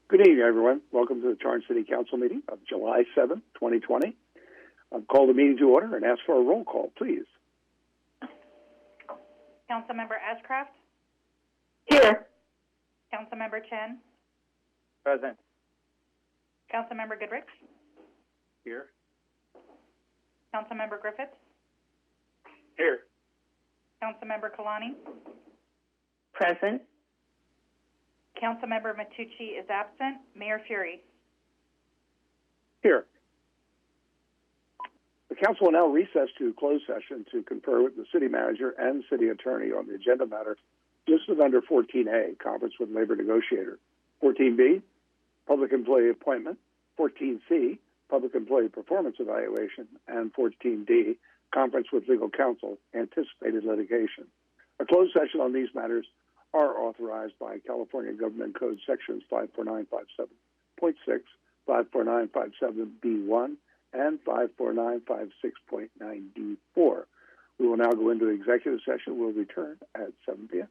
Good evening, everyone. Welcome to the Torrance City Council meeting of July 7th, 2020. I'll call the meeting to order and ask for a roll call, please. Councilmember Ashcraft? Here. Councilmember Chen? Present. Councilmember Goodrich? Here. Councilmember Griffiths? Here. Councilmember Kalani? Present. Councilmember Matucci is absent. Mayor Fury? Here. The council will now recess to closed session to confer with the city manager and city attorney on the agenda matter listed under 14A, conference with labor negotiator. 14B, public employee appointment. 14C, public employee performance evaluation. And 14D, conference with legal counsel, anticipated litigation. A closed session on these matters are authorized by California Government Code sections 54957.6, 54957B1, and 54956.9D4. We will now go into executive session. We'll return at 7 p.m.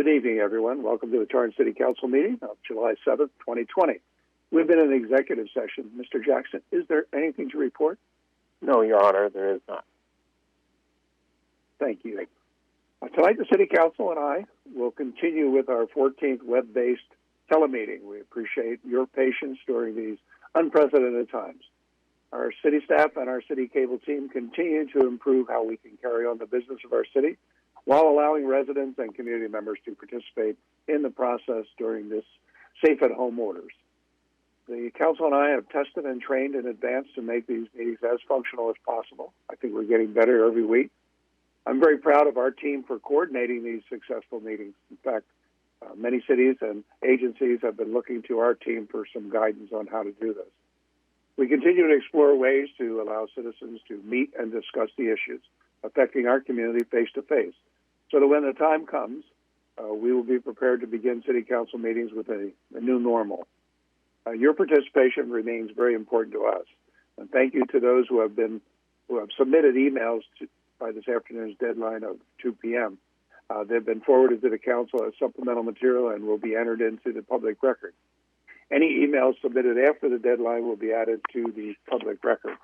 evening, everyone. Welcome to the Torrance City Council meeting of July 7th, 2020. We've been in an executive session. Mr. Jackson, is there anything to report? No, Your Honor, there is not. Thank you. Tonight, the City Council and I will continue with our 14th web-based telemeeting. We appreciate your patience during these unprecedented times. Our city staff and our city cable team continue to improve how we can carry on the business of our city while allowing residents and community members to participate in the process during this safe-at-home orders. The council and I have tested and trained in advance to make these meetings as functional as possible. I think we're getting better every week. I'm very proud of our team for coordinating these successful meetings. In fact, many cities and agencies have been looking to our team for some guidance on how to do this. We continue to explore ways to allow citizens to meet and discuss the issues affecting our community face-to-face, so that when the time comes, we will be prepared to begin city council meetings with a new normal. Your participation remains very important to us, and thank you to those who have submitted emails by this afternoon's deadline of 2 p.m. They've been forwarded to the council as supplemental material and will be entered into the public record. Any emails submitted after the deadline will be added to the public record.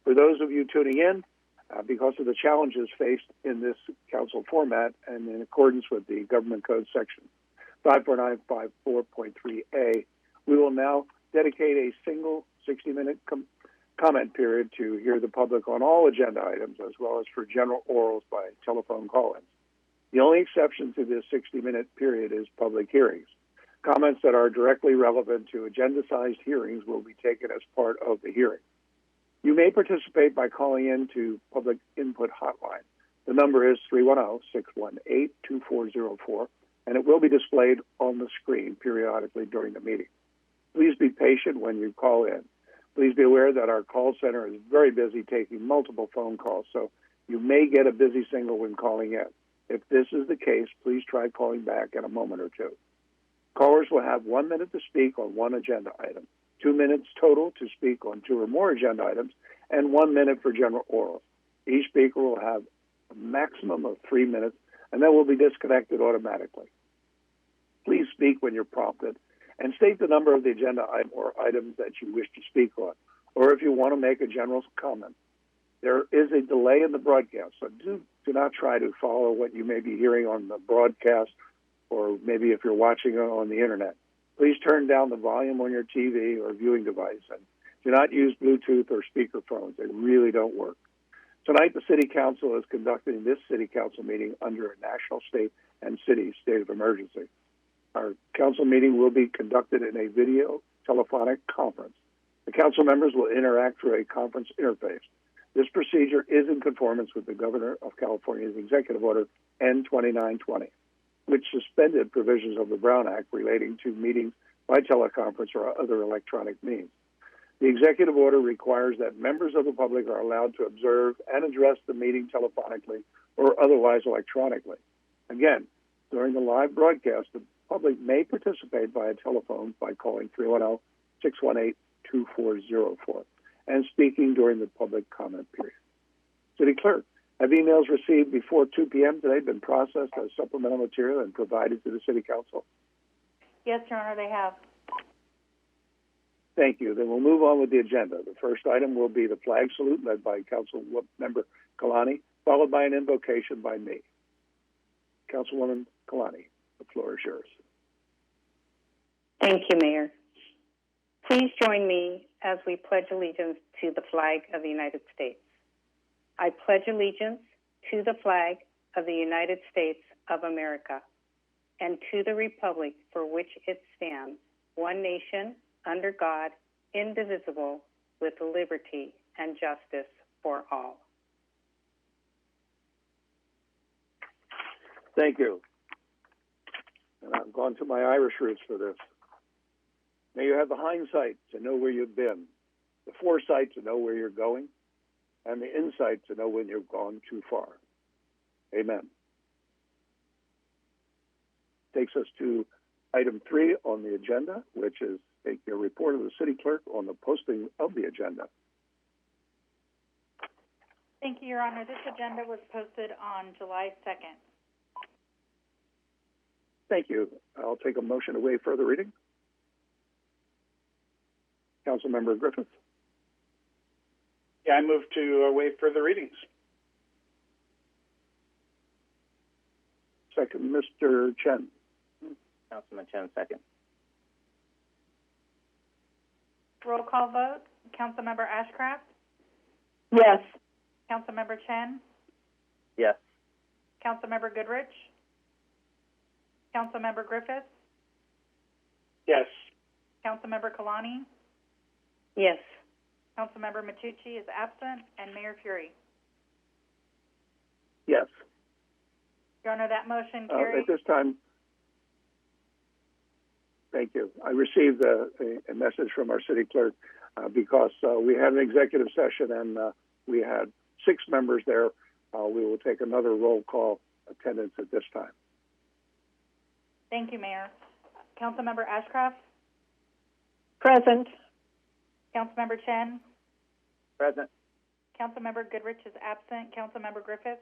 For those of you tuning in, because of the challenges faced in this council format and in accordance with the Government Code Section 54954.3a, we will now dedicate a single 60-minute comment period to hear the public on all agenda items, as well as for general orals by telephone call-ins. The only exception to this 60-minute period is public hearings. Comments that are directly relevant to agenda-sized hearings will be taken as part of the hearing. You may participate by calling in to Public Input Hotline. The number is 310-618-2404, and it will be displayed on the screen periodically during the meeting. Please be patient when you call in. Please be aware that our call center is very busy taking multiple phone calls, so you may get a busy signal when calling in. If this is the case, please try calling back in a moment or two. Callers will have 1 minute to speak on one agenda item, 2 minutes total to speak on two or more agenda items, and 1 minute for general orals. Each speaker will have a maximum of 3 minutes, and then will be disconnected automatically. Please speak when you're prompted, and state the number of the agenda item or items that you wish to speak on, or if you want to make a general comment. There is a delay in the broadcast, so do not try to follow what you may be hearing on the broadcast, or maybe if you're watching it on the internet. Please turn down the volume on your TV or viewing device, and do not use Bluetooth or speakerphones. They really don't work. Tonight, the City Council is conducting this City Council meeting under a national, state, and city state of emergency. Our council meeting will be conducted in a video telephonic conference. The council members will interact through a conference interface. This procedure is in conformance with the Governor of California's Executive Order N-2920, which suspended provisions of the Brown Act relating to meetings by teleconference or other electronic means. The executive order requires that members of the public are allowed to observe and address the meeting telephonically or otherwise electronically. Again, during the live broadcast, the public may participate via telephone by calling 310-618-2404 and speaking during the public comment period. City Clerk, have emails received before 2 p.m. today been processed as supplemental material and provided to the City Council? Yes, Your Honor, they have. Thank you. Then we'll move on with the agenda. The first item will be the flag salute led by Council Member Kalani, followed by an invocation by me. Councilwoman Kalani, the floor is yours. Thank you, Mayor. Please join me as we pledge allegiance to the flag of the United States. I pledge allegiance to the flag of the United States of America and to the republic for which it stands, one nation, under God, indivisible, with liberty and justice for all. Thank you. And I've gone to my Irish roots for this. May you have the hindsight to know where you've been, the foresight to know where you're going, and the insight to know when you've gone too far. Amen. Takes us to item 3 on the agenda, which is take your report of the City Clerk on the posting of the agenda. Thank you, Your Honor. This agenda was posted on July 2nd. Thank you. I'll take a motion to waive further reading. Councilmember Griffith. Yeah, I move to waive further readings. Second, Mr. Chen. Councilman Chen, second. Roll call vote. Councilmember Ashcraft? Yes. Councilmember Chen? Yes. Councilmember Goodrich? Councilmember Griffith? Yes. Councilmember Kalani? Yes. Councilmember Matucci is absent, and Mayor Fury. Yes. Your Honor, that motion carries. At this time, thank you. I received a message from our city clerk because we had an executive session and we had 6 members there. We will take another roll call attendance at this time. Thank you, Mayor. Councilmember Ashcraft? Present. Councilmember Chen? Present. Councilmember Goodrich is absent. Councilmember Griffith?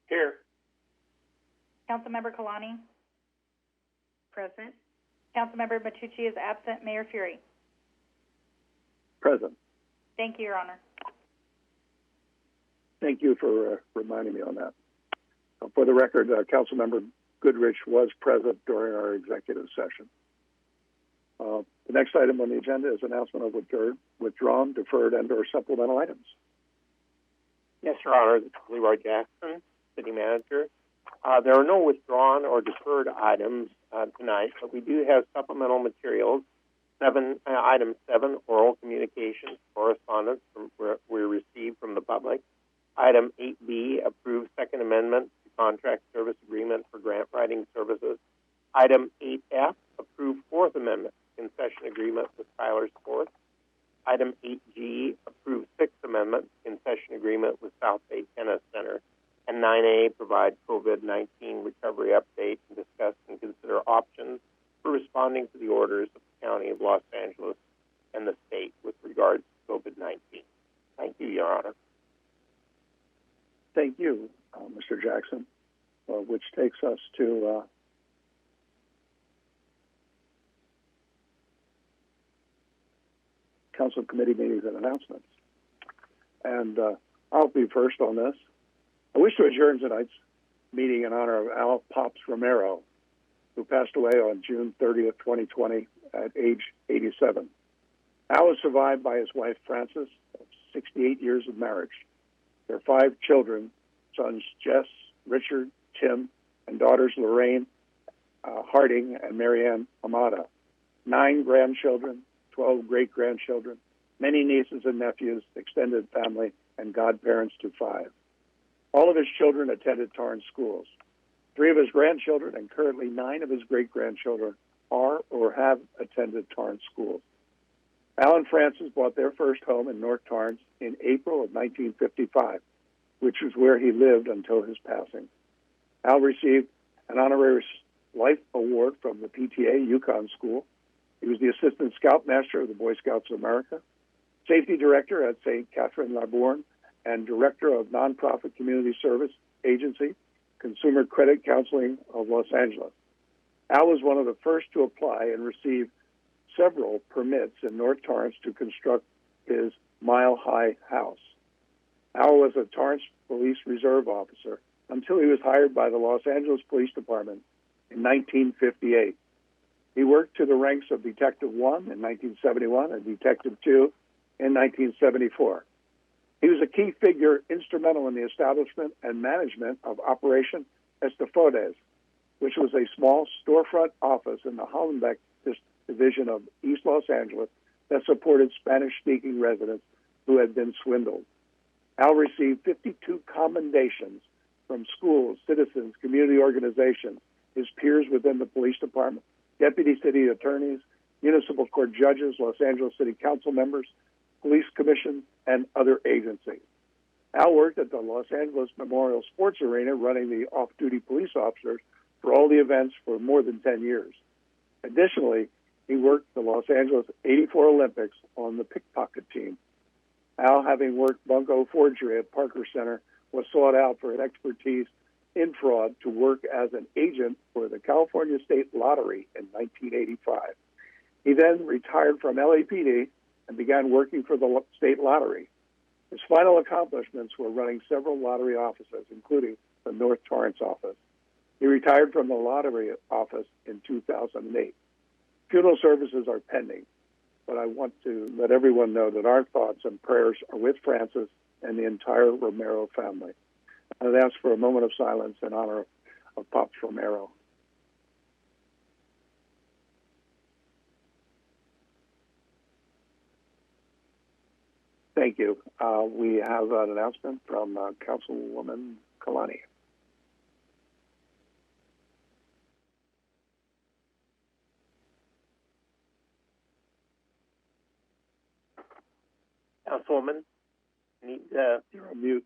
Here. Councilmember Kalani? Present. Councilmember Matucci is absent. Mayor Fury. Present. Thank you, Your Honor. Thank you for reminding me on that. For the record, Councilmember Goodrich was present during our executive session. The next item on the agenda is announcement of withdrawn, deferred, and/or supplemental items. Yes, Your Honor. This is Leroy Jackson, City Manager. There are no withdrawn or deferred items tonight, but we do have supplemental materials. Item 7, oral communications, correspondence we received from the public. Item 8B, approved Second Amendment to Contract Service Agreement for Grant Writing Services. Item 8F, approved Fourth Amendment concession agreement with Tyler Sports. Item 8G, approved Sixth Amendment concession agreement with South Bay Tennis Center. And 9A, provide COVID-19 recovery update and discuss and consider options for responding to the orders of the County of Los Angeles and the state with regards to COVID-19. Thank you, Your Honor. Thank you, Mr. Jackson, which takes us to Council Committee meetings and announcements. And I'll be first on this. I wish to adjourn tonight's meeting in honor of Al Pops Romero, who passed away on June 30th, 2020 at age 87. Al was survived by his wife, Frances, of 68 years of marriage. Their 5 children, sons Jess, Richard, Tim, and daughters Lorraine Harding and Marianne Amada. 9 grandchildren, 12 great-grandchildren, many nieces and nephews, extended family, and godparents to 5. All of his children attended Torrance schools. 3 of his grandchildren and currently 9 of his great-grandchildren are or have attended Torrance schools. Al and Frances bought their first home in North Torrance in April of 1955, which was where he lived until his passing. Al received an honorary life award from the PTA Yukon School. He was the assistant scoutmaster of the Boy Scouts of America, safety director at St. Catherine Labourne, and director of nonprofit community service agency, Consumer Credit Counseling of Los Angeles. Al was one of the first to apply and receive several permits in North Torrance to construct his mile-high house. Al was a Torrance Police Reserve officer until he was hired by the Los Angeles Police Department in 1958. He worked to the ranks of Detective 1 in 1971 and Detective 2 in 1974. He was a key figure instrumental in the establishment and management of Operation Estafodes, which was a small storefront office in the Hollenbeck division of East Los Angeles that supported Spanish-speaking residents who had been swindled. Al received 52 commendations from schools, citizens, community organizations, his peers within the police department, deputy city attorneys, municipal court judges, Los Angeles City Council members, police commission, and other agencies. Al worked at the Los Angeles Memorial Sports Arena running the off-duty police officers for all the events for more than 10 years. Additionally, he worked the Los Angeles 84 Olympics on the pickpocket team. Al, having worked bunco forgery at Parker Center, was sought out for an expertise in fraud to work as an agent for the California State Lottery in 1985. He then retired from LAPD and began working for the state lottery. His final accomplishments were running several lottery offices, including the North Torrance office. He retired from the lottery office in 2008. Funeral services are pending, but I want to let everyone know that our thoughts and prayers are with Francis and the entire Romero family. I'd ask for a moment of silence in honor of Pops Romero. Thank you. We have an announcement from Councilwoman Kalani. Councilwoman, You're on mute.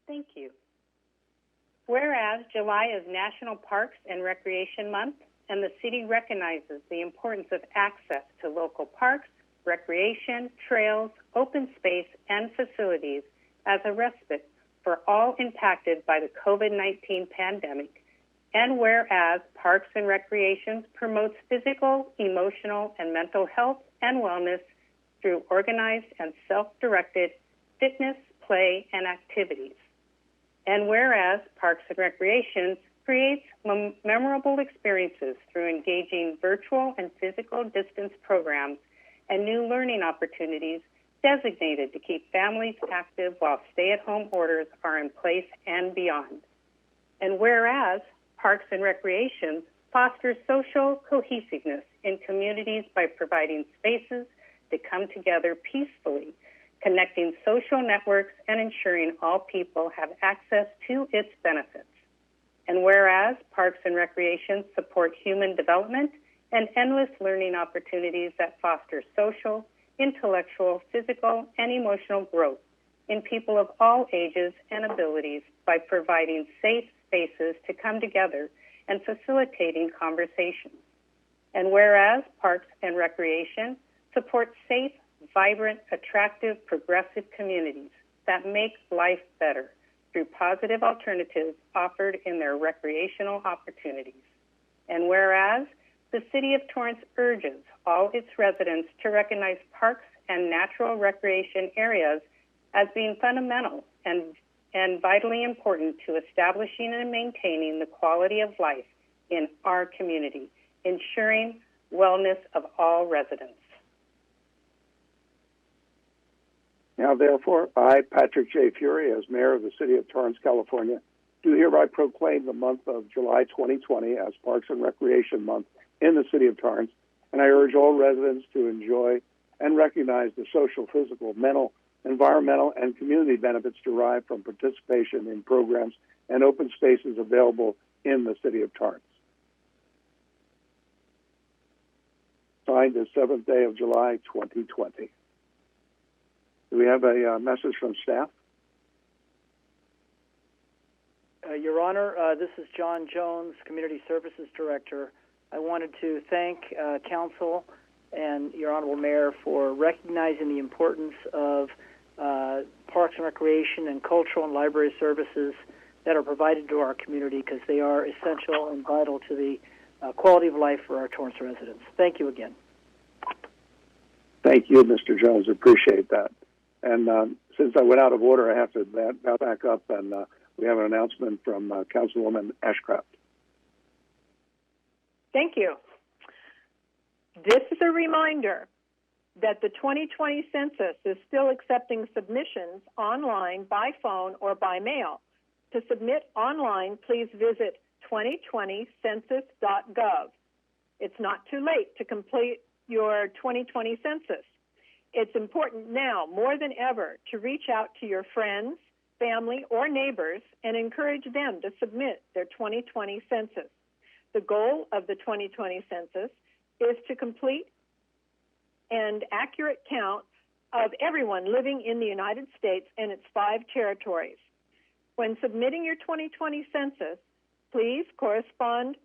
Thank you. Whereas July is National Parks and Recreation Month, and the city recognizes the importance of access to local parks, recreation, trails, open space, and facilities as a respite for all impacted by the COVID-19 pandemic, and whereas Parks and Recreation promotes physical, emotional, and mental health and wellness through organized and self-directed fitness, play, and activities. And whereas Parks and Recreation creates memorable experiences through engaging virtual and physical distance programs and new learning opportunities designated to keep families active while stay-at-home orders are in place and beyond. And whereas Parks and Recreation fosters social cohesiveness in communities by providing spaces to come together peacefully, connecting social networks and ensuring all people have access to its benefits. And whereas Parks and Recreation support human development and endless learning opportunities that foster social, intellectual, physical, and emotional growth in people of all ages and abilities by providing safe spaces to come together and facilitating conversations. And whereas Parks and Recreation support safe, vibrant, attractive, progressive communities that make life better through positive alternatives offered in their recreational opportunities. And whereas the City of Torrance urges all its residents to recognize parks and natural recreation areas as being fundamental and vitally important to establishing and maintaining the quality of life in our community, ensuring wellness of all residents. Now, therefore, I, Patrick J. Fury, as Mayor of the City of Torrance, California, do hereby proclaim the month of July 2020 as Parks and Recreation Month in the City of Torrance, and I urge all residents to enjoy and recognize the social, physical, mental, environmental, and community benefits derived from participation in programs and open spaces available in the City of Torrance. Signed the 7th day of July, 2020. Do we have a message from staff? Your Honor, this is John Jones, Community Services Director. I wanted to thank Council and Your Honorable Mayor for recognizing the importance of parks and recreation and cultural and library services that are provided to our community, because they are essential and vital to the quality of life for our Torrance residents. Thank you again. Thank you, Mr. Jones. Appreciate that. And since I went out of order, I have to back up, and we have an announcement from Councilwoman Ashcraft. Thank you. This is a reminder that the 2020 census is still accepting submissions online, by phone, or by mail. To submit online, please visit 2020census.gov. It's not too late to complete your 2020 census. It's important now, more than ever, to reach out to your friends, family, or neighbors and encourage them to submit their 2020 census. The goal of the 2020 census is to complete an accurate count of everyone living in the United States and its 5 territories. When submitting your 2020 census, please correspond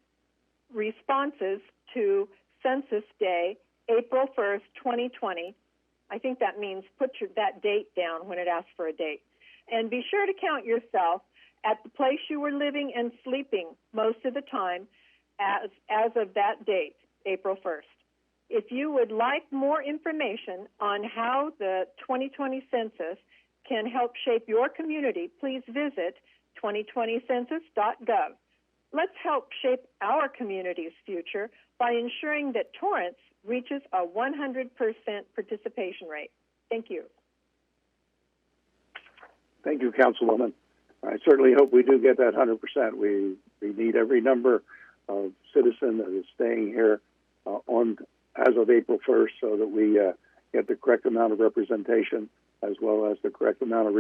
responses to Census Day, April 1st, 2020. I think that means put that date down when it asks for a date. And be sure to count yourself at the place you were living and sleeping most of the time as of that date, April 1st. If you would like more information on how the 2020 census can help shape your community, please visit 2020census.gov. Let's help shape our community's future by ensuring that Torrance reaches a 100% participation rate. Thank you. Thank you, Councilwoman. I certainly hope we do get that 100%. We need every number of citizen that is staying here on as of April 1st so that we get the correct amount of representation as well as the correct amount of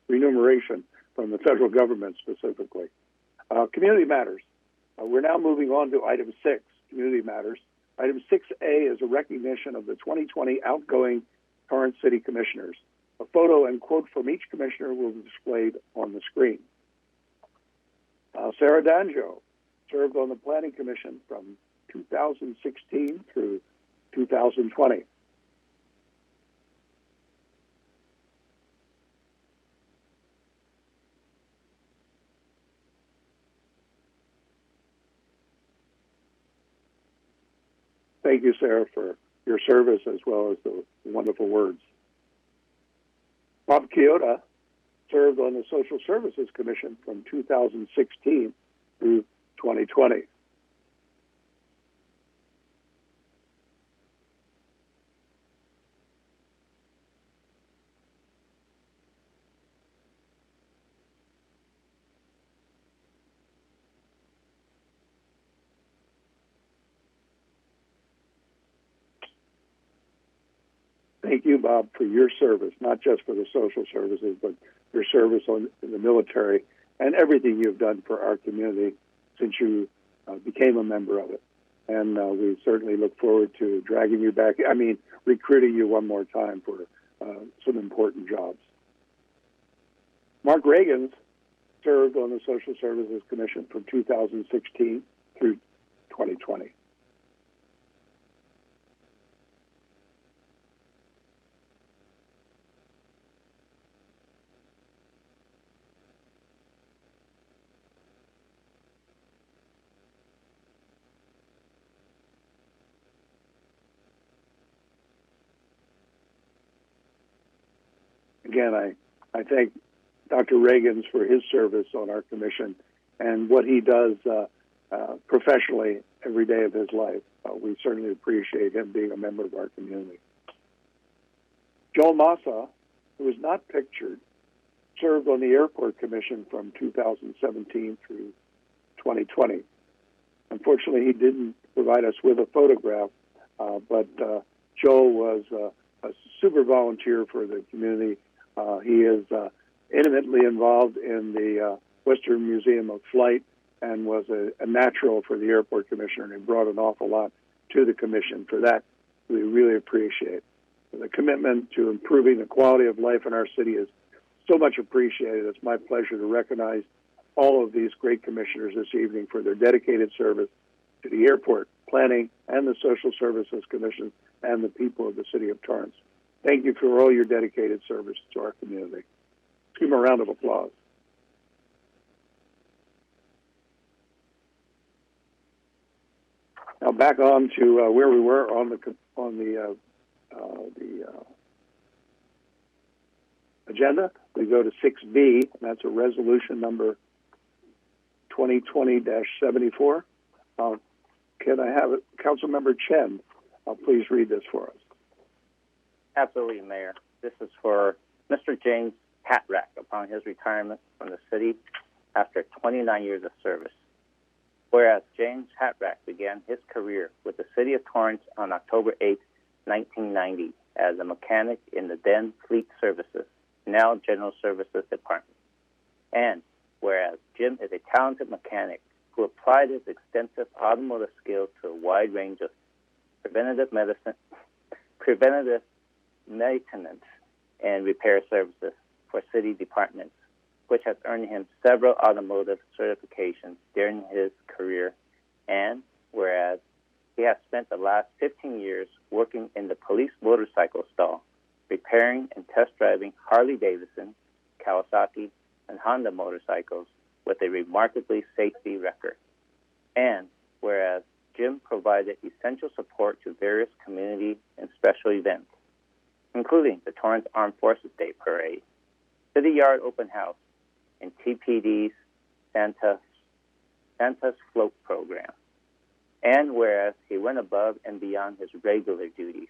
remuneration from the federal government specifically. Community matters. We're now moving on to item 6, community matters. Item 6A is a recognition of the 2020 outgoing Torrance City Commissioners. A photo and quote from each commissioner will be displayed on the screen. Sarah Danjo served on the Planning Commission from 2016 through 2020. Thank you, Sarah, for your service as well as the wonderful words. Bob Chioda served on the Social Services Commission from 2016 through 2020. Thank you, Bob, for your service, not just for the social services, but your service in the military and everything you've done for our community since you became a member of it. And we certainly look forward to dragging you back, recruiting you one more time for some important jobs. Mark Reagans served on the Social Services Commission from 2016 through 2020. Again, I thank Dr. Reagans for his service on our commission and what he does professionally every day of his life. We certainly appreciate him being a member of our community. Joel Massa, who is not pictured, served on the Airport Commission from 2017 through 2020. Unfortunately, he didn't provide us with a photograph, but Joel was a super volunteer for the community. He is intimately involved in the Western Museum of Flight and was a natural for the Airport Commissioner, and he brought an awful lot to the Commission. For that, we really appreciate. The commitment to improving the quality of life in our city is so much appreciated. It's my pleasure to recognize all of these great commissioners this evening for their dedicated service to the airport, planning, and the Social Services Commission and the people of the city of Torrance. Thank you for all your dedicated service to our community. Let's give them a round of applause. Now back on to where we were on the agenda. We go to 6B, and that's a resolution number 2020-74. Can I have it? Councilmember Chen, please read this for us. Absolutely, Mayor. This is for Mr. James Hatrack upon his retirement from the city after 29 years of service. Whereas James Hatrack began his career with the city of Torrance on October 8, 1990, as a mechanic in the then Fleet Services, now General Services Department. And whereas Jim is a talented mechanic who applied his extensive automotive skills to a wide range of preventative maintenance and repair services for city departments, which has earned him several automotive certifications during his career. And whereas he has spent the last 15 years working in the police motorcycle stall, repairing and test driving Harley-Davidson, Kawasaki, and Honda motorcycles with a remarkably safety record. And whereas Jim provided essential support to various community and special events, including the Torrance Armed Forces Day Parade, City Yard Open House, and TPD's Santa's Float Program. And whereas he went above and beyond his regular duties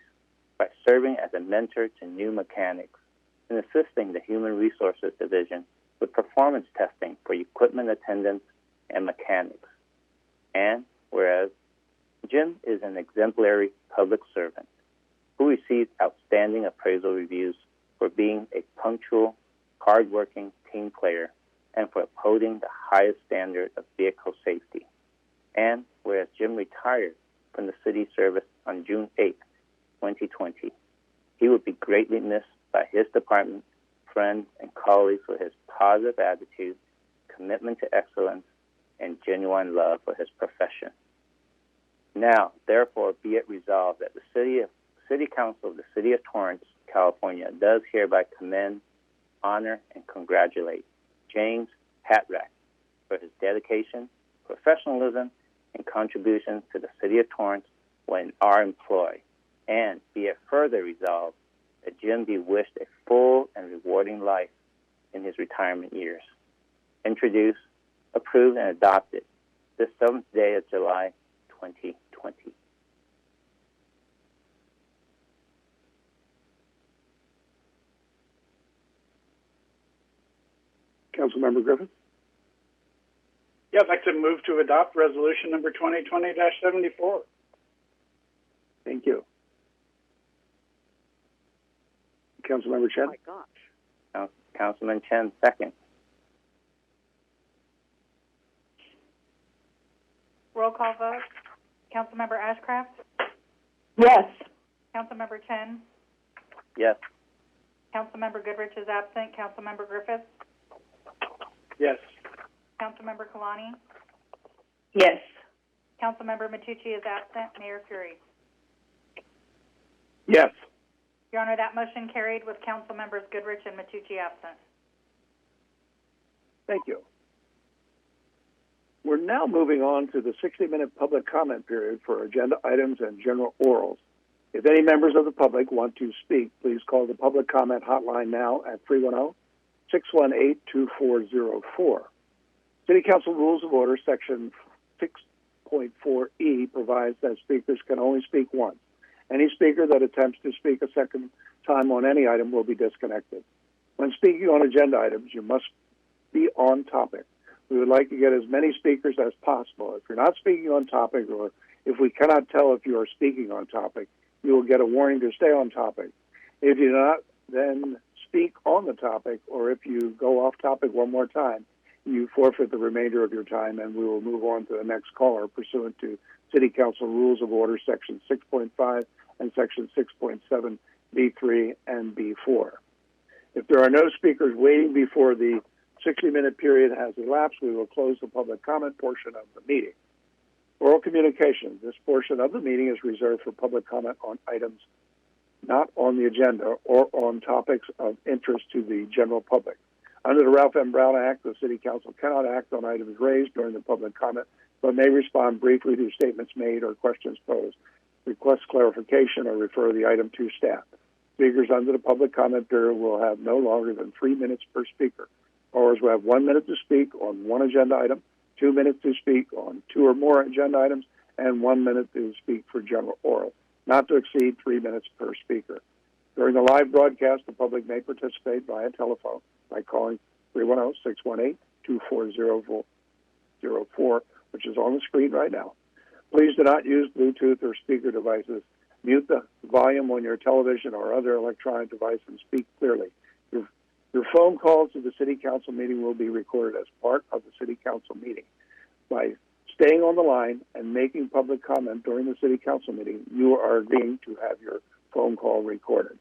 by serving as a mentor to new mechanics and assisting the Human Resources Division with performance testing for equipment attendants and mechanics. And whereas Jim is an exemplary public servant who received outstanding appraisal reviews for being a punctual, hardworking team player and for upholding the highest standard of vehicle safety. And whereas Jim retired from the city service on June 8, 2020, he would be greatly missed by his department, friends, and colleagues for his positive attitude, commitment to excellence, and genuine love for his profession. Now, therefore, be it resolved that the City Council of the City of Torrance, California, does hereby commend, honor, and congratulate James Hatrack for his dedication, professionalism, and contributions to the City of Torrance when in our employ. And be it further resolved that Jim be wished a full and rewarding life in his retirement years. Introduced, approved, and adopted this 7th day of July, 2020. Councilmember Griffith? Yeah, I'd like to move to adopt resolution number 2020-74. Thank you. Councilmember Chen? Oh, my gosh. Councilman Chen, second. Roll call vote. Councilmember Ashcraft? Yes. Councilmember Chen? Yes. Councilmember Goodrich is absent. Councilmember Griffith? Yes. Councilmember Kalani? Yes. Councilmember Matucci is absent. Mayor Fury? Yes. Your Honor, that motion carried with Council Members Goodrich and Matucci absent. Thank you. We're now moving on to the 60-minute public comment period for agenda items and general orals. If any members of the public want to speak, please call the public comment hotline now at 310-618-2404. City Council Rules of Order, Section 6.4E, provides that speakers can only speak once. Any speaker that attempts to speak a second time on any item will be disconnected. When speaking on agenda items, you must be on topic. We would like to get as many speakers as possible. If you're not speaking on topic, or if we cannot tell if you are speaking on topic, you will get a warning to stay on topic. If you do not then speak on the topic, or if you go off topic one more time, you forfeit the remainder of your time, and we will move on to the next caller pursuant to City Council Rules of Order, Section 6.5 and Section 6.7, B3 and B4. If there are no speakers waiting before the 60-minute period has elapsed, we will close the public comment portion of the meeting. Oral communications. This portion of the meeting is reserved for public comment on items not on the agenda or on topics of interest to the general public. Under the Ralph M. Brown Act, the City Council cannot act on items raised during the public comment, but may respond briefly to statements made or questions posed, request clarification, or refer the item to staff. Speakers under the public comment period will have no longer than 3 minutes per speaker. Callers will have 1 minute to speak on one agenda item, 2 minutes to speak on two or more agenda items, and 1 minute to speak for general oral, not to exceed 3 minutes per speaker. During the live broadcast, the public may participate via telephone by calling 310-618-2404, which is on the screen right now. Please do not use Bluetooth or speaker devices. Mute the volume on your television or other electronic device and speak clearly. Your phone calls to the City Council meeting will be recorded as part of the City Council meeting. By staying on the line and making public comment during the City Council meeting, you are agreeing to have your phone call recorded.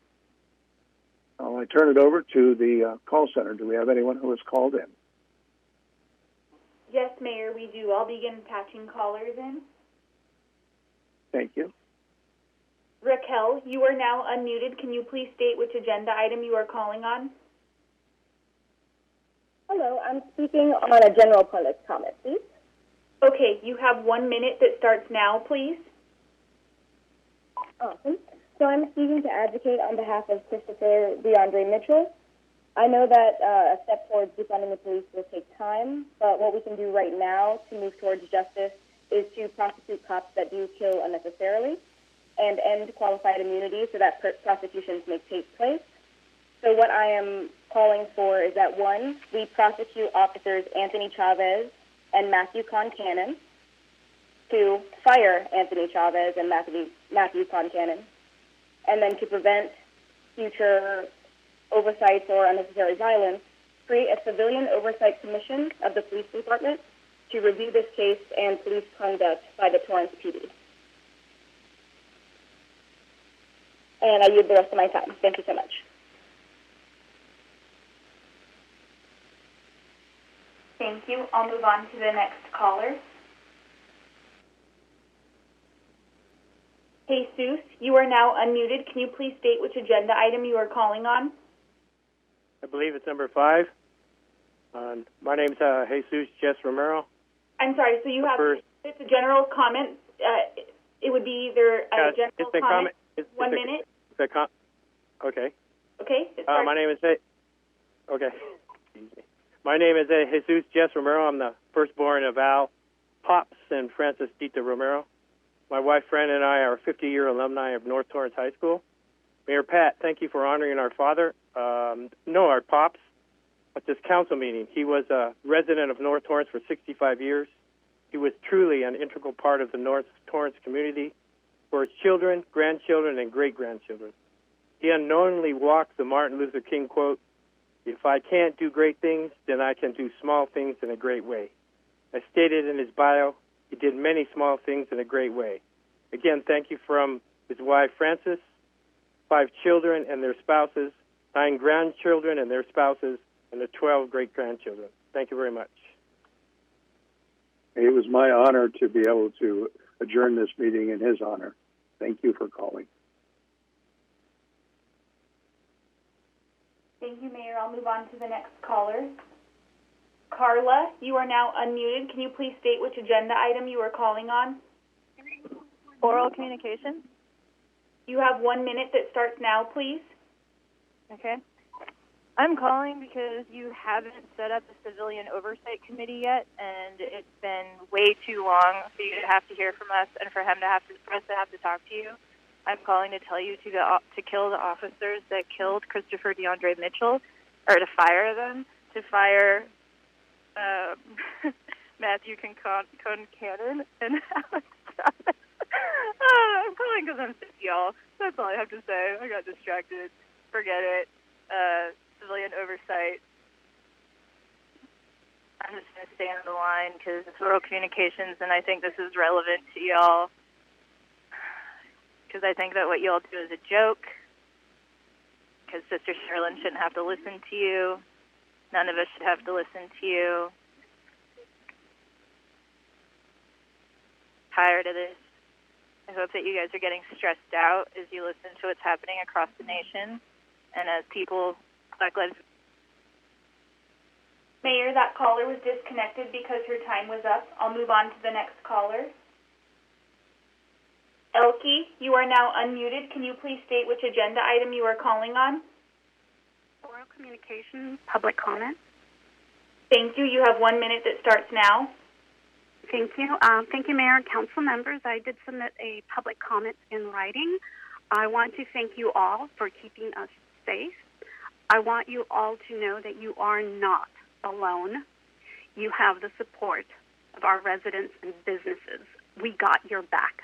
Now I turn it over to the call center. Do we have anyone who has called in? Yes, Mayor, we do. I'll begin patching callers in. Thank you. Raquel, you are now unmuted. Can you please state which agenda item you are calling on? Hello, I'm speaking on a general public comment, please. Okay, you have 1 minute that starts now, please. Awesome. So I'm speaking to advocate on behalf of Christopher DeAndre Mitchell. I know that a step towards defunding the police will take time, but what we can do right now to move towards justice is to prosecute cops that do kill unnecessarily and end qualified immunity so that prosecutions may take place. So what I am calling for is that, one, we prosecute officers Anthony Chavez and Matthew Concannon, to fire Anthony Chavez and Matthew Concannon, and then to prevent future oversights or unnecessary violence, create a civilian oversight commission of the police department to review this case and police conduct by the Torrance PD. And I use the rest of my time. Thank you so much. Thank you. I'll move on to the next caller. Jesus, you are now unmuted. Can you please state which agenda item you are calling on? I believe it's number 5. My name's Jesus Jess Romero. I'm sorry, so you have, it's a general comment. It would be either a general comment, 1 minute. Okay. Okay. My name is My name is Jesus Jess Romero. I'm the firstborn of Al Pops and Francis Dita Romero. My wife, Fran, and I are 50-year alumni of North Torrance High School. Mayor Pat, thank you for honoring our father, our Pops, at this council meeting. He was a resident of North Torrance for 65 years. He was truly an integral part of the North Torrance community for his children, grandchildren, and great-grandchildren. He unknowingly walked the Martin Luther King quote, "If I can't do great things, then I can do small things in a great way." As stated in his bio, he did many small things in a great way. Again, thank you from his wife, Frances, 5 children and their spouses, 9 grandchildren and their spouses, and the 12 great-grandchildren. Thank you very much. It was my honor to be able to adjourn this meeting in his honor. Thank you for calling. Thank you, Mayor. I'll move on to the next caller. Carla, you are now unmuted. Can you please state which agenda item you are calling on? Oral communication. You have 1 minute that starts now, please. Okay. I'm calling because you haven't set up a civilian oversight committee yet, and it's been way too long for you to have to hear from us and for us to have to talk to you. I'm calling to tell you to kill the officers that killed Christopher DeAndre Mitchell, or to fire them, to fire Matthew Concannon and Alex Chavez. I'm calling because I'm sick, y'all. That's all I have to say. I got distracted. Forget it. Civilian oversight. I'm just going to stay on the line because it's oral communications, and I think this is relevant to y'all. Because I think that what y'all do is a joke. Because Sister Sherilyn shouldn't have to listen to you. None of us should have to listen to you. Tired of this. I hope that you guys are getting stressed out as you listen to what's happening across the nation. And as people, Black Lives. Mayor, that caller was disconnected because her time was up. I'll move on to the next caller. Elke, you are now unmuted. Can you please state which agenda item you are calling on? Oral communication, public comment. Thank you. You have 1 minute that starts now. Thank you. Thank you, Mayor and council members. I did submit a public comment in writing. I want to thank you all for keeping us safe. I want you all to know that you are not alone. You have the support of our residents and businesses. We got your back.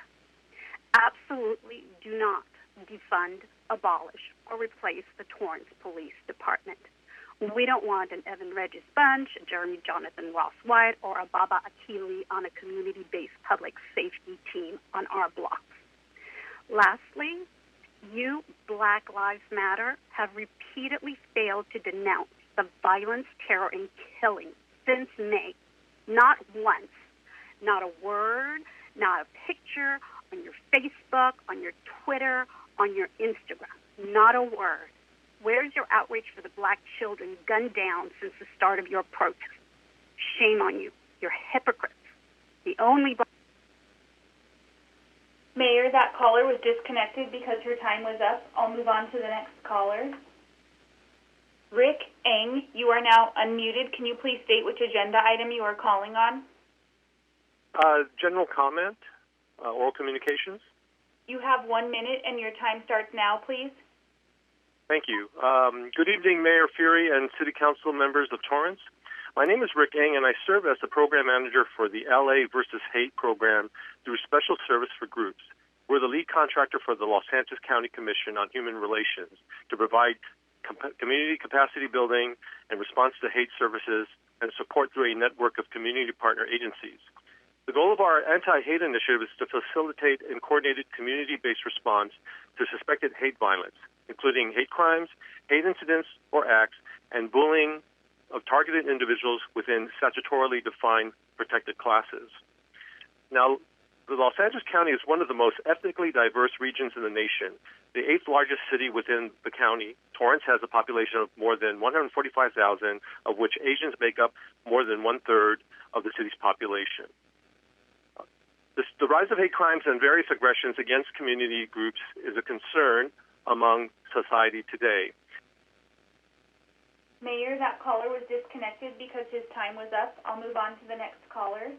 Absolutely do not defund, abolish, or replace the Torrance Police Department. We don't want an Evan Regis Bunch, a Jeremy Jonathan Ross White, or a Baba Akili on a community-based public safety team on our blocks. Lastly, you, Black Lives Matter, have repeatedly failed to denounce the violence, terror, and killing since May. Not once, not a word, not a picture, on your Facebook, on your Twitter, on your Instagram. Not a word. Where's your outrage for the black children gunned down since the start of your protest? Shame on you. You're hypocrites. The only Mayor, that caller was disconnected because her time was up. I'll move on to the next caller. Rick Eng, you are now unmuted. Can you please state which agenda item you are calling on? General comment, oral communications. You have 1 minute, and your time starts now, please. Thank you. Good evening, Mayor Fury and City Council members of Torrance. My name is Rick Eng, and I serve as the program manager for the LA versus Hate program through Special Service for Groups. We're the lead contractor for the Los Angeles County Commission on Human Relations to provide community capacity building and response to hate services and support through a network of community partner agencies. The goal of our anti-hate initiative is to facilitate and coordinated community-based response to suspected hate violence, including hate crimes, hate incidents or acts, and bullying of targeted individuals within statutorily defined protected classes. Now, the Los Angeles County is one of the most ethnically diverse regions in the nation. The 8th largest city within the county, Torrance has a population of more than 145,000, of which Asians make up more than 1/3 of the city's population. The rise of hate crimes and various aggressions against community groups is a concern among society today. Mayor, that caller was disconnected because his time was up. I'll move on to the next caller.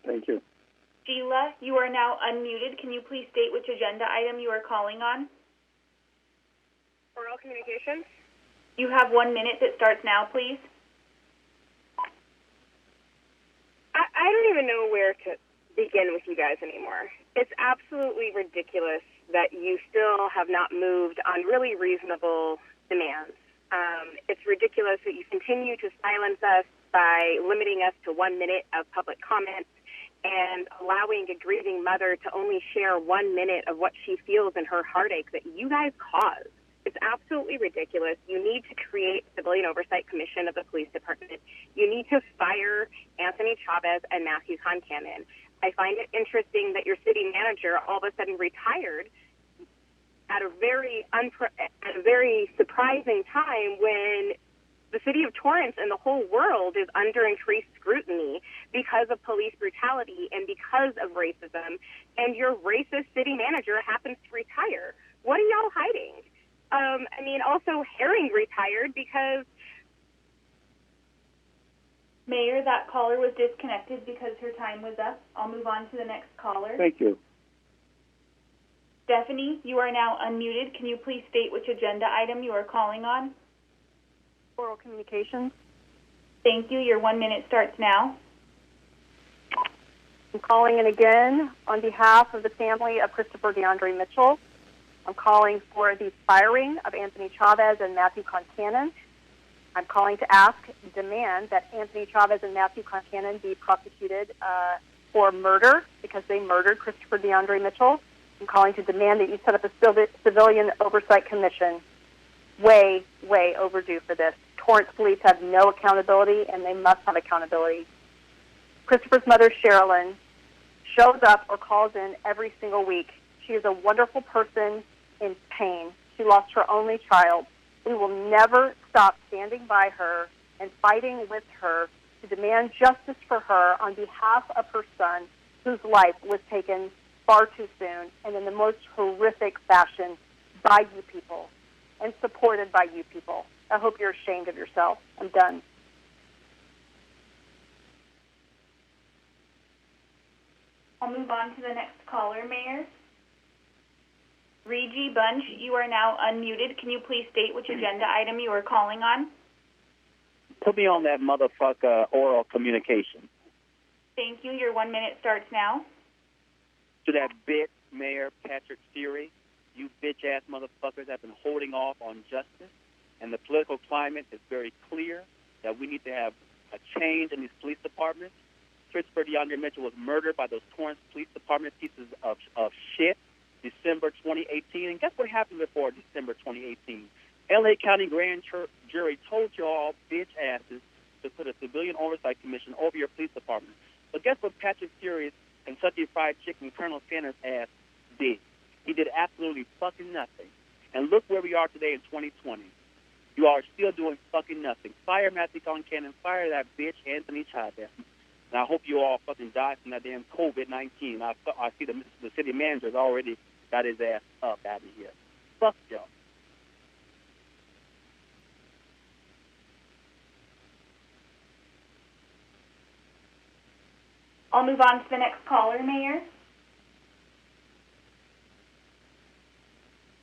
Thank you. Sheila, you are now unmuted. Can you please state which agenda item you are calling on? Oral communications. You have 1 minute that starts now, please. I don't even know where to begin with you guys anymore. It's absolutely ridiculous that you still have not moved on really reasonable demands. It's ridiculous that you continue to silence us by limiting us to 1 minute of public comment and allowing a grieving mother to only share 1 minute of what she feels in her heartache that you guys caused. It's absolutely ridiculous. You need to create a Civilian Oversight Commission of the Police Department. You need to fire Anthony Chavez and Matthew Concannon. I find it interesting that your city manager all of a sudden retired at a very surprising time when the city of Torrance and the whole world is under increased scrutiny because of police brutality and because of racism, and your racist city manager happens to retire. What are y'all hiding? Also Herring retired because... Mayor, that caller was disconnected because her time was up. I'll move on to the next caller. Thank you. Stephanie, you are now unmuted. Can you please state which agenda item you are calling on? Oral communications. Thank you. Your 1 minute starts now. I'm calling in again on behalf of the family of Christopher DeAndre Mitchell. I'm calling for the firing of Anthony Chavez and Matthew Concannon. I'm calling to ask, demand that Anthony Chavez and Matthew Concannon be prosecuted for murder because they murdered Christopher DeAndre Mitchell. I'm calling to demand that you set up a Civilian Oversight Commission. Way, way overdue for this. Torrance police have no accountability, and they must have accountability. Christopher's mother, Sherilyn, shows up or calls in every single week. She is a wonderful person in pain. She lost her only child. We will never stop standing by her and fighting with her to demand justice for her on behalf of her son, whose life was taken far too soon and in the most horrific fashion by you people and supported by you people. I hope you're ashamed of yourself. I'm done. I'll move on to the next caller, Mayor. Reggie Bunch, you are now unmuted. Can you please state which agenda item you are calling on? Put me on that motherfucker oral communication. Thank you. Your 1 minute starts now. To that bitch, Mayor Patrick Fury, you bitch-ass motherfuckers have been holding off on justice, and the political climate is very clear that we need to have a change in these police departments. Christopher DeAndre Mitchell was murdered by those Torrance Police Department pieces of shit December 2018. And guess what happened before December 2018? L.A. County Grand Jury told you all bitch asses to put a Civilian Oversight Commission over your police department. But guess what Patrick Fury's Kentucky Fried Chicken Colonel Sanders ass did? He did absolutely fucking nothing. And look where we are today in 2020. You are still doing fucking nothing. Fire Matthew Concannon. Fire that bitch Anthony Chavez. And I hope you all fucking die from that damn COVID-19. I see the city manager's already got his ass up out of here. Fuck y'all. I'll move on to the next caller, Mayor.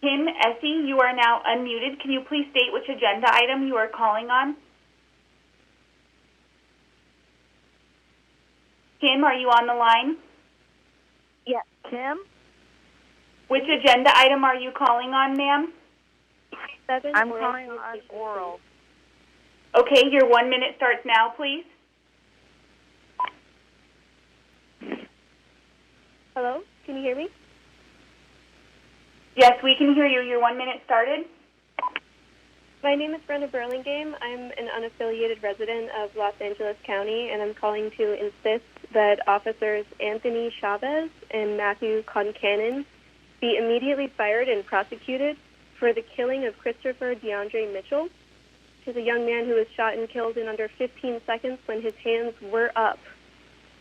Kim Essie, you are now unmuted. Can you please state which agenda item you are calling on? Kim, are you on the line? Yes, Kim. Which agenda item are you calling on, ma'am? I'm calling on oral. Okay, your 1 minute starts now, please. Hello, can you hear me? Yes, we can hear you. Your 1 minute started. My name is Brenda Burlingame. I'm an unaffiliated resident of Los Angeles County, and I'm calling to insist that officers Anthony Chavez and Matthew Concannon be immediately fired and prosecuted for the killing of Christopher DeAndre Mitchell. He's a young man who was shot and killed in under 15 seconds when his hands were up.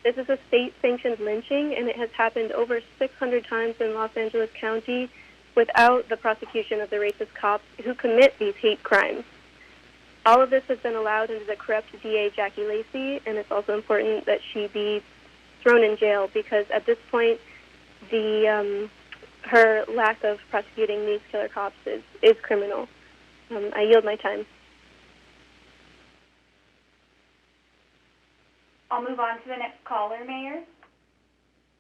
This is a state-sanctioned lynching, and it has happened over 600 times in Los Angeles County without the prosecution of the racist cops who commit these hate crimes. All of this has been allowed under the corrupt DA Jackie Lacey, and it's also important that she be thrown in jail because at this point, her lack of prosecuting these killer cops is criminal. I yield my time. I'll move on to the next caller, Mayor.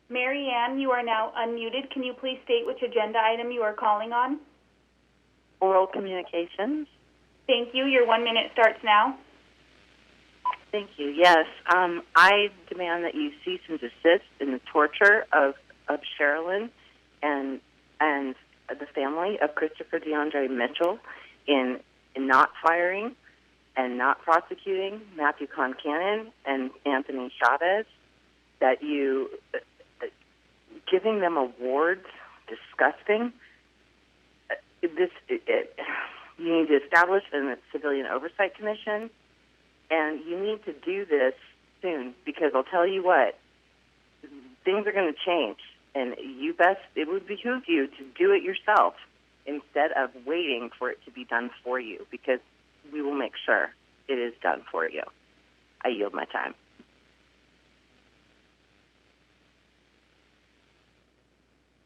Mary Ann, you are now unmuted. Can you please state which agenda item you are calling on? Oral communications. Thank you. Your 1 minute starts now. Thank you. Yes, I demand that you cease and desist in the torture of Sherilyn and the family of Christopher DeAndre Mitchell in not firing and not prosecuting Matthew Concannon and Anthony Chavez, that you giving them awards, disgusting. You need to establish a civilian oversight commission, and you need to do this soon because I'll tell you what, things are going to change, and it would behoove you to do it yourself instead of waiting for it to be done for you because we will make sure it is done for you. I yield my time.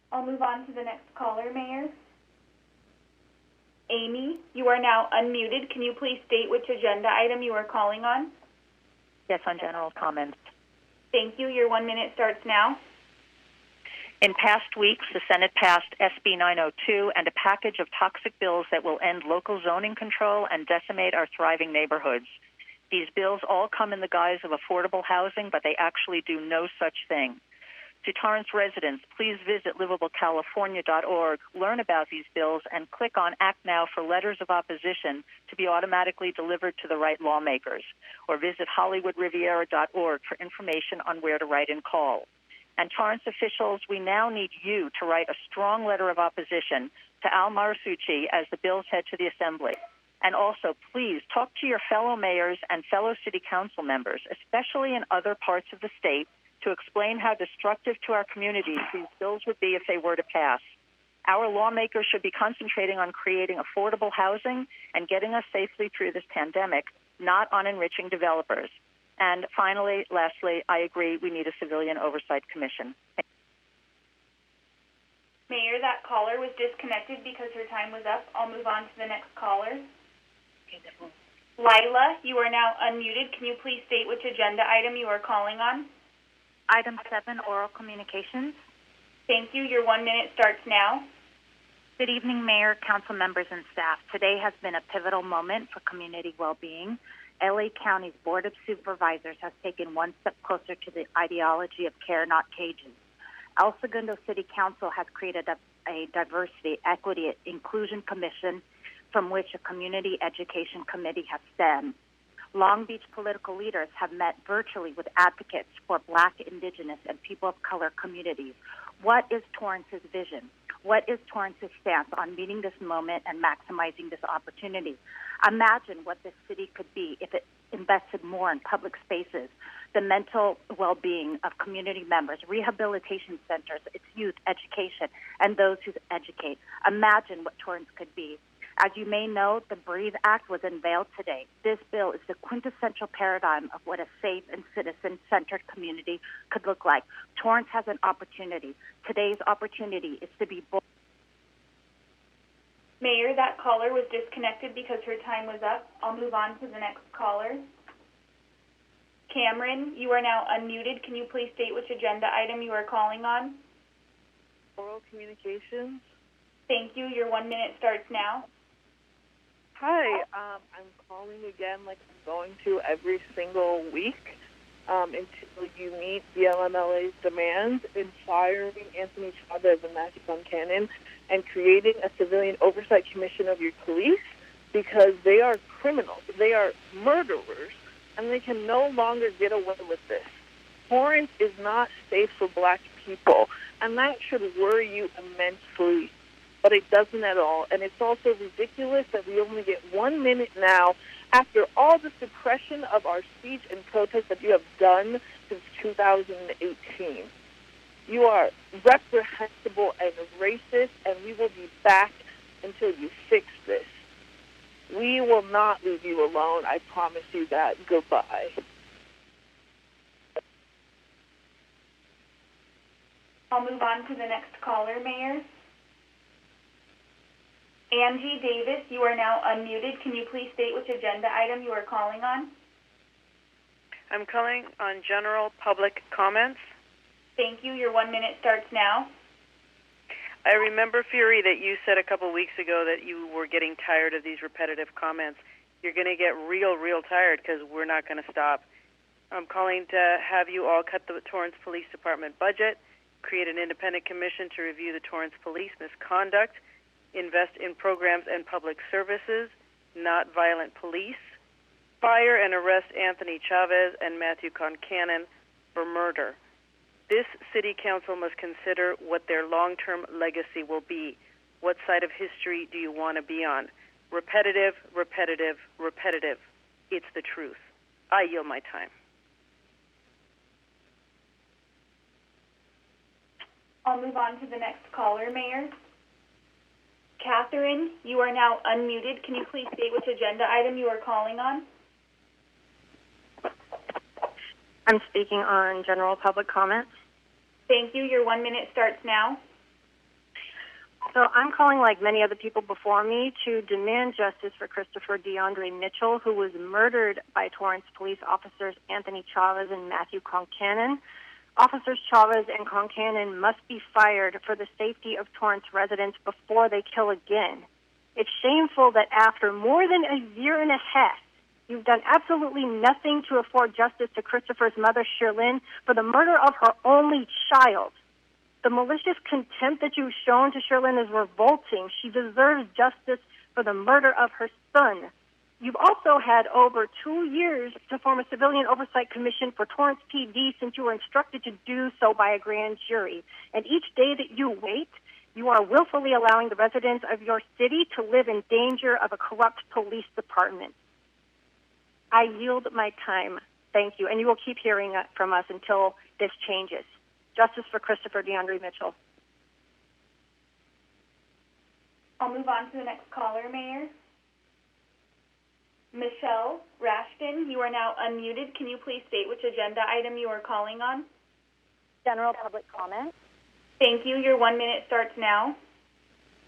I'll move on to the next caller, Mayor. Amy, you are now unmuted. Can you please state which agenda item you are calling on? Yes, on general comments. Thank you. Your 1 minute starts now. In past weeks, the Senate passed SB 902 and a package of toxic bills that will end local zoning control and decimate our thriving neighborhoods. These bills all come in the guise of affordable housing, but they actually do no such thing. To Torrance residents, please visit livablecalifornia.org, learn about these bills, and click on Act Now for letters of opposition to be automatically delivered to the right lawmakers, or visit hollywoodriviera.org for information on where to write and call. And Torrance officials, we now need you to write a strong letter of opposition to Al Marsucci as the bills head to the Assembly. And also, please talk to your fellow mayors and fellow city council members, especially in other parts of the state, to explain how destructive to our communities these bills would be if they were to pass. Our lawmakers should be concentrating on creating affordable housing and getting us safely through this pandemic, not on enriching developers. And finally, lastly, I agree we need a civilian oversight commission. Mayor, that caller was disconnected because her time was up. I'll move on to the next caller. Lila, you are now unmuted. Can you please state which agenda item you are calling on? Item 7, oral communications. Thank you. Your 1 minute starts now. Good evening, Mayor, council members, and staff. Today has been a pivotal moment for community well-being. LA County's Board of Supervisors has taken one step closer to the ideology of care, not cages. El Segundo City Council has created a diversity, equity, inclusion commission from which a community education committee has stemmed. Long Beach political leaders have met virtually with advocates for Black, Indigenous, and people of color communities. What is Torrance's vision? What is Torrance's stance on meeting this moment and maximizing this opportunity? Imagine what this city could be if it invested more in public spaces, the mental well-being of community members, rehabilitation centers, its youth, education, and those who educate. Imagine what Torrance could be. As you may know, the BREATHE Act was unveiled today. This bill is the quintessential paradigm of what a safe and citizen-centered community could look like. Torrance has an opportunity. Today's opportunity is to be bold. Mayor, that caller was disconnected because her time was up. I'll move on to the next caller. Cameron, you are now unmuted. Can you please state which agenda item you are calling on? Oral communications. Thank you. Your 1 minute starts now. Hi, I'm calling again like I'm going to every single week until you meet the LMLA's demands in firing Anthony Chavez and Matthew Concannon and creating a civilian oversight commission of your police, because they are criminals. They are murderers, and they can no longer get away with this. Torrance is not safe for black people, and that should worry you immensely. But it doesn't at all. And it's also ridiculous that we only get 1 minute now after all the suppression of our speech and protest that you have done since 2018. You are reprehensible and racist, and we will be back until you fix this. We will not leave you alone. I promise you that. Goodbye. I'll move on to the next caller, Mayor. Angie Davis, you are now unmuted. Can you please state which agenda item you are calling on? I'm calling on general public comments. Thank you. Your 1 minute starts now. I remember, Fury, that you said a couple weeks ago that you were getting tired of these repetitive comments. You're going to get real tired because we're not going to stop. I'm calling to have you all cut the Torrance Police Department budget, create an independent commission to review the Torrance Police misconduct, invest in programs and public services, not violent police, fire and arrest Anthony Chavez and Matthew Concannon for murder. This city council must consider what their long-term legacy will be. What side of history do you want to be on? Repetitive. It's the truth. I yield my time. I'll move on to the next caller, Mayor. Catherine, you are now unmuted. Can you please state which agenda item you are calling on? I'm speaking on general public comments. Thank you. Your 1 minute starts now. So I'm calling, like many other people before me, to demand justice for Christopher DeAndre Mitchell, who was murdered by Torrance police officers Anthony Chavez and Matthew Concannon. Officers Chavez and Concannon must be fired for the safety of Torrance residents before they kill again. It's shameful that after more than a year and a half, you've done absolutely nothing to afford justice to Christopher's mother, Shirlyn, for the murder of her only child. The malicious contempt that you've shown to Shirlyn is revolting. She deserves justice for the murder of her son. You've also had over 2 years to form a civilian oversight commission for Torrance PD since you were instructed to do so by a grand jury. And each day that you wait, you are willfully allowing the residents of your city to live in danger of a corrupt police department. I yield my time. Thank you. And you will keep hearing from us until this changes. Justice for Christopher DeAndre Mitchell. I'll move on to the next caller, Mayor. Michelle Rashton, you are now unmuted. Can you please state which agenda item you are calling on? General public comment. Thank you. Your 1 minute starts now.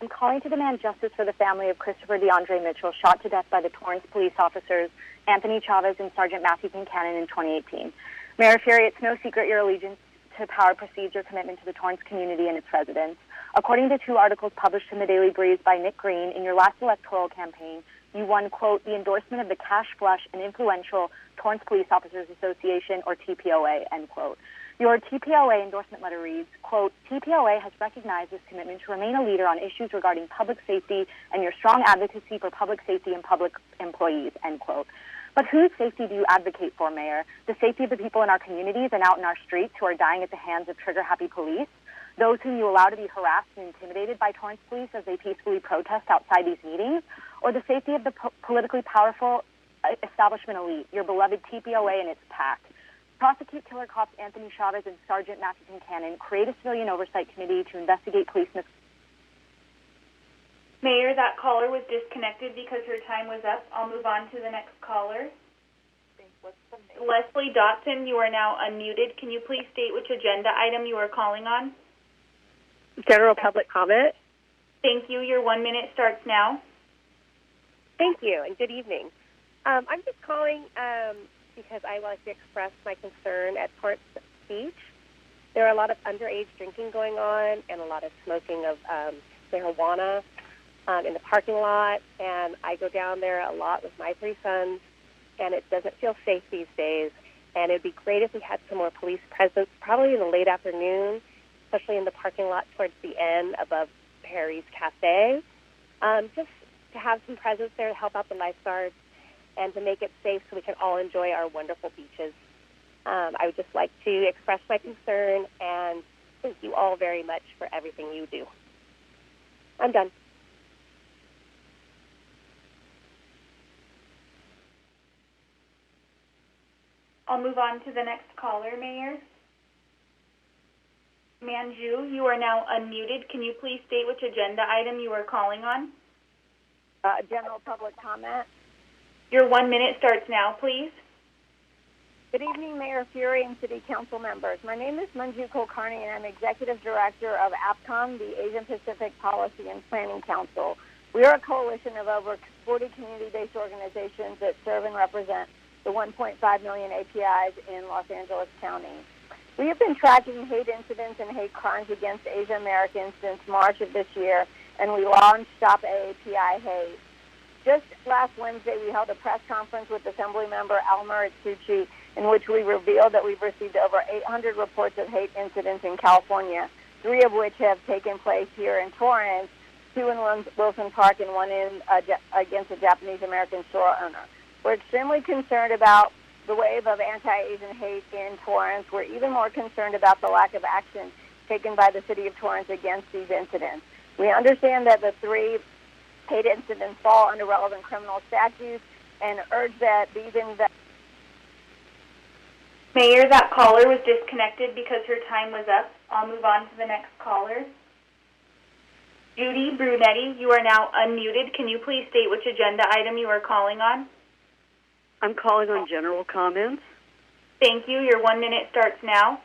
I'm calling to demand justice for the family of Christopher DeAndre Mitchell, shot to death by the Torrance police officers Anthony Chavez and Sergeant Matthew Concannon in 2018. Mayor Fury, it's no secret your allegiance to power precedes your commitment to the Torrance community and its residents. According to 2 articles published in the Daily Breeze by Nick Green, in your last electoral campaign, you won, quote, the endorsement of the cash flush and influential Torrance Police Officers Association, or TPOA, end quote. Your TPOA endorsement letter reads, quote, TPOA has recognized this commitment to remain a leader on issues regarding public safety and your strong advocacy for public safety and public employees, end quote. But whose safety do you advocate for, Mayor? The safety of the people in our communities and out in our streets who are dying at the hands of trigger-happy police? those whom you allow to be harassed and intimidated by Torrance police as they peacefully protest outside these meetings, or the safety of the politically powerful establishment elite, your beloved TPOA and its PAC. Prosecute killer cops Anthony Chavez and Sergeant Matthew Concannon. Create a civilian oversight committee to investigate police misconduct. Mayor, that caller was disconnected because her time was up. I'll move on to the next caller. Leslie Dotson, you are now unmuted. Can you please state which agenda item you are calling on? General public comment. Thank you. Your 1 minute starts now. Thank you, and good evening. I'm just calling because I like to express my concern at Torrance Beach. There are a lot of underage drinking going on and a lot of smoking of marijuana in the parking lot, and I go down there a lot with my 3 sons, and it doesn't feel safe these days. And it would be great if we had some more police presence, probably in the late afternoon, especially in the parking lot towards the end above Harry's Cafe, just to have some presence there to help out the lifeguards and to make it safe so we can all enjoy our wonderful beaches. I would just like to express my concern and thank you all very much for everything you do. I'm done. I'll move on to the next caller, Mayor. Manju, you are now unmuted. Can you please state which agenda item you are calling on? General public comment. Your 1 minute starts now, please. Good evening, Mayor Fury and City Council members. My name is Manju Kulkarni, and I'm Executive Director of APCOM, the Asian Pacific Policy and Planning Council. We are a coalition of over 40 community-based organizations that serve and represent the 1.5 million APIs in Los Angeles County. We have been tracking hate incidents and hate crimes against Asian Americans since March of this year, and we launched Stop AAPI Hate. Just last Wednesday, we held a press conference with Assemblymember Elmer Itsuchi, in which we revealed that we've received over 800 reports of hate incidents in California, 3 of which have taken place here in Torrance, 2 in Wilson Park and 1 against a Japanese-American store owner. We're extremely concerned about the wave of anti-Asian hate in Torrance. We're even more concerned about the lack of action taken by the City of Torrance against these incidents. We understand that the 3 hate incidents fall under relevant criminal statutes and urge that these Mayor, that caller was disconnected because her time was up. I'll move on to the next caller. Judy Brunetti, you are now unmuted. Can you please state which agenda item you are calling on? I'm calling on general comments. Thank you. Your 1 minute starts now.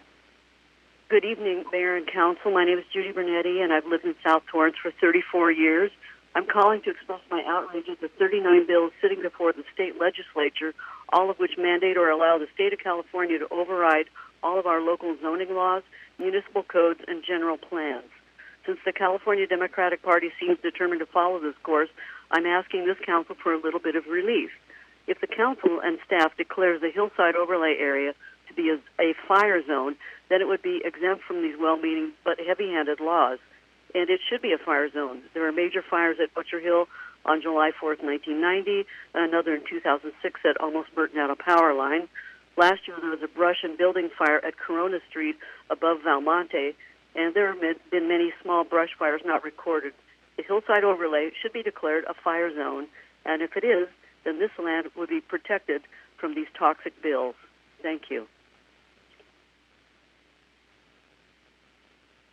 Good evening, Mayor and Council. My name is Judy Brunetti, and I've lived in South Torrance for 34 years. I'm calling to express my outrage at the 39 bills sitting before the state legislature, all of which mandate or allow the state of California to override all of our local zoning laws, municipal codes, and general plans. Since the California Democratic Party seems determined to follow this course, I'm asking this council for a little bit of relief. If the council and staff declares the hillside overlay area to be a fire zone, then it would be exempt from these well-meaning but heavy-handed laws. And it should be a fire zone. There are major fires at Butcher Hill on July 4th, 1990, another in 2006 that almost burnt out a power line. Last year there was a brush and building fire at Corona Street above Valmonte, and there have been many small brush fires not recorded. The hillside overlay should be declared a fire zone, and if it is, then this land would be protected from these toxic bills. Thank you.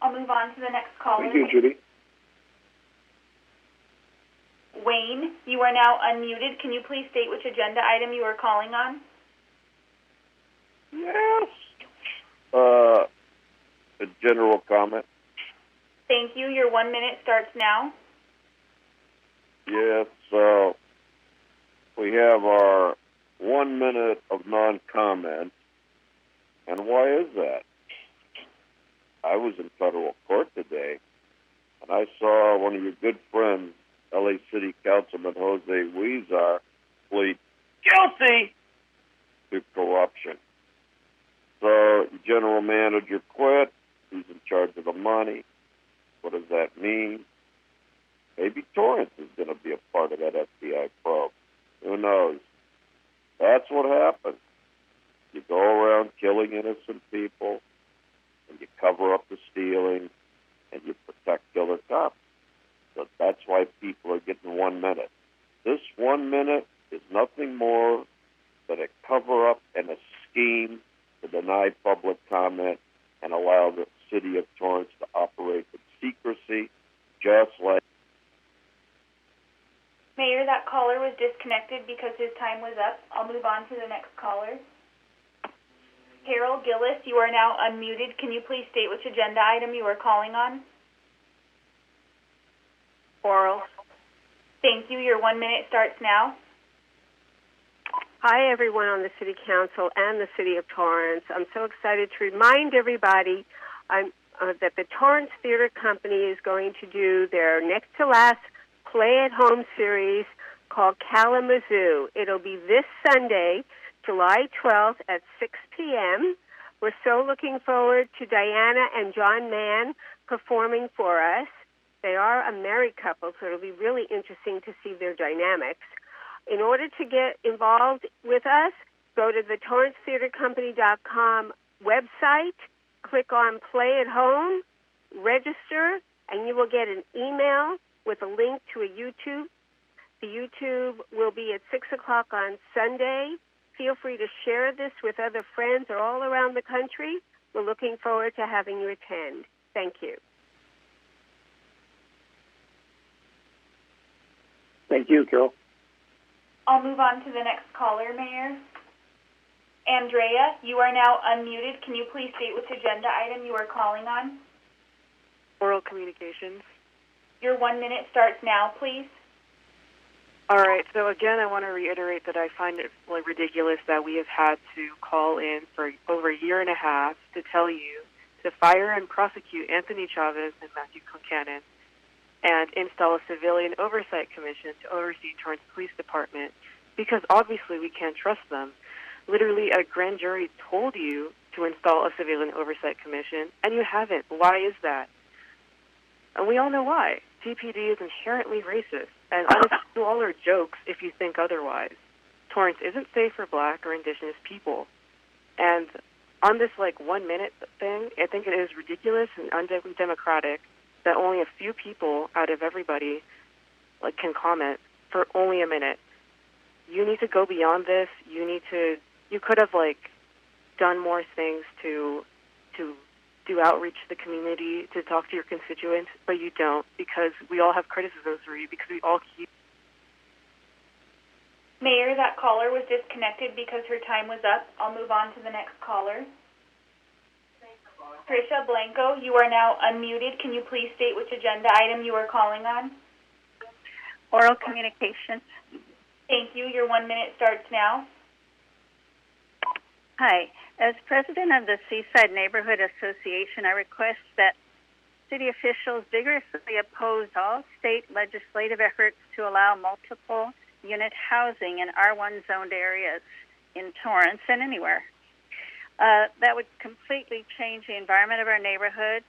I'll move on to the next caller. Thank you, Judy. Wayne, you are now unmuted. Can you please state which agenda item you are calling on? Yes. A general comment. Thank you. Your 1 minute starts now. Yes, we have our 1 minute of non-comment. And why is that? I was in federal court today, and I saw one of your good friends, L.A. City Councilman Jose Huizar, plead guilty to corruption. So the general manager quit. He's in charge of the money. What does that mean? Maybe Torrance is going to be a part of that FBI probe. Who knows? That's what happens. You go around killing innocent people, and you cover up the stealing, and you protect killer cops. So that's why people are getting 1 minute. This 1 minute is nothing more but a cover-up and a scheme to deny public comment and allow the city of Torrance to operate with secrecy, just like... Mayor, that caller was disconnected because his time was up. I'll move on to the next caller. Carol Gillis, you are now unmuted. Can you please state which agenda item you are calling on? Oral. Thank you. Your 1 minute starts now. Hi, everyone on the City Council and the City of Torrance. I'm so excited to remind everybody that the Torrance Theater Company is going to do their next-to-last play-at-home series called Kalamazoo. It'll be this Sunday, July 12th at 6 p.m. We're so looking forward to Diana and John Mann performing for us. They are a married couple, so it'll be really interesting to see their dynamics. In order to get involved with us, go to the TorranceTheaterCompany.com website, click on Play at Home, register, and you will get an email with a link to a YouTube. The YouTube will be at 6 o'clock on Sunday. Feel free to share this with other friends or all around the country. We're looking forward to having you attend. Thank you. Thank you, Carol. I'll move on to the next caller, Mayor. Andrea, you are now unmuted. Can you please state which agenda item you are calling on? Oral communications. Your 1 minute starts now, please. All right. So again, I want to reiterate that I find it really ridiculous that we have had to call in for over a year and a half to tell you to fire and prosecute Anthony Chavez and Matthew Concannon and install a civilian oversight commission to oversee Torrance Police Department because obviously we can't trust them. Literally, a grand jury told you to install a civilian oversight commission, and you haven't. Why is that? And we all know why. TPD is inherently racist, and honestly, you all are jokes if you think otherwise. Torrance isn't safe for black or indigenous people. And on this, 1 minute thing, I think it is ridiculous and undemocratic that only a few people out of everybody can comment for only a minute. You need to go beyond this. You could have done more things to do outreach to the community, to talk to your constituents, but you don't because we all have criticisms for you because we all keep. Mayor, that caller was disconnected because her time was up. I'll move on to the next caller. Tricia Blanco, you are now unmuted. Can you please state which agenda item you are calling on? Oral communications. Thank you. Your 1 minute starts now. Hi. As president of the Seaside Neighborhood Association, I request that city officials vigorously oppose all state legislative efforts to allow multiple unit housing in R1 zoned areas in Torrance and anywhere. That would completely change the environment of our neighborhoods.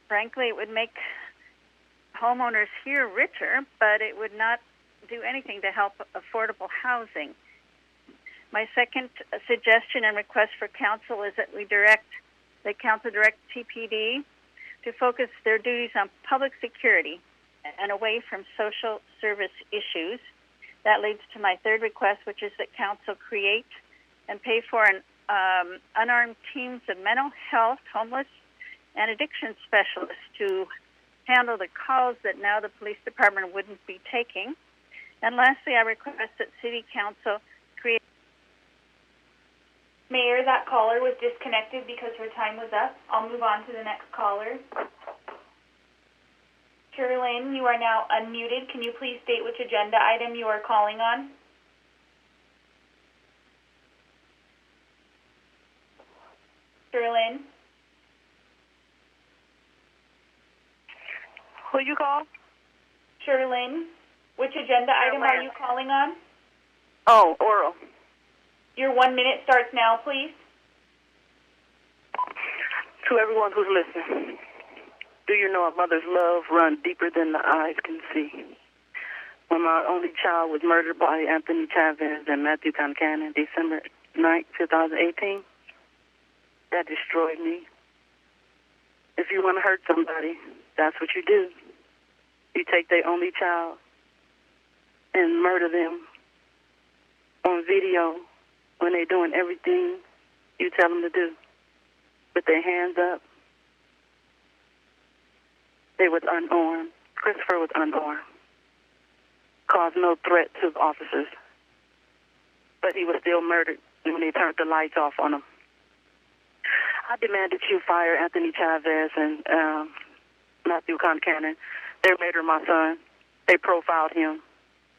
Frankly, it would make homeowners here richer, but it would not do anything to help affordable housing. My second suggestion and request for council is that the council direct TPD to focus their duties on public security and away from social service issues. That leads to my third request, which is that council create and pay for an unarmed teams of mental health, homeless, and addiction specialists to handle the calls that now the police department wouldn't be taking. And lastly, I request that City Council create... Mayor, that caller was disconnected because her time was up. I'll move on to the next caller. Sherlyn, you are now unmuted. Can you please state which agenda item you are calling on? Sherlyn? Who you call? Sherlyn. Which agenda item are you calling on? Oh, oral. Your 1 minute starts now, please. To everyone who's listening, do you know a mother's love runs deeper than the eyes can see? When my only child was murdered by Anthony Chavez and Matthew Concannon December 9, 2018, that destroyed me. If you want to hurt somebody, that's what you do. You take their only child and murder them on video when they're doing everything you tell them to do. With their hands up. They was unarmed. Christopher was unarmed. Caused no threat to the officers. But he was still murdered when they turned the lights off on him. I demand that you fire Anthony Chavez and Matthew Concannon. They murdered my son. They profiled him.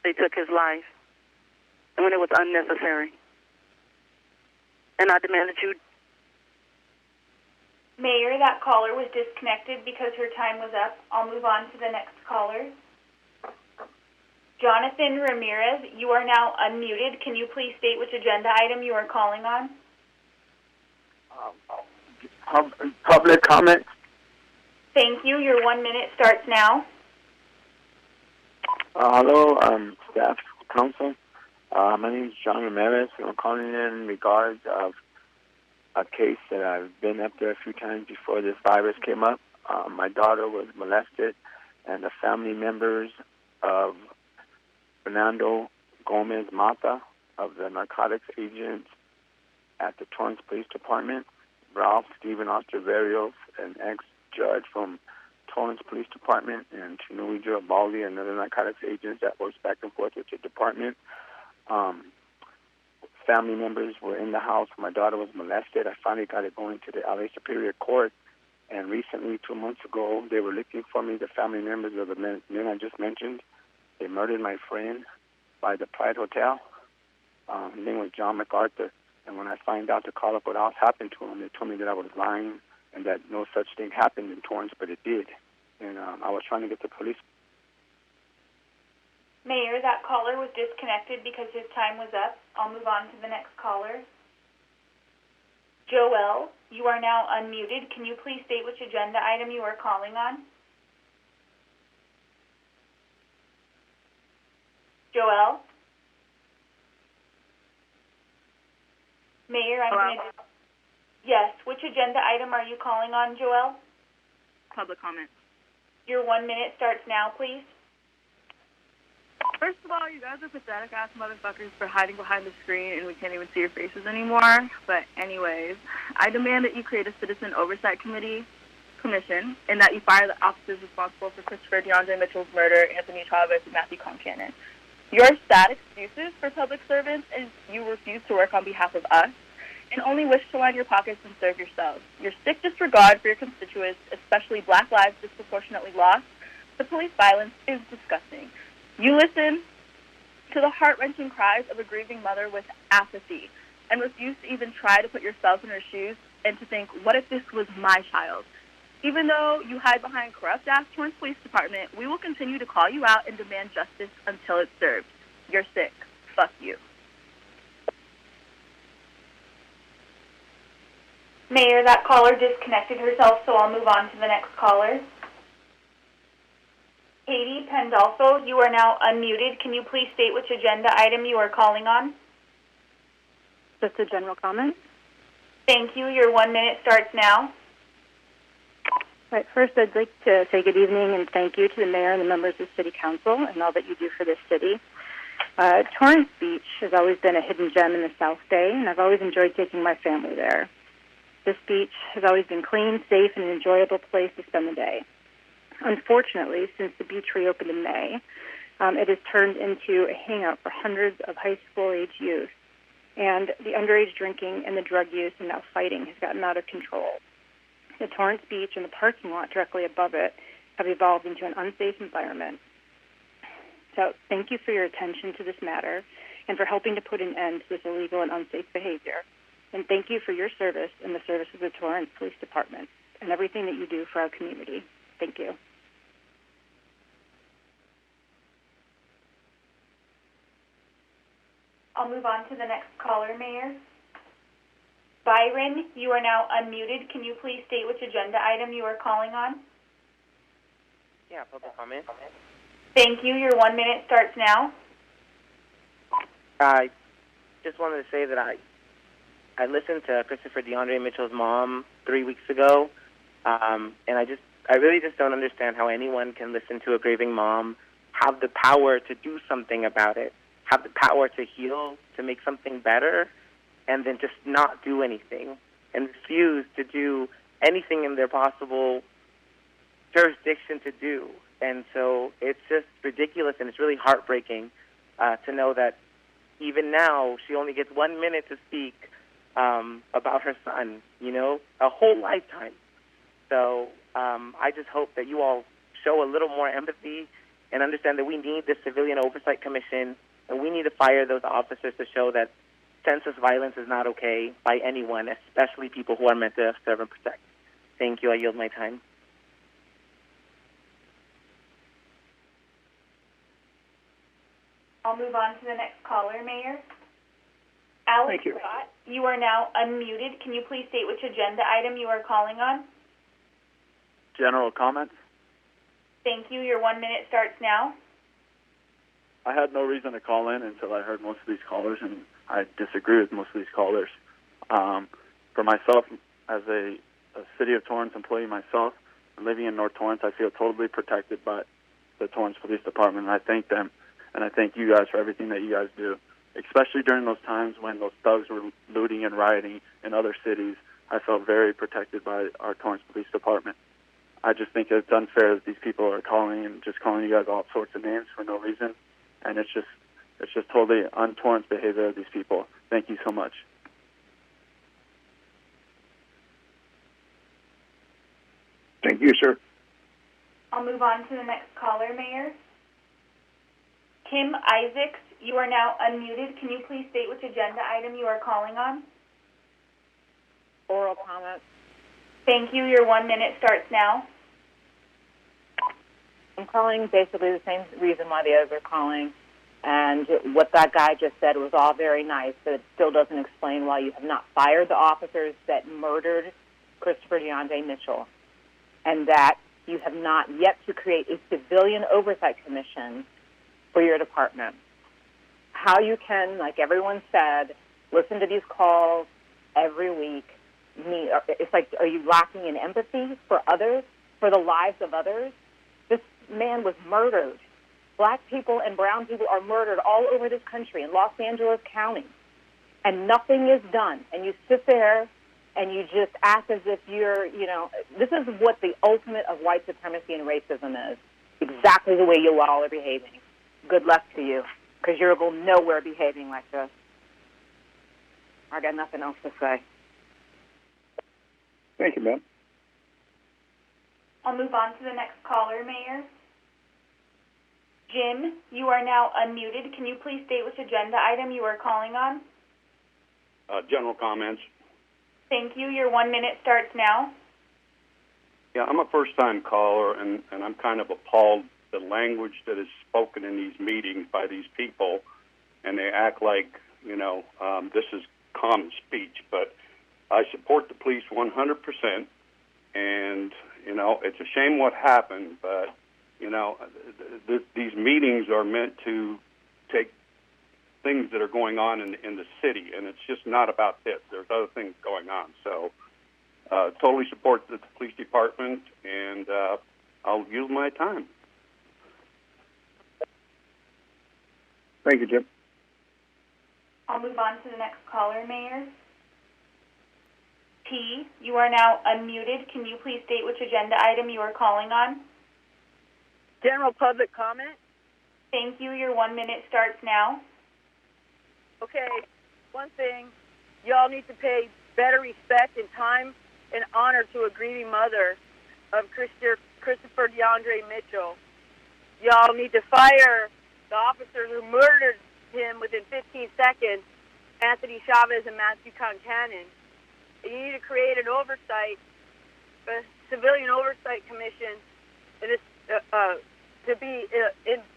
They took his life. And when it was unnecessary. And I demand that you... Mayor, that caller was disconnected because her time was up. I'll move on to the next caller. Jonathan Ramirez, you are now unmuted. Can you please state which agenda item you are calling on? Public comment. Thank you. Your 1 minute starts now. Hello, staff, council. My name is John Ramirez. I'm calling in regards of a case that I've been up there a few times before this virus came up. My daughter was molested, and the family members of Fernando Gomez Mata of the narcotics agents at the Torrance Police Department, Ralph Stephen Ostervarios, an ex-judge from Torrance Police Department, and Chinui Jirabaldi, another narcotics agent that works back and forth with the department. Family members were in the house. My daughter was molested. I finally got it going to the LA Superior Court. And recently, 2 months ago, they were looking for me, the family members of the men I just mentioned. They murdered my friend by the Pride Hotel. His name was John MacArthur. And when I find out to call up what else happened to him, they told me that I was lying and that no such thing happened in Torrance, but it did. And I was trying to get the police. Mayor, that caller was disconnected because his time was up. I'll move on to the next caller. Joel, you are now unmuted. Can you please state which agenda item you are calling on? Joel? Mayor, I'm going to... Yes, which agenda item are you calling on, Joel? Public comment. Your 1 minute starts now, please. First of all, you guys are pathetic ass motherfuckers for hiding behind the screen and we can't even see your faces anymore. But anyways, I demand that you create a citizen oversight commission and that you fire the officers responsible for Christopher DeAndre Mitchell's murder, Anthony Chavez and Matthew Concannon. Your sad excuses for public servants is you refuse to work on behalf of us and only wish to line your pockets and serve yourselves. Your sick disregard for your constituents, especially black lives disproportionately lost, the police violence is disgusting. You listen to the heart-wrenching cries of a grieving mother with apathy and refuse to even try to put yourself in her shoes and to think, what if this was my child? Even though you hide behind corrupt-ass Torrance Police Department, we will continue to call you out and demand justice until it's served. You're sick. Fuck you. Mayor, that caller disconnected herself, so I'll move on to the next caller. Katie Pandolfo, you are now unmuted. Can you please state which agenda item you are calling on? Just a general comment. Thank you. Your 1 minute starts now. Right. First, I'd like to say good evening and thank you to the mayor and the members of City Council and all that you do for this city. Torrance Beach has always been a hidden gem in the South Bay, and I've always enjoyed taking my family there. This beach has always been clean, safe, and an enjoyable place to spend the day. Unfortunately, since the beach reopened in May, it has turned into a hangout for hundreds of high school-age youth, and the underage drinking and the drug use and now fighting has gotten out of control. The Torrance Beach and the parking lot directly above it have evolved into an unsafe environment. So thank you for your attention to this matter and for helping to put an end to this illegal and unsafe behavior. And thank you for your service and the service of the Torrance Police Department and everything that you do for our community. Thank you. I'll move on to the next caller, Mayor. Byron, you are now unmuted. Can you please state which agenda item you are calling on? Yeah, public comment. Thank you. Your 1 minute starts now. I just wanted to say that I listened to Christopher DeAndre Mitchell's mom 3 weeks ago. And I really just don't understand how anyone can listen to a grieving mom, have the power to do something about it, have the power to heal, to make something better, and then just not do anything and refuse to do anything in their possible jurisdiction to do. And so it's just ridiculous, and it's really heartbreaking to know that even now she only gets 1 minute to speak about her son, a whole lifetime. So I just hope that you all show a little more empathy and understand that we need the Civilian Oversight Commission, and we need to fire those officers to show that senseless violence is not okay by anyone, especially people who are meant to serve and protect. Thank you. I yield my time. I'll move on to the next caller, Mayor. Alex Thank you. Scott, you are now unmuted. Can you please state which agenda item you are calling on? General comments. Thank you. Your 1 minute starts now. I had no reason to call in until I heard most of these callers, and I disagree with most of these callers. For myself, as a City of Torrance employee myself, living in North Torrance, I feel totally protected by the Torrance Police Department, and I thank them, and I thank you guys for everything that you guys do, especially during those times when those thugs were looting and rioting in other cities. I felt very protected by our Torrance Police Department. I just think it's unfair that these people are calling and just calling you guys all sorts of names for no reason, and it's just totally un-Torrance behavior of these people. Thank you so much. Thank you, sir. I'll move on to the next caller, Mayor. Kim Isaacs, you are now unmuted. Can you please state which agenda item you are calling on? Oral comments. Thank you. Your 1 minute starts now. I'm calling basically the same reason why the others are calling. And what that guy just said was all very nice, but it still doesn't explain why you have not fired the officers that murdered Christopher DeAndre Mitchell, and that you have not yet to create a civilian oversight commission for your department. How you can, like everyone said, listen to these calls every week. It's like, are you lacking in empathy for others, for the lives of others? This man was murdered. Black people and brown people are murdered all over this country in Los Angeles County, and nothing is done. And you sit there and you just act as if you're, this is what the ultimate of white supremacy and racism is, exactly the way you all are behaving. Good luck to you, because you'll go nowhere behaving like this. I got nothing else to say. Thank you, ma'am. I'll move on to the next caller, Mayor. Jim, you are now unmuted. Can you please state which agenda item you are calling on? General comments. Thank you. Your 1 minute starts now. Yeah, I'm a first-time caller, and I'm kind of appalled the language that is spoken in these meetings by these people, and they act like, this is common speech. But I support the police 100%, and, it's a shame what happened, but, these meetings are meant to take things that are going on in the city, and it's just not about this. There's other things going on. So totally support the police department, and I'll use my time. Thank you, Jim. I'll move on to the next caller, Mayor. T, you are now unmuted. Can you please state which agenda item you are calling on? General public comment. Thank you. Your 1 minute starts now. Okay, one thing, y'all need to pay better respect and time and honor to a grieving mother of Christopher DeAndre Mitchell. Y'all need to fire the officers who murdered him within 15 seconds, Anthony Chavez and Matthew Concannon. You need to create a civilian oversight commission, and to be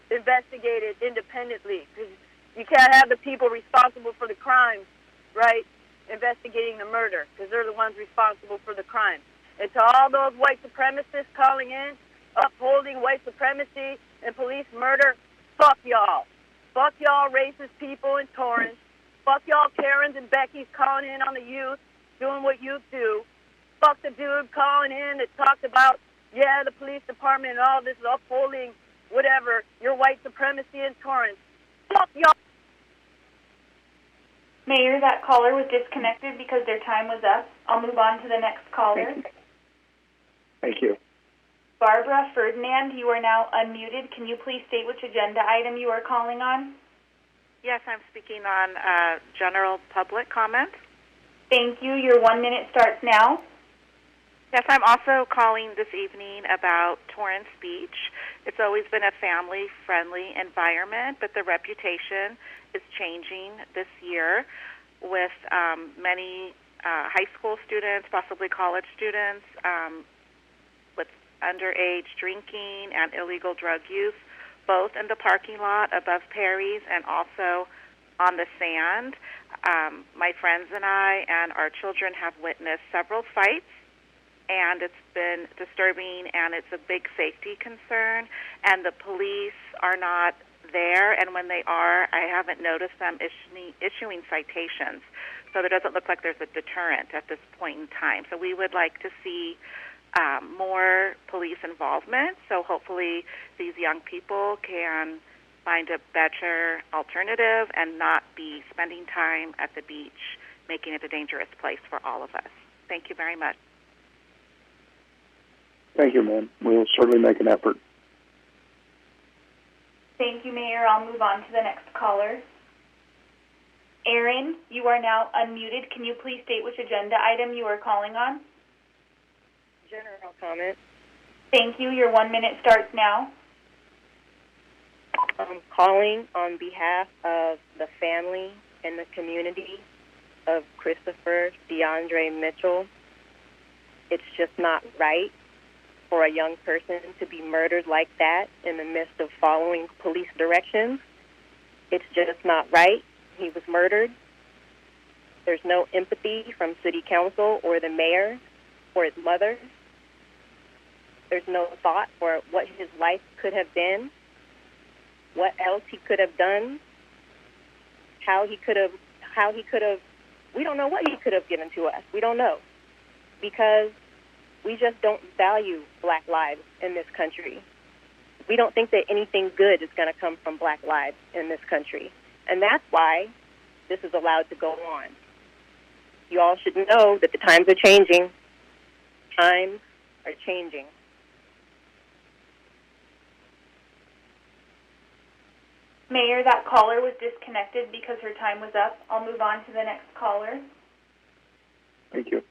investigated independently. Because you can't have the people responsible for the crimes, right, investigating the murder, because they're the ones responsible for the crime. And to all those white supremacists calling in, upholding white supremacy and police murder, fuck y'all. Fuck y'all racist people in Torrance. Fuck y'all Karens and Beckys calling in on the youth, doing what you do. fuck the dude calling in that talked about, yeah, the police department and all this is upholding whatever, your white supremacy in Torrance. Fuck y'all. Mayor, that caller was disconnected because their time was up. I'll move on to the next caller. Thank you. Barbara Ferdinand, you are now unmuted. Can you please state which agenda item you are calling on? Yes, I'm speaking on general public comments. Thank you. Your 1 minute starts now. Yes, I'm also calling this evening about Torrance Beach. It's always been a family-friendly environment, but the reputation is changing this year with many high school students, possibly college students, with underage drinking and illegal drug use, both in the parking lot above Perry's and also on the sand. My friends and I and our children have witnessed several fights, and it's been disturbing, and it's a big safety concern, and the police are not there, and when they are, I haven't noticed them issuing citations. So there doesn't look like there's a deterrent at this point in time. So we would like to see more police involvement, so hopefully these young people can find a better alternative and not be spending time at the beach, making it a dangerous place for all of us. Thank you very much. Thank you, ma'am. We'll certainly make an effort. Thank you, Mayor. I'll move on to the next caller. Aaron, you are now unmuted. Can you please state which agenda item you are calling on? General comment. Thank you. Your 1 minute starts now. I'm calling on behalf of the family and the community of Christopher DeAndre Mitchell. It's just not right for a young person to be murdered like that in the midst of following police directions. It's just not right. He was murdered. There's no empathy from city council or the mayor for his mother. There's no thought for what his life could have been, what else he could have done, how he could have, we don't know what he could have given to us. We don't know, because we just don't value black lives in this country. We don't think that anything good is going to come from black lives in this country. And that's why this is allowed to go on. You all should know that the times are changing. Times are changing. Mayor, that caller was disconnected because her time was up. I'll move on to the next caller. Thank you.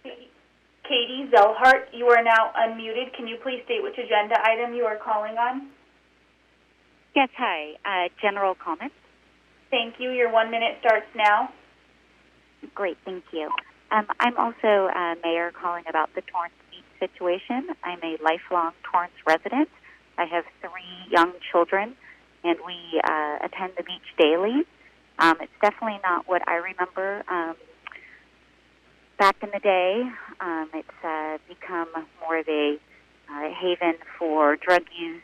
Katie Zellhart, you are now unmuted. Can you please state which agenda item you are calling on? Yes, hi. General comments. Thank you. Your 1 minute starts now. Great, thank you. I'm also Mayor calling about the Torrance Beach situation. I'm a lifelong Torrance resident. I have 3 young children, and we attend the beach daily. It's definitely not what I remember back in the day. It's become more of a haven for drug use,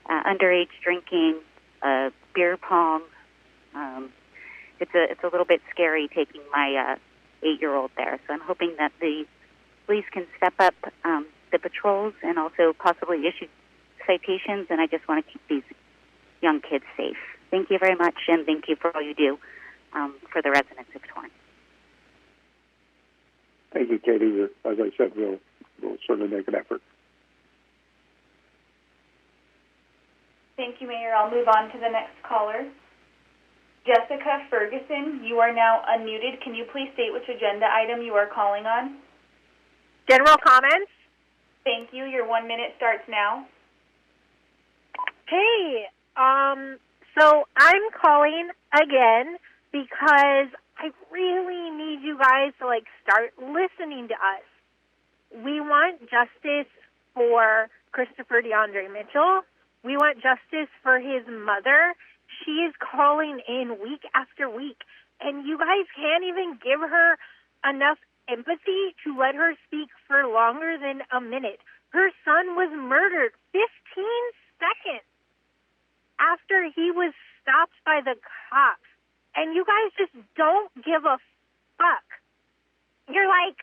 underage drinking, beer pong. It's a little bit scary taking my 8-year-old there. So I'm hoping that the police can step up the patrols and also possibly issue citations. And I just want to keep these young kids safe. Thank you very much, and thank you for all you do for the residents of Torrance. Thank you, Katie. As I said, we'll certainly make an effort. Thank you, Mayor. I'll move on to the next caller. Jessica Ferguson, you are now unmuted. Can you please state which agenda item you are calling on? General comments. Thank you. Your 1 minute starts now. Hey, so I'm calling again because I really need you guys to start listening to us. We want justice for Christopher DeAndre Mitchell. We want justice for his mother. She is calling in week after week, and you guys can't even give her enough empathy to let her speak for longer than a minute. Her son was murdered 15 seconds after he was stopped by the cops. And you guys just don't give a fuck. You're like,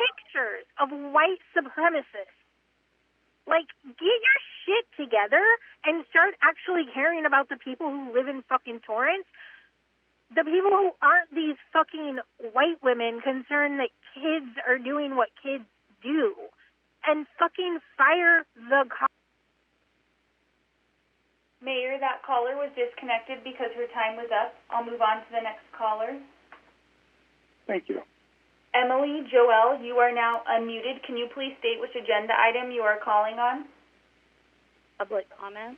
pictures of white supremacists. Like, get your shit together and start actually caring about the people who live in fucking Torrance. The people who aren't these fucking white women concerned that kids are doing what kids do. And fucking fire the cops. Mayor, that caller was disconnected because her time was up. I'll move on to the next caller. Thank you. Emily Joel, you are now unmuted. Can you please state which agenda item you are calling on? Public comment.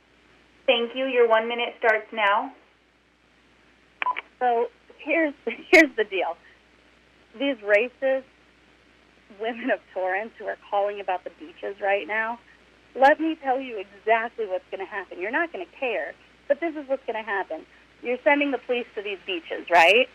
Thank you. Your 1 minute starts now. So here's the deal. These racist women of Torrance who are calling about the beaches right now, let me tell you exactly what's going to happen. You're not going to care, but this is what's going to happen. You're sending the police to these beaches, right?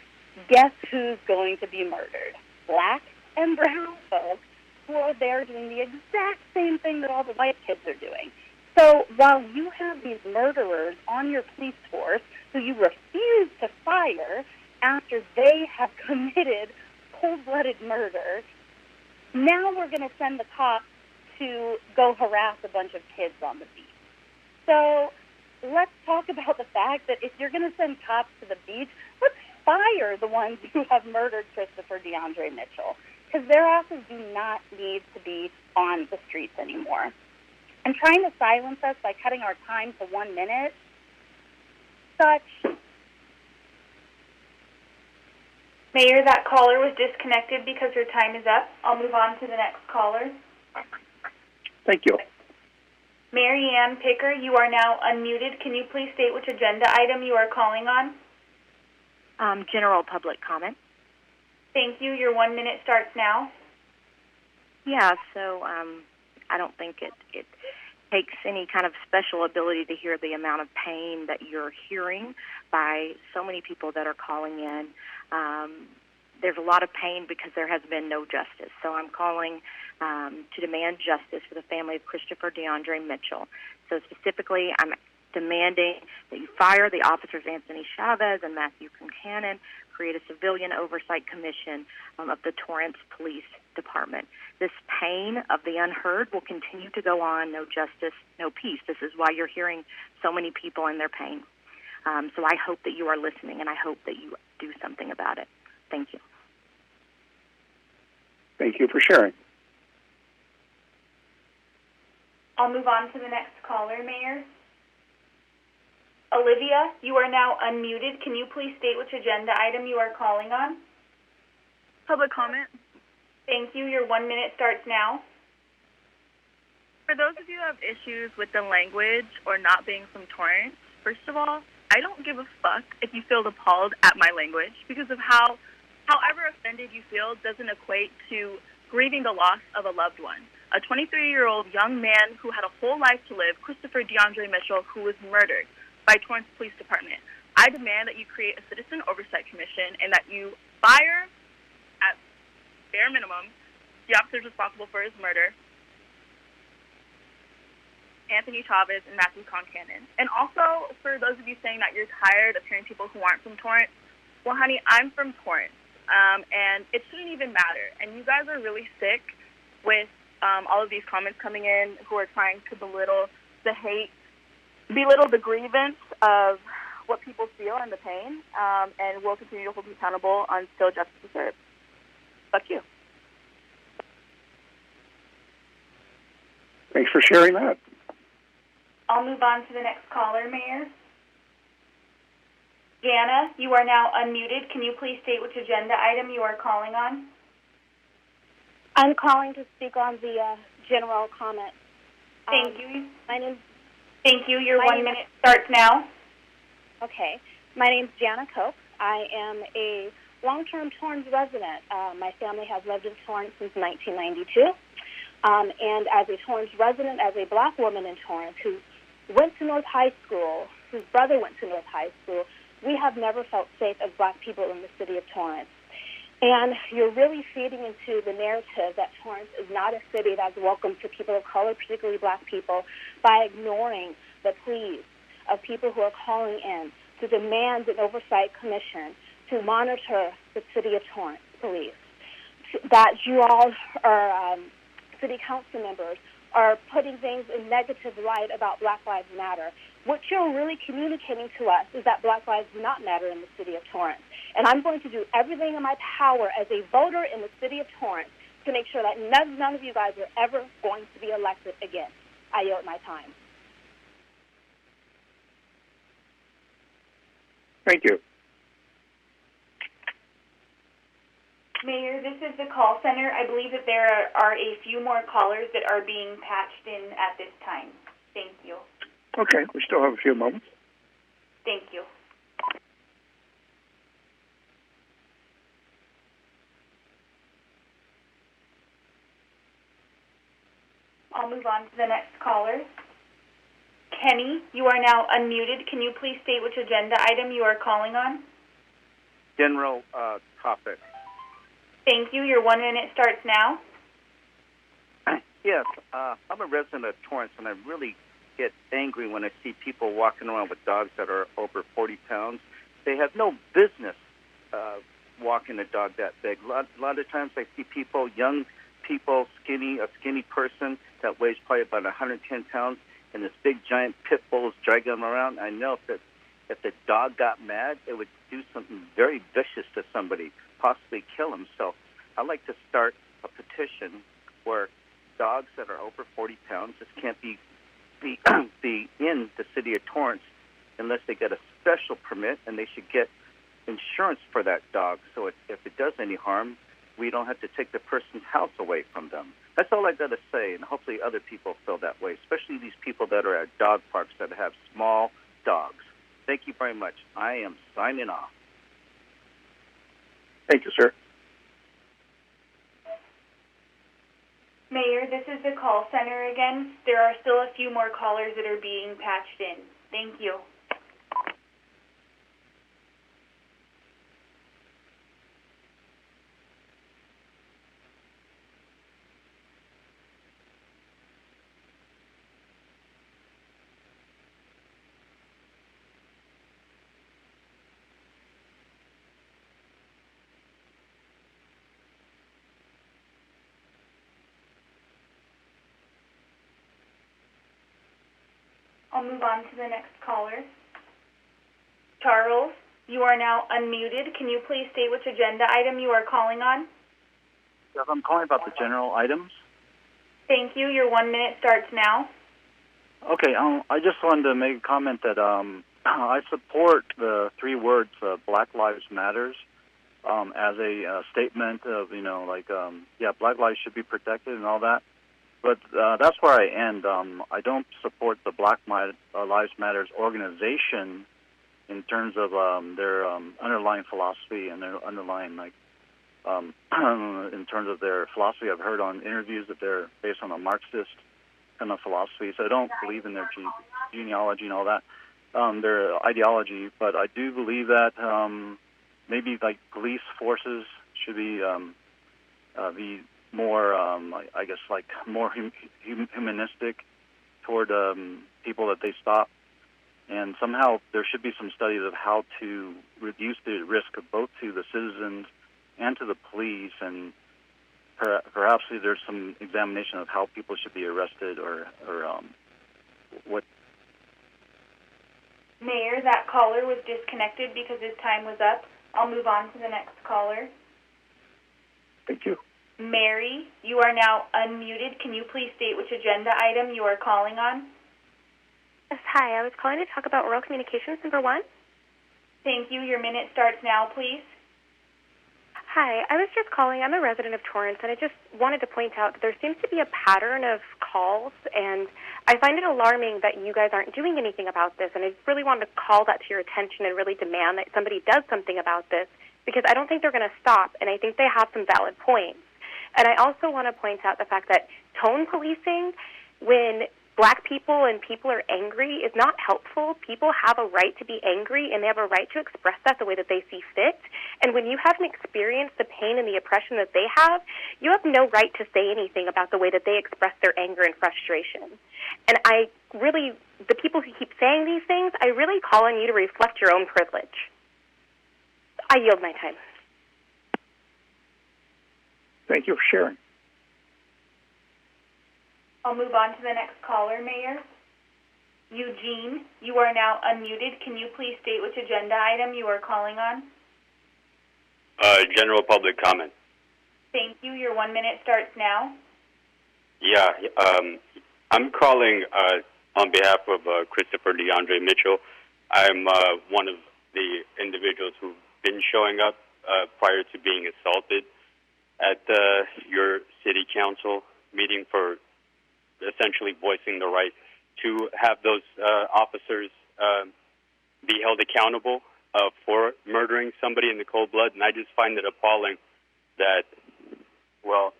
Guess who's going to be murdered? Black and brown folks who are there doing the exact same thing that all the white kids are doing. So while you have these murderers on your police force who you refuse to fire after they have committed cold-blooded murder, now we're going to send the cops to go harass a bunch of kids on the beach. So let's talk about the fact that if you're going to send cops to the beach, let's fire the ones who have murdered Christopher DeAndre Mitchell, because their asses do not need to be on the streets anymore. And trying to silence us by cutting our time to 1 minute, such... Mayor, that caller was disconnected because her time is up. I'll move on to the next caller. Thank you. Mary Ann Picker, you are now unmuted. Can you please state which agenda item you are calling on? General public comment. Thank you. Your 1 minute starts now. Yeah, so I don't think it takes any kind of special ability to hear the amount of pain that you're hearing by so many people that are calling in. There's a lot of pain because there has been no justice. So I'm calling to demand justice for the family of Christopher DeAndre Mitchell. So specifically, I'm demanding that you fire the officers Anthony Chavez and Matthew Concannon, create a civilian oversight commission of the Torrance Police Department. This pain of the unheard will continue to go on. No justice, no peace. This is why you're hearing so many people in their pain. So I hope that you are listening, and I hope that you do something about it. Thank you. Thank you for sharing. I'll move on to the next caller, Mayor. Olivia, you are now unmuted. Can you please state which agenda item you are calling on? Public comment. Thank you. Your 1 minute starts now. For those of you who have issues with the language or not being from Torrance, first of all, I don't give a fuck if you feel appalled at my language, because of however offended you feel doesn't equate to grieving the loss of a loved one. A 23-year-old young man who had a whole life to live, Christopher DeAndre Mitchell, who was murdered by Torrance Police Department. I demand that you create a citizen oversight commission and that you fire, at bare minimum, the officers responsible for his murder, Anthony Chavez and Matthew Concannon. And also, for those of you saying that you're tired of hearing people who aren't from Torrance, well, honey, I'm from Torrance, and it shouldn't even matter. And you guys are really sick with all of these comments coming in who are trying to belittle the hate, belittle the grievance of what people feel and the pain, and we'll continue to hold them accountable until justice is served. Fuck you. Thanks for sharing that. I'll move on to the next caller, Mayor. Jana, you are now unmuted. Can you please state which agenda item you are calling on? I'm calling to speak on the general comment. Thank you. My name. Thank you. Your 1 minute starts now. Okay. My name's Jana Cope. I am a long-term Torrance resident. My family has lived in Torrance since 1992. And as a Torrance resident, as a black woman in Torrance who went to North High School, whose brother went to North High School, we have never felt safe as black people in the city of Torrance. And you're really feeding into the narrative that Torrance is not a city that's welcome to people of color, particularly black people, by ignoring the pleas of people who are calling in to demand an oversight commission to monitor the city of Torrance police, that you all are city council members are putting things in negative light about Black Lives Matter. What you're really communicating to us is that Black lives do not matter in the city of Torrance. And I'm going to do everything in my power as a voter in the city of Torrance to make sure that none of you guys are ever going to be elected again. I yield my time. Thank you. Mayor, this is the call center. I believe that there are a few more callers that are being patched in at this time. Thank you. Okay, we still have a few moments. Thank you. I'll move on to the next caller. Kenny, you are now unmuted. Can you please state which agenda item you are calling on? General topic. Thank you. Your 1 minute starts now. Yes, I'm a resident of Torrance, and I really get angry when I see people walking around with dogs that are over 40 pounds. They have no business walking a dog that big. A lot of times I see people, young people, a skinny person that weighs probably about 110 pounds, and this big giant pit bull is dragging them around. I know if the dog got mad, it would do something very vicious to somebody, possibly kill himself. I'd like to start a petition where dogs that are over 40 pounds just can't be in the city of Torrance unless they get a special permit, and they should get insurance for that dog. So if it does any harm, we don't have to take the person's house away from them. That's all I got to say, and hopefully other people feel that way, especially these people that are at dog parks that have small dogs. Thank you very much. I am signing off. Thank you, sir. Mayor, this is the call center again. There are still a few more callers that are being patched in. Thank you. I'll move on to the next caller. Charles, you are now unmuted. Can you please state which agenda item you are calling on? Yes, I'm calling about the general items. Thank you. Your 1 minute starts now. Okay, I just wanted to make a comment that I support the 3 words, Black Lives Matters, as a statement of, Black lives should be protected and all that. But that's where I end. I don't support the Black Lives Matters organization in terms of their underlying philosophy and their underlying, in terms of their philosophy. I've heard on interviews that they're based on a Marxist kind of philosophy, so I don't believe in their genealogy and all that, their ideology. But I do believe that maybe police forces should be more, more humanistic toward people that they stop. And somehow there should be some studies of how to reduce the risk of both to the citizens and to the police. And perhaps there's some examination of how people should be arrested or what. Mayor, that caller was disconnected because his time was up. I'll move on to the next caller. Thank you. Mary, you are now unmuted. Can you please state which agenda item you are calling on? Yes, hi. I was calling to talk about oral communications, number 1. Thank you. Your minute starts now, please. Hi. I was just calling. I'm a resident of Torrance, and I just wanted to point out that there seems to be a pattern of calls, and I find it alarming that you guys aren't doing anything about this, and I really wanted to call that to your attention and really demand that somebody does something about this, because I don't think they're going to stop, and I think they have some valid points. And I also want to point out the fact that tone policing, when Black people and people are angry, is not helpful. People have a right to be angry, and they have a right to express that the way that they see fit. And when you haven't experienced the pain and the oppression that they have, you have no right to say anything about the way that they express their anger and frustration. And the people who keep saying these things, I really call on you to reflect your own privilege. I yield my time. Thank you for sharing. I'll move on to the next caller, Mayor. Eugene, you are now unmuted. Can you please state which agenda item you are calling on? General public comment. Thank you. Your 1 minute starts now. Yeah, I'm calling on behalf of Christopher DeAndre Mitchell. I'm one of the individuals who've been showing up prior to being assaulted at your city council meeting for essentially voicing the right to have those officers be held accountable for murdering somebody in the cold blood. And I just find it appalling that, well,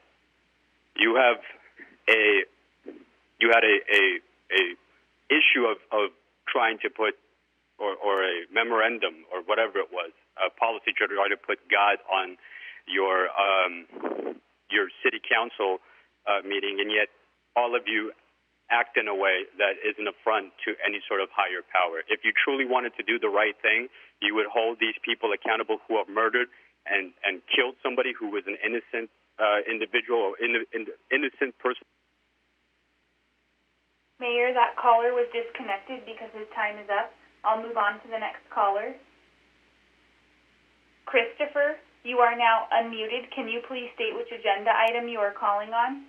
you had a issue of trying to put or a memorandum or whatever it was, a policy to try to put God on your city council meeting, and yet all of you act in a way that is an affront to any sort of higher power. If you truly wanted to do the right thing, you would hold these people accountable who have murdered and killed somebody who was an innocent individual or innocent person. Mayor, that caller was disconnected because his time is up. I'll move on to the next caller. Christopher, you are now unmuted. Can you please state which agenda item you are calling on?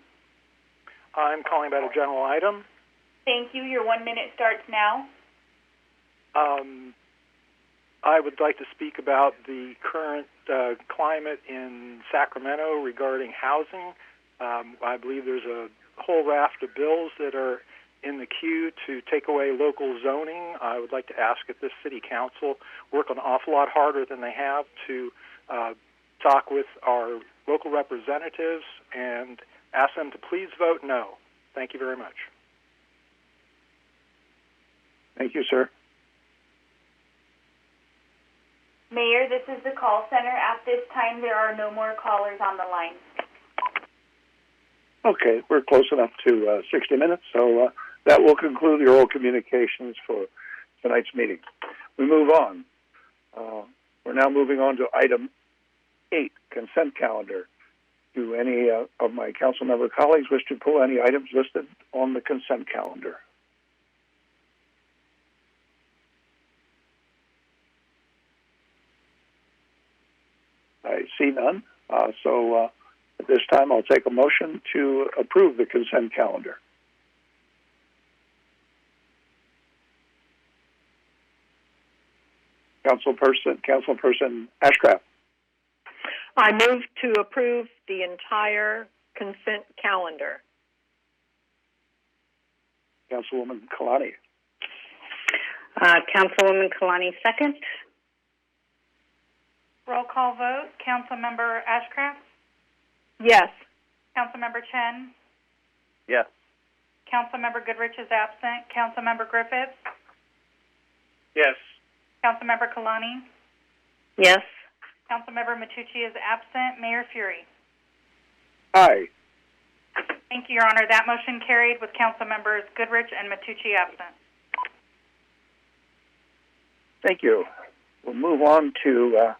I'm calling about a general item. Thank you. Your 1 minute starts now. I would like to speak about the current climate in Sacramento regarding housing. I believe there's a whole raft of bills that are in the queue to take away local zoning. I would like to ask that this city council work an awful lot harder than they have to talk with our local representatives and ask them to please vote no. Thank you very much. Thank you, sir. Mayor, this is the call center. At this time, there are no more callers on the line. Okay, we're close enough to 60 minutes, so that will conclude the oral communications for tonight's meeting. We move on. We're now moving on to item 8, consent calendar. Do any of my council member colleagues wish to pull any items listed on the consent calendar? I see none. So at this time, I'll take a motion to approve the consent calendar. Councilperson Ashcraft. I move to approve the entire consent calendar. Councilwoman Kalani. Councilwoman Kalani, second. Roll call vote. Councilmember Ashcraft? Yes. Councilmember Chen? Yes. Councilmember Goodrich is absent. Councilmember Griffiths? Yes. Councilmember Kalani? Yes. Councilmember Matucci is absent. Mayor Fury? Aye. Thank you, Your Honor. That motion carried with Councilmembers Goodrich and Matucci absent. Thank you. We'll move on to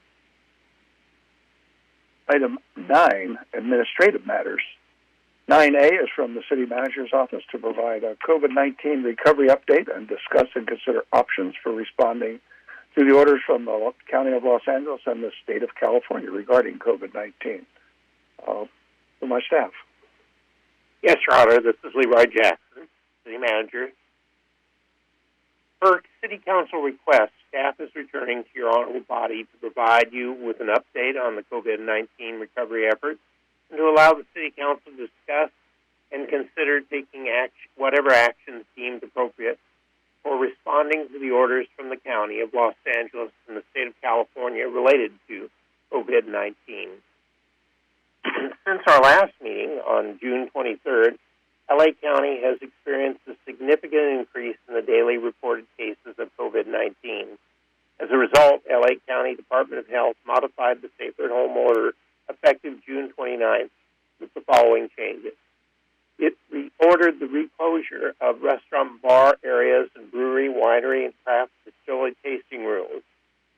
item 9, administrative matters. 9A is from the City Manager's Office to provide a COVID-19 recovery update and discuss and consider options for responding to the orders from the County of Los Angeles and the State of California regarding COVID-19. For my staff. Yes, Your Honor. This is Leroy Jackson, City Manager. Per City Council request, staff is returning to your honorable body to provide you with an update on the COVID-19 recovery efforts and to allow the City Council to discuss and consider taking whatever actions deemed appropriate for responding to the orders from the County of Los Angeles and the State of California related to COVID-19. Since our last meeting on June 23rd, LA County has experienced a significant increase in the daily reported cases of COVID-19. As a result, LA County Department of Health modified the Safer at Home order effective June 29th with the following changes. It ordered the reclosure of restaurant bar areas and brewery, winery, and craft distillery tasting rooms.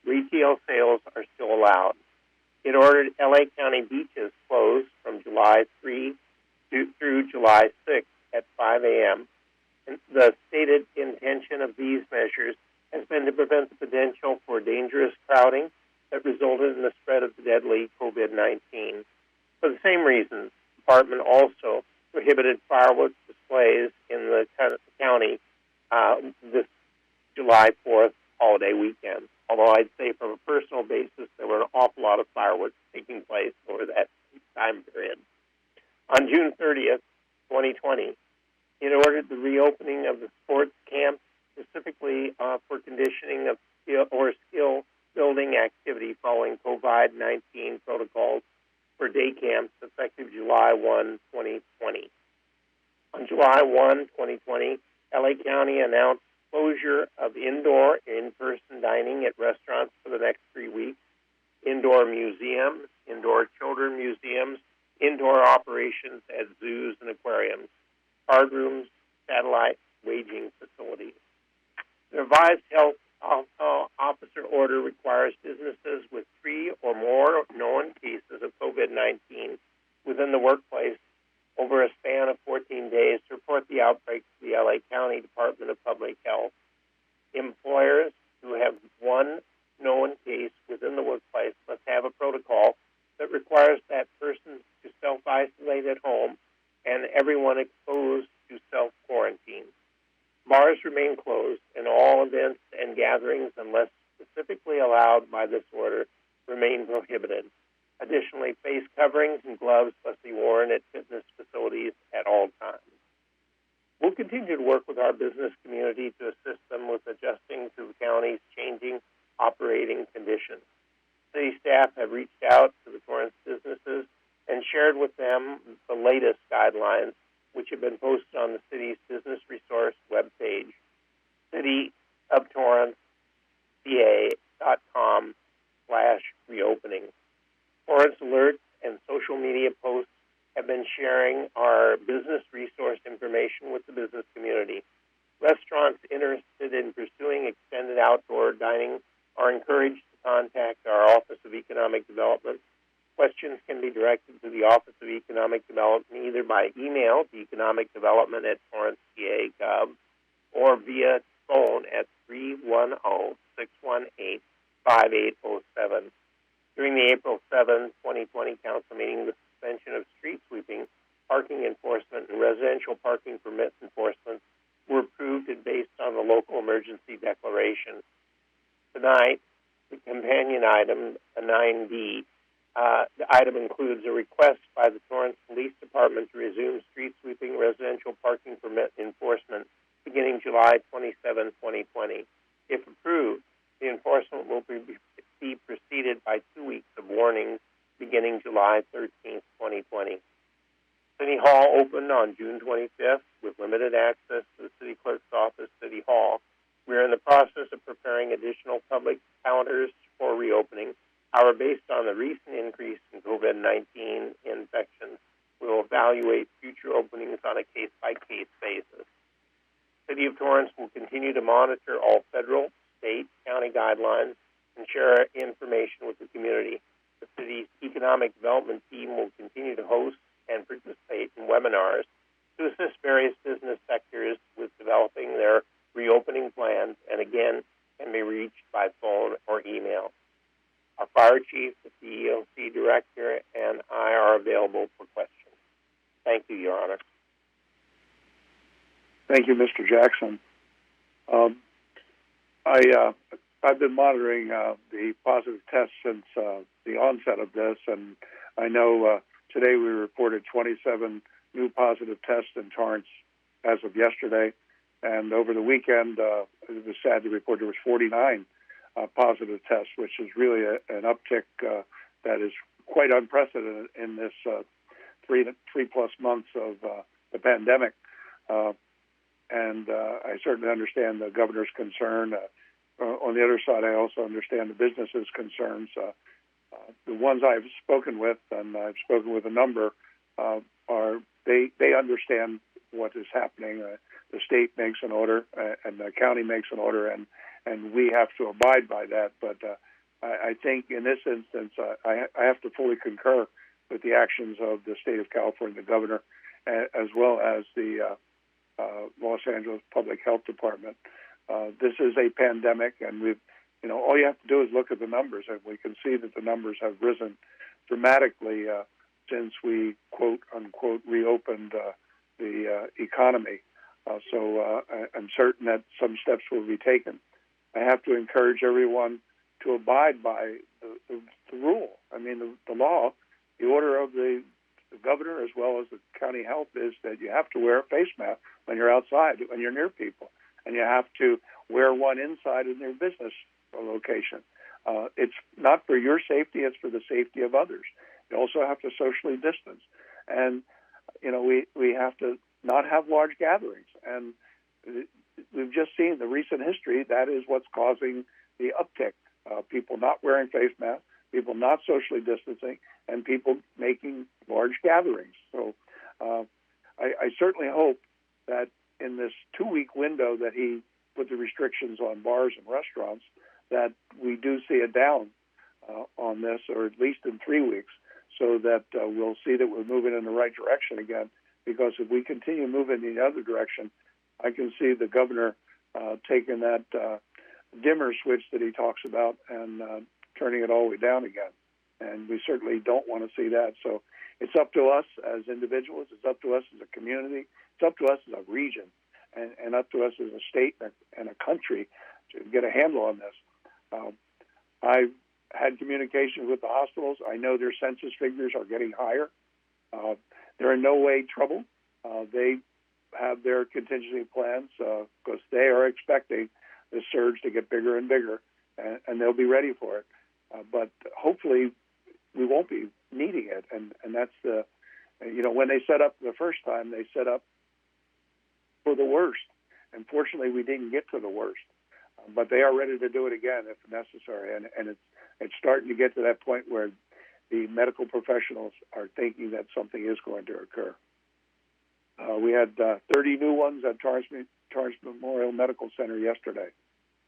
Retail sales are still allowed. It ordered LA County beaches closed from July 3 through July 6 at 5 a.m. And the stated intention of these measures has been to prevent the potential for dangerous crowding that resulted in the spread of the deadly COVID-19. For the same reasons, the department also prohibited fireworks displays in the county this July 4th holiday weekend. Although I'd say from a personal basis, there were an awful lot of fireworks taking place over that time period. On June 30th, 2020, it ordered the reopening of the sports camps, specifically for conditioning of skill building activity following COVID-19 protocols for day camps effective July 1, 2020. On July 1, 2020, LA County announced closure of indoor in-person dining at restaurants for the next 3 weeks, indoor museums, indoor children museums, indoor operations at zoos and aquariums, card rooms, satellite waging facilities. The revised health officer order requires businesses with 3 or more known cases of COVID-19 within the workplace over a span of 14 days to report the outbreak to the LA County Department of Public Health. Employers who have 1 known case within the workplace must have a protocol that requires that person to self-isolate at home and everyone exposed to self-quarantine. Bars remain closed, and all events and gatherings, unless specifically allowed by this order, remain prohibited. Additionally, face coverings and gloves must be worn at fitness facilities at all times. We'll continue to work with our business community to assist them with adjusting to the county's changing operating conditions. City staff have reached out to the Torrance businesses and shared with them the latest guidelines, which have been posted on the city's business resource webpage, cityoftorrance.com/reopening. Torrance alerts and social media posts have been sharing our business resource information with the business community. Restaurants interested in pursuing extended outdoor dining are encouraged to contact our Office of Economic Development. Questions can be directed to the Office of Economic Development either by email to economicdevelopment@torrance.ca.gov or via phone at 310-618-5807. During the April 7, 2020 council meeting, the suspension of street sweeping, parking enforcement, and residential parking permit enforcement were approved and based on the local emergency declaration. Tonight, the companion item, 9D, the item includes a request by the Torrance Police Department to resume street sweeping residential parking permit enforcement beginning July 27, 2020. If approved, the enforcement will be preceded by 2 weeks of warnings beginning July 13, 2020. City Hall opened on June 25th with limited access to the City Clerk's office, City Hall. We are in the process of preparing additional public counters for reopening. However, based on the recent increase in COVID-19 infections, we will evaluate future openings on a case-by-case basis. City of Torrance will continue to monitor all federal, state, county guidelines and share information with the community. The city's economic development team will continue to host and participate in webinars to assist various business sectors with developing their reopening plans, and again, can be reached by phone or email. Our fire chief, the EOC director, and I are available for questions. Thank you, Your Honor. Thank you, Mr. Jackson. I've been monitoring the positive tests since the onset of this, and I know today we reported 27 new positive tests in Torrance as of yesterday, and over the weekend, it was sad to report there was 49 positive tests, which is really an uptick that is quite unprecedented in this 3+ months of the pandemic. And I certainly understand the governor's concern. On the other side, I also understand the businesses' concerns. The ones I've spoken with, and I've spoken with a number, they understand what is happening. The state makes an order, and the county makes an order, and we have to abide by that. But I think in this instance, I have to fully concur with the actions of the state of California, the governor, as well as the Los Angeles Public Health Department. This is a pandemic, and all you have to do is look at the numbers, and we can see that the numbers have risen dramatically since we, quote unquote, reopened the economy. So I'm certain that some steps will be taken. I have to encourage everyone to abide by the rule. I mean, the law, the order of the governor as well as the county health is that you have to wear a face mask when you're outside, when you're near people, and you have to wear one inside in your business location. It's not for your safety, it's for the safety of others. You also have to socially distance. And, we have to not have large gatherings. And we've just seen the recent history, that is what's causing the uptick. People not wearing face masks, people not socially distancing, and people making large gatherings. So I certainly hope that in this 2-week window that he put the restrictions on bars and restaurants, that we do see a down on this, or at least in 3 weeks, so that we'll see that we're moving in the right direction again. Because if we continue moving in the other direction, I can see the governor taking that dimmer switch that he talks about and turning it all the way down again. And we certainly don't want to see that. So it's up to us as individuals. It's up to us as a community. It's up to us as a region, and up to us as a state and a country to get a handle on this. I've had communication with the hospitals. I know their census figures are getting higher. They're in no way trouble. They have their contingency plans because they are expecting this surge to get bigger and bigger, and they'll be ready for it. But hopefully we won't be needing it. And that's when they set up the first time, they set up for the worst. Unfortunately, we didn't get to the worst. But they are ready to do it again if necessary. And it's starting to get to that point where the medical professionals are thinking that something is going to occur. We had 30 new ones at Torrance Memorial Medical Center yesterday.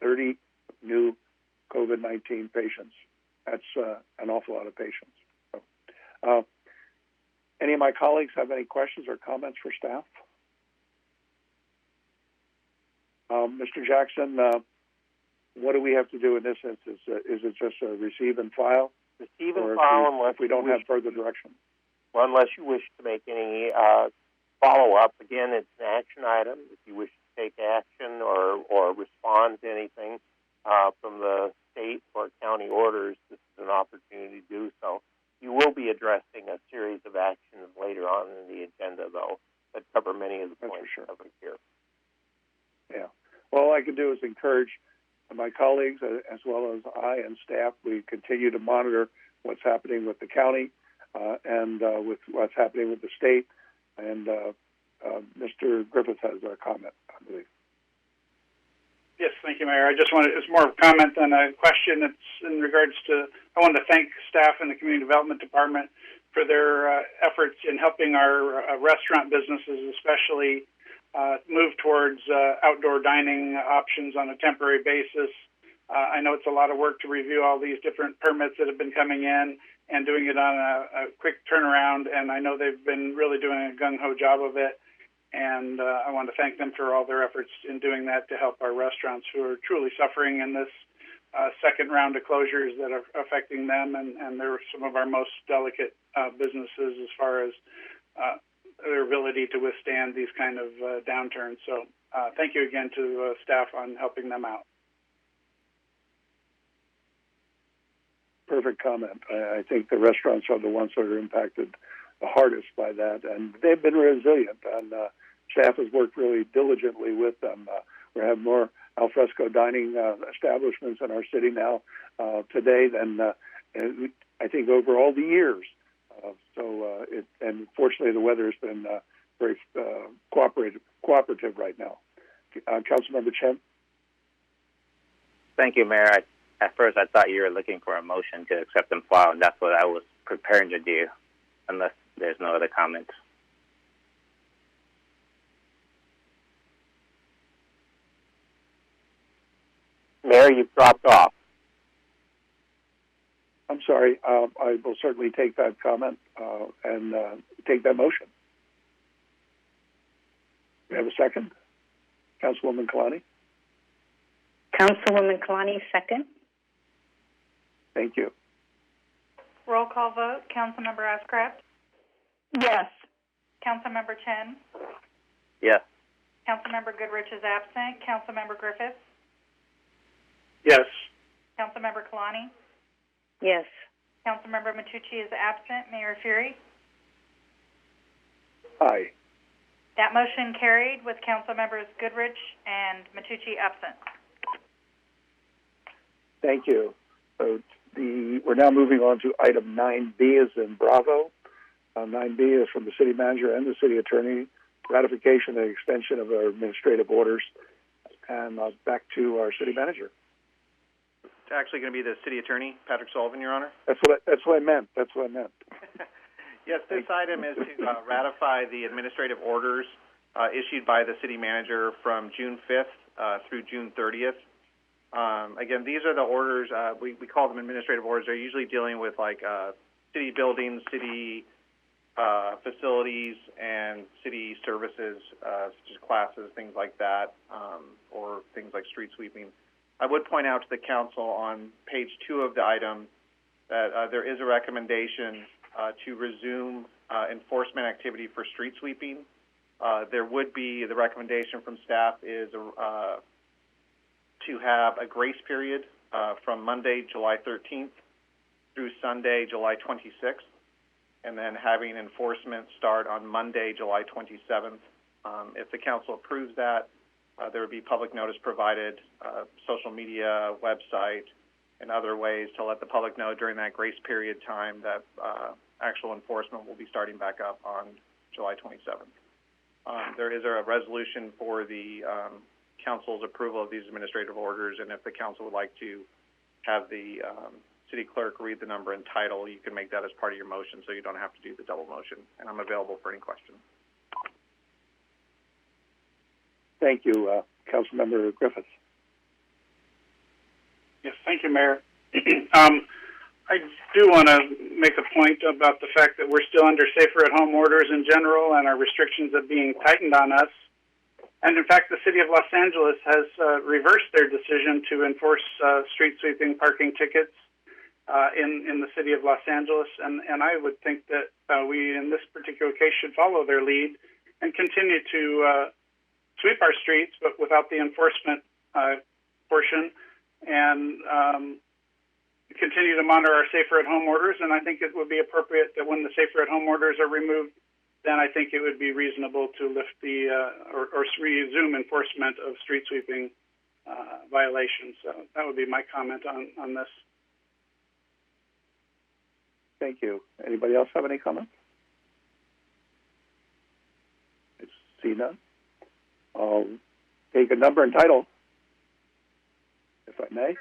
30 new COVID-19 patients. That's an awful lot of patients. So, any of my colleagues have any questions or comments for staff? Mr. Jackson, what do we have to do in this instance? Is it just a receive and file? Receive and file unless we don't have further direction. Well, unless you wish to make any follow-up. Again, it's an action item. If you wish to take action or respond to anything from the state or county orders, this is an opportunity to do so. You will be addressing a series of actions later on in the agenda, though, that cover many of the points covered here. Yeah. Well, all I can do is encourage my colleagues, as well as I and staff. We continue to monitor what's happening with the county and with what's happening with the state. And Mr. Griffith has a comment, I believe. Yes, thank you, Mayor. It's more of a comment than a question. It's in regards to, I want to thank staff in the Community Development Department for their efforts in helping our restaurant businesses, especially move towards outdoor dining options on a temporary basis. I know it's a lot of work to review all these different permits that have been coming in and doing it on a quick turnaround, and I know they've been really doing a gung-ho job of it, and I want to thank them for all their efforts in doing that to help our restaurants who are truly suffering in this second round of closures that are affecting them, and they're some of our most delicate businesses as far as their ability to withstand these kind of downturns. So thank you again to staff on helping them out. Perfect comment. I think the restaurants are the ones that are impacted the hardest by that, and they've been resilient, and staff has worked really diligently with them. We have more al fresco dining establishments in our city now today than I think over all the years. And fortunately, the weather has been very cooperative right now. Councilmember Chen. Thank you, Mayor. At first, I thought you were looking for a motion to accept and file, and that's what I was preparing to do, unless there's no other comments. Mayor, you've dropped off. I'm sorry. I will certainly take that comment and take that motion. We have a second? Councilwoman Kalani? Councilwoman Kalani, second. Thank you. Roll call vote. Councilmember Ashcraft? Yes. Councilmember Chen? Yes. Councilmember Goodrich is absent. Councilmember Griffiths? Yes. Councilmember Kalani? Yes. Councilmember Matucci is absent. Mayor Fury? Aye. That motion carried with Councilmembers Goodrich and Matucci absent. Thank you. So we're now moving on to item 9B as in Bravo. 9B is from the city manager and the city attorney, ratification and extension of our administrative orders. And back to our city manager. It's actually going to be the city attorney, Patrick Sullivan, Your Honor. That's what I meant. Yes, this item is to ratify the administrative orders issued by the city manager from June 5th through June 30th. Again, these are the orders, we call them administrative orders. They're usually dealing with city buildings, city facilities, and city services, such as classes, things like that, or things like street sweeping. I would point out to the council on page 2 of the item that there is a recommendation to resume enforcement activity for street sweeping. There would be, the recommendation from staff is to have a grace period from Monday, July 13th through Sunday, July 26th, and then having enforcement start on Monday, July 27th. If the council approves that, there would be public notice provided, social media, website, and other ways to let the public know during that grace period time that actual enforcement will be starting back up on July 27th. There is a resolution for the council's approval of these administrative orders, and if the council would like to have the city clerk read the number and title, you can make that as part of your motion so you don't have to do the double motion. And I'm available for any questions. Thank you, Councilmember Griffiths. Yes, thank you, Mayor. I do want to make a point about the fact that we're still under safer-at-home orders in general, and our restrictions are being tightened on us. And in fact, the city of Los Angeles has reversed their decision to enforce street sweeping parking tickets in the city of Los Angeles. And I would think that we, in this particular case, should follow their lead and continue to sweep our streets, but without the enforcement portion, and continue to monitor our safer-at-home orders. And I think it would be appropriate that when the safer-at-home orders are removed, then I think it would be reasonable to lift the or resume enforcement of street sweeping violations. So that would be my comment on this. Thank you. Anybody else have any comments? I see none. I'll take a number and title, if I may.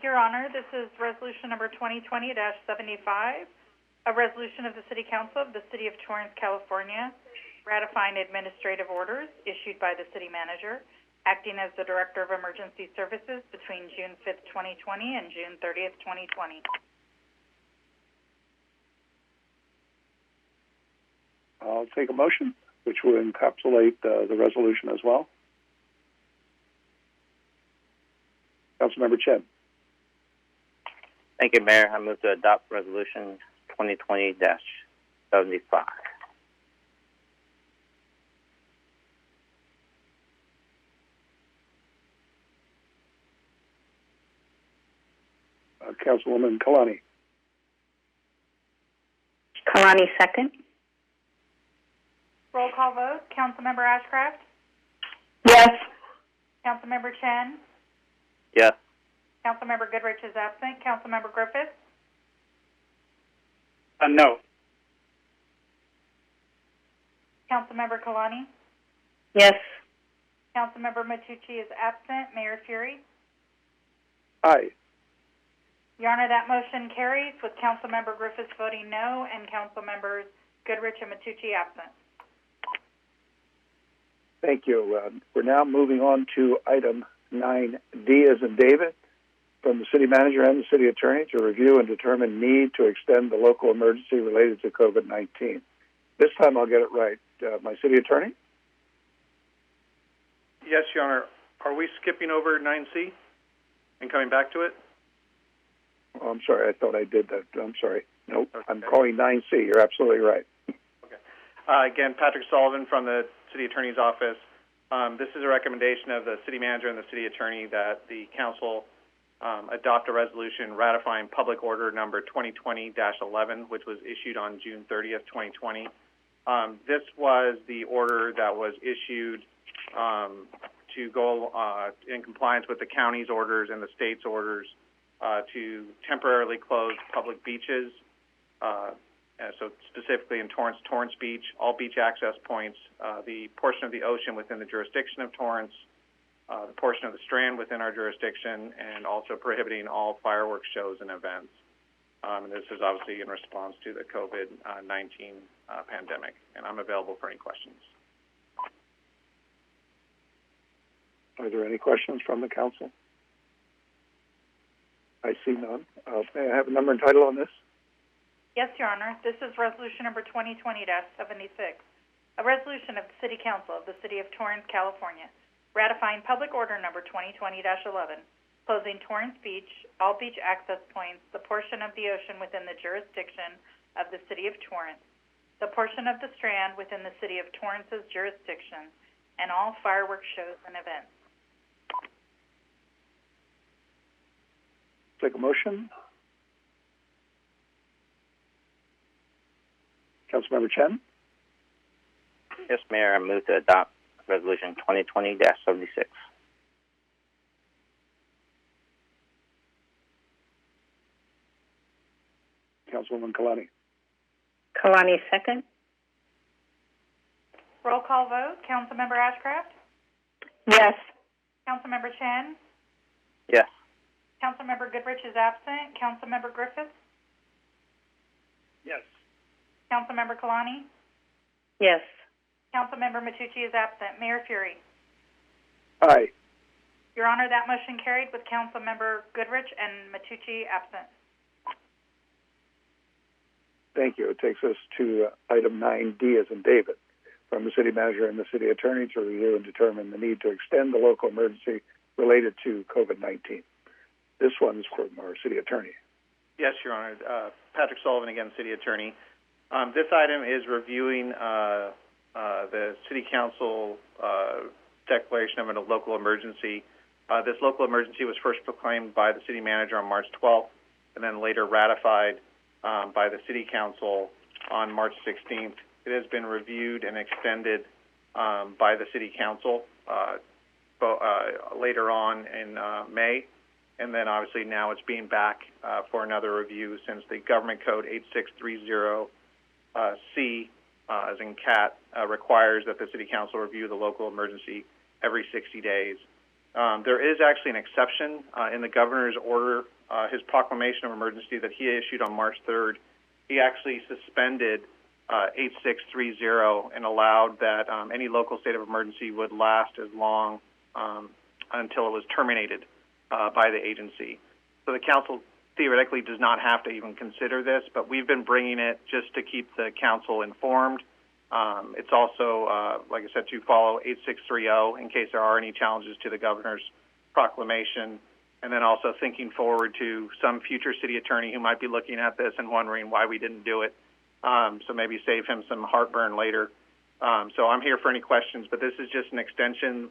Your Honor, this is resolution number 2020-75, a resolution of the City Council of the City of Torrance, California, ratifying administrative orders issued by the City Manager, acting as the Director of Emergency Services between June 5th, 2020 and June 30th, 2020. I'll take a motion, which will encapsulate the resolution as well. Councilmember Chen. Thank you, Mayor. I move to adopt resolution 2020-75. Councilwoman Kalani. Kalani, second. Roll call vote. Councilmember Ashcraft? Yes. Councilmember Chen? Yes. Councilmember Goodrich is absent. Councilmember Griffiths? No. Councilmember Kalani? Yes. Councilmember Matucci is absent. Mayor Fury? Aye. Your Honor, that motion carries with Councilmember Griffiths voting no and Councilmembers Goodrich and Matucci absent. Thank you. We're now moving on to item 9D as in David. from the city manager and the city attorney to review and determine need to extend the local emergency related to COVID-19. This time I'll get it right. My city attorney? Yes, Your Honor. Are we skipping over 9C and coming back to it? Oh, I'm sorry. I thought I did that. I'm sorry. Nope. Okay. I'm calling 9C. You're absolutely right. Okay. Again, Patrick Sullivan from the city attorney's office. This is a recommendation of the city manager and the city attorney that the council adopt a resolution ratifying public order number 2020-11, which was issued on June 30th, 2020. This was the order that was issued to go in compliance with the county's orders and the state's orders to temporarily close public beaches. So specifically in Torrance Beach, all beach access points, the portion of the ocean within the jurisdiction of Torrance, the portion of the Strand within our jurisdiction, and also prohibiting all fireworks shows and events. And this is obviously in response to the COVID-19 pandemic, and I'm available for any questions. Are there any questions from the council? I see none. May I have a number and title on this? Yes, Your Honor. This is resolution number 2020-76, a resolution of the City Council of the City of Torrance, California, ratifying public order number 2020-11, closing Torrance Beach, all beach access points, the portion of the ocean within the jurisdiction of the City of Torrance, the portion of the Strand within the City of Torrance's jurisdiction, and all fireworks shows and events. Take a motion. Councilmember Chen? Yes, Mayor, I move to adopt Resolution 2020-76. Councilwoman Kalani? Kalani, second. Roll call vote. Councilmember Ashcraft? Yes. Councilmember Chen? Yes. Councilmember Goodrich is absent. Councilmember Griffiths? Yes. Councilmember Kalani? Yes. Councilmember Matucci is absent. Mayor Fury? Aye. Your Honor, that motion carried with Councilmember Goodrich and Matucci absent. Thank you. It takes us to item 9D as in David, from the city manager and the city attorney to review and determine the need to extend the local emergency related to COVID-19. This one's from our city attorney. Yes, Your Honor. Patrick Sullivan, again, city attorney. This item is reviewing the city council declaration of a local emergency. This local emergency was first proclaimed by the city manager on March 12th and then later ratified by the city council on March 16th. It has been reviewed and extended by the city council later on in May, and then obviously now it's being back for another review since the Government Code 8630C, as in cat, requires that the city council review the local emergency every 60 days. There is actually an exception in the governor's order, his proclamation of emergency that he issued on March 3rd. He actually suspended 8630 and allowed that any local state of emergency would last as long until it was terminated by the agency. So the council theoretically does not have to even consider this, but we've been bringing it just to keep the council informed. It's also, like I said, to follow 8630 in case there are any challenges to the governor's proclamation, and then also thinking forward to some future city attorney who might be looking at this and wondering why we didn't do it. So maybe save him some heartburn later. So I'm here for any questions, but this is just an extension.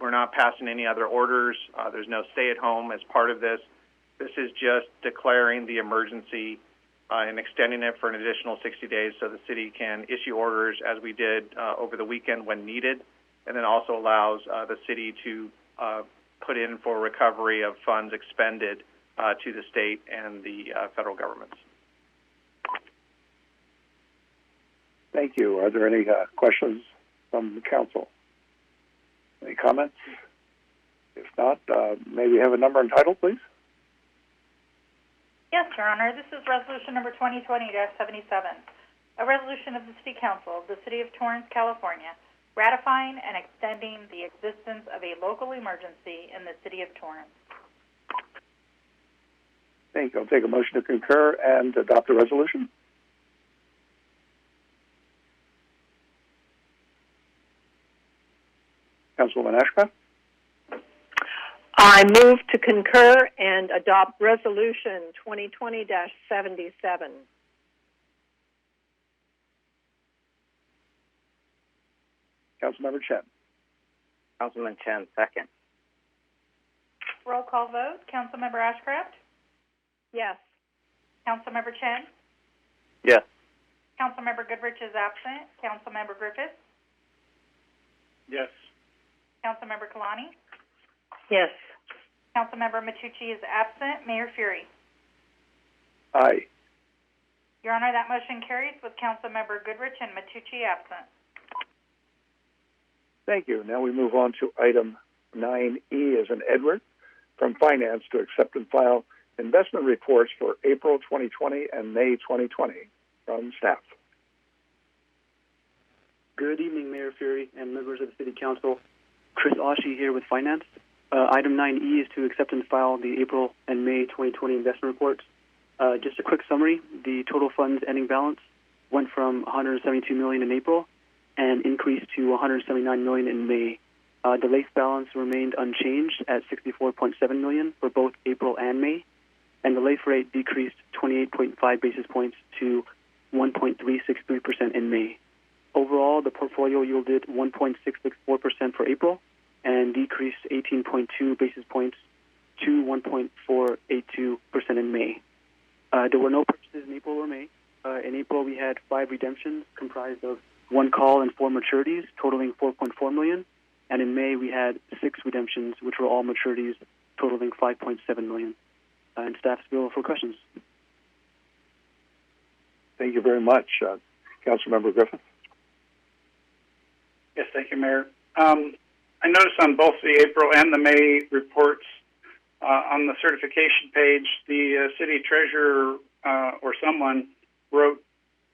We're not passing any other orders. There's no stay-at-home as part of this. This is just declaring the emergency and extending it for an additional 60 days so the city can issue orders as we did over the weekend when needed, and then also allows the city to put in for recovery of funds expended to the state and the federal governments. Thank you. Are there any questions from the council? Any comments? If not, may we have a number and title, please? Yes, Your Honor. This is resolution number 2020-77, a resolution of the City Council of the City of Torrance, California, ratifying and extending the existence of a local emergency in the City of Torrance. Thank you. I'll take a motion to concur and adopt the resolution. Councilwoman Ashcraft? I move to concur and adopt Resolution 2020-77. Councilmember Chen? Councilman Chen, second. Roll call vote. Councilmember Ashcraft? Yes. Councilmember Chen? Yes. Councilmember Goodrich is absent. Councilmember Griffiths? Yes. Councilmember Kalani? Yes. Councilmember Matucci is absent. Mayor Fury? Aye. Your Honor, that motion carries with Councilmember Goodrich and Matucci absent. Thank you. Now we move on to item 9E as in Edward, from Finance to accept and file investment reports for April 2020 and May 2020 from staff. Good evening, Mayor Fury and members of the City Council. Chris Oshie here with Finance. Item 9E is to accept and file the April and May 2020 investment reports. Just a quick summary, the total funds ending balance went from $172 million in April and increased to $179 million in May. The LAIF balance remained unchanged at $64.7 million for both April and May, and the LAIF rate decreased 28.5 basis points to 1.363% in May. Overall, the portfolio yielded 1.664% for April and decreased 18.2 basis points to 1.482% in May. There were no purchases in April or May. In April, we had 5 redemptions comprised of 1 call and 4 maturities, totaling $4.4 million. And in May, we had 6 redemptions, which were all maturities, totaling $5.7 million. And staff's available for questions. Thank you very much. Councilmember Griffith? Yes, thank you, Mayor. I noticed on both the April and the May reports, on the certification page, the city treasurer or someone wrote,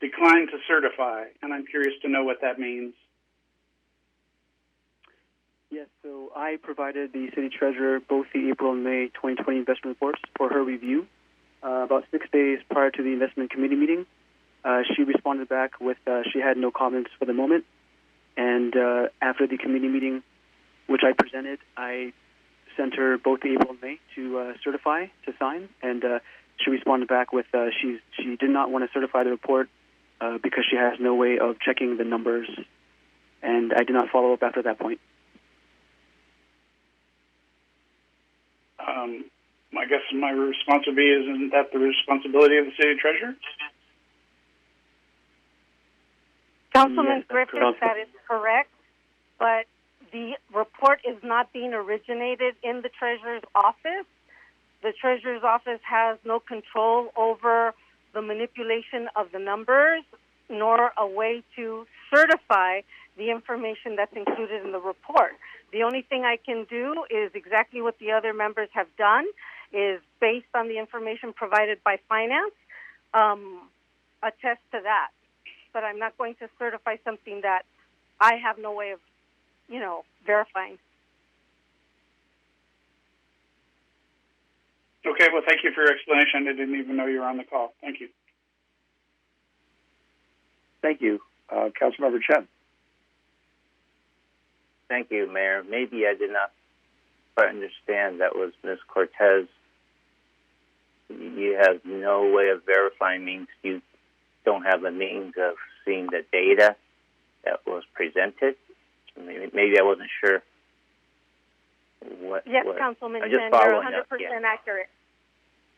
"declined to certify," and I'm curious to know what that means. Yes, so I provided the city treasurer both the April and May 2020 investment reports for her review. About 6 days prior to the investment committee meeting, she responded back with she had no comments for the moment. And after the committee meeting, which I presented, I sent her both the April and May to certify, to sign, and she responded back with she did not want to certify the report because she has no way of checking the numbers, and I did not follow up after that point. I guess my responsibility isn't that the responsibility of the city treasurer? Councilman Griffith, that is correct, but the report is not being originated in the treasurer's office. The treasurer's office has no control over the manipulation of the numbers, nor a way to certify the information that's included in the report. The only thing I can do is exactly what the other members have done, is based on the information provided by Finance, attest to that. But I'm not going to certify something that I have no way of, verifying. Okay, well, thank you for your explanation. I didn't even know you were on the call. Thank you. Thank you. Councilmember Chen? Thank you, Mayor. Maybe I did not quite understand. That was Ms. Cortez. You have no way of verifying means you don't have a means of seeing the data that was presented. Maybe I wasn't sure. Yes, Councilman Chen, you're 100% accurate.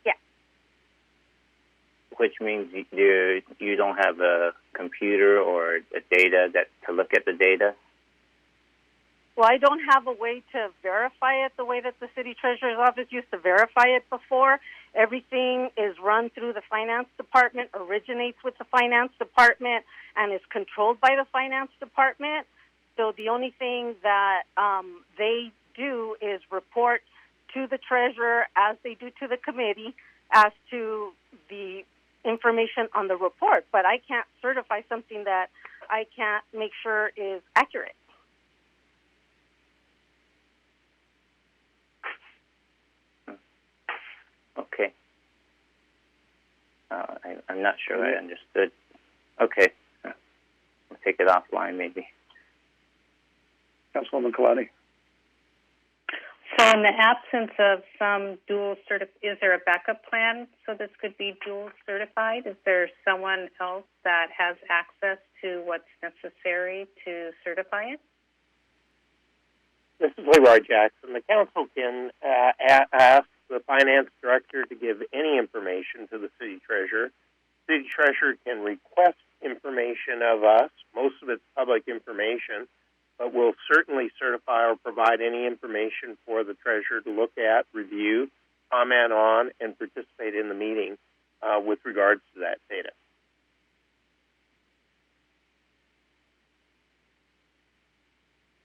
Yeah. Which means you don't have a computer or a data to look at the data? Well, I don't have a way to verify it the way that the city treasurer's office used to verify it before. Everything is run through the finance department, originates with the finance department, and is controlled by the finance department. So the only thing that they do is report to the treasurer, as they do to the committee, as to the information on the report. But I can't certify something that I can't make sure is accurate. Okay. I'm not sure I understood. Okay. We'll take it offline maybe. Councilwoman Kalani. So in the absence of some is there a backup plan so this could be dual certified? Is there someone else that has access to what's necessary to certify it? This is Leroy Jackson. The council can ask the finance director to give any information to the city treasurer. City treasurer can request information of us. Most of it's public information, but we'll certainly certify or provide any information for the treasurer to look at, review, comment on, and participate in the meeting with regards to that data.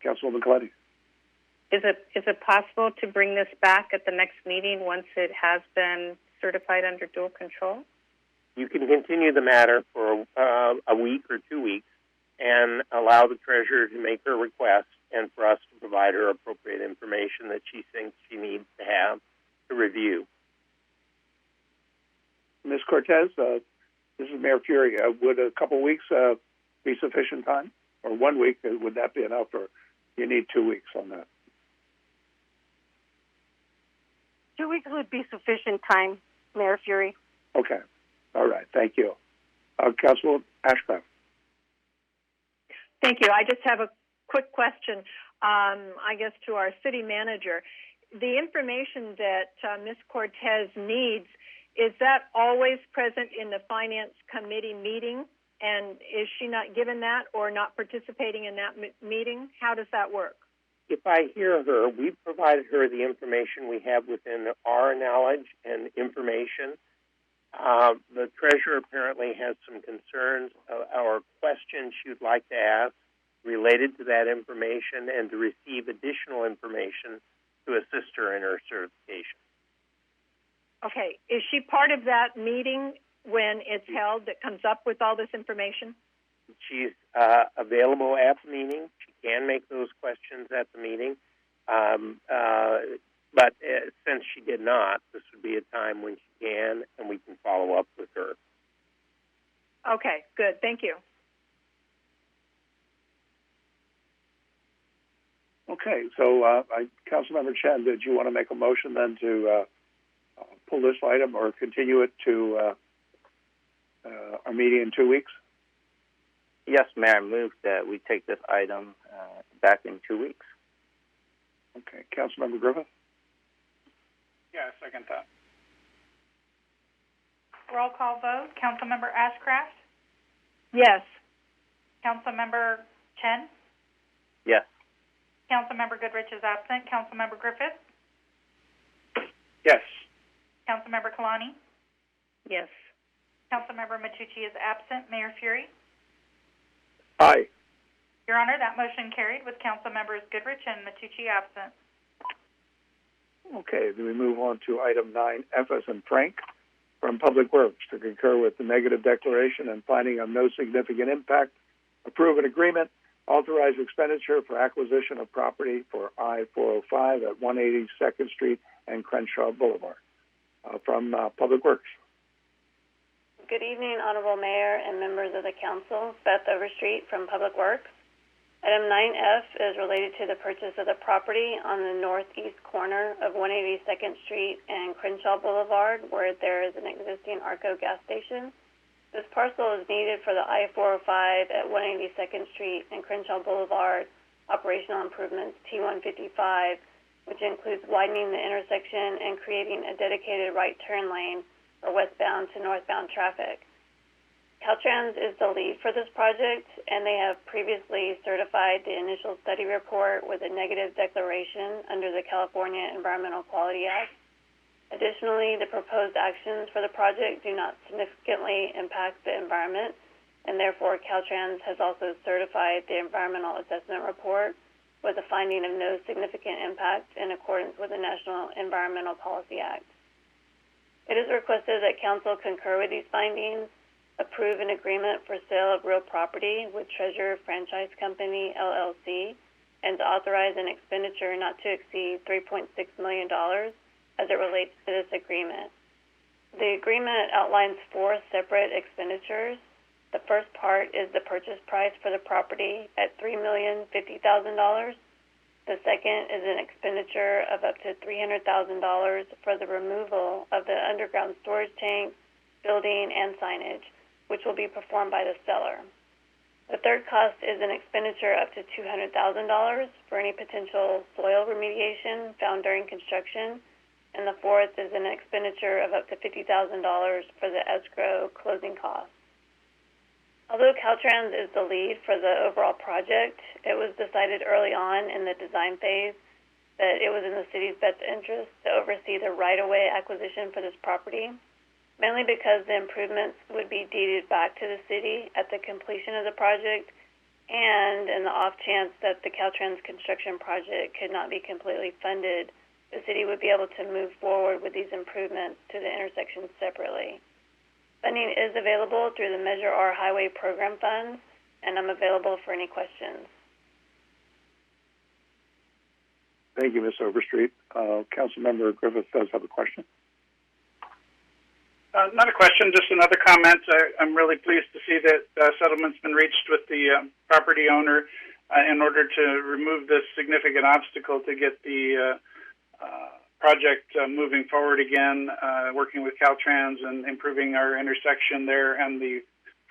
Councilwoman Kalani. Is it possible to bring this back at the next meeting once it has been certified under dual control? You can continue the matter for a week or 2 weeks and allow the treasurer to make her request and for us to provide her appropriate information that she thinks she needs to have to review. Ms. Cortez, this is Mayor Fury. Would a couple weeks be sufficient time? Or 1 week, would that be enough? Or you need 2 weeks on that? 2 weeks would be sufficient time, Mayor Fury. Okay. All right. Thank you. Councilwoman Ashcraft. Thank you. I just have a quick question, I guess, to our city manager. The information that Ms. Cortez needs, is that always present in the Finance Committee meeting? And is she not given that or not participating in that meeting? How does that work? If I hear her, we've provided her the information we have within our knowledge and information. The treasurer apparently has some concerns or questions she would like to ask related to that information and to receive additional information to assist her in her certification. Okay. Is she part of that meeting when it's held that comes up with all this information? She's available at the meeting. She can make those questions at the meeting. But since she did not, this would be a time when she can, and we can follow up with her. Okay, good. Thank you. Okay, so Councilmember Chen, did you want to make a motion then to pull this item or continue it to our meeting in 2 weeks? Yes, Mayor, I move that we take this item back in 2 weeks. Okay, Councilmember Griffith? Yeah, I second that. Roll call vote. Councilmember Ashcraft? Yes. Councilmember Chen? Yes. Councilmember Goodrich is absent. Councilmember Griffith? Yes. Councilmember Kalani? Yes. Councilmember Matucci is absent. Mayor Fury? Aye. Your Honor, that motion carried with Councilmembers Goodrich and Matucci absent. Okay, then we move on to item 9, F as in Frank, from Public Works, to concur with the negative declaration and finding of no significant impact, approve an agreement, authorize expenditure for acquisition of property for I-405 at 182nd Street and Crenshaw Boulevard. From Public Works. Good evening, Honorable Mayor and members of the Council. Beth Overstreet from Public Works. Item 9F is related to the purchase of the property on the northeast corner of 182nd Street and Crenshaw Boulevard, where there is an existing ARCO gas station. This parcel is needed for the I-405 at 182nd Street and Crenshaw Boulevard operational improvements T155, which includes widening the intersection and creating a dedicated right turn lane for westbound to northbound traffic. Caltrans is the lead for this project, and they have previously certified the initial study report with a negative declaration under the California Environmental Quality Act. Additionally, the proposed actions for the project do not significantly impact the environment, and therefore Caltrans has also certified the environmental assessment report with a finding of no significant impact in accordance with the National Environmental Policy Act. It is requested that Council concur with these findings, approve an agreement for sale of real property with Treasure Franchise Company, LLC, and to authorize an expenditure not to exceed $3.6 million as it relates to this agreement. The agreement outlines 4 separate expenditures. The first part is the purchase price for the property at $3,050,000. The second is an expenditure of up to $300,000 for the removal of the underground storage tank, building, and signage, which will be performed by the seller. The third cost is an expenditure up to $200,000 for any potential soil remediation found during construction. And the fourth is an expenditure of up to $50,000 for the escrow closing costs. Although Caltrans is the lead for the overall project, it was decided early on in the design phase that it was in the city's best interest to oversee the right-of-way acquisition for this property, mainly because the improvements would be deeded back to the city at the completion of the project, and in the off chance that the Caltrans construction project could not be completely funded, the city would be able to move forward with these improvements to the intersection separately. Funding is available through the Measure R Highway Program funds, and I'm available for any questions. Thank you, Ms. Overstreet. Councilmember Griffith does have a question. Not a question, just another comment. I'm really pleased to see that settlement's been reached with the property owner in order to remove this significant obstacle to get the project moving forward again, working with Caltrans and improving our intersection there and the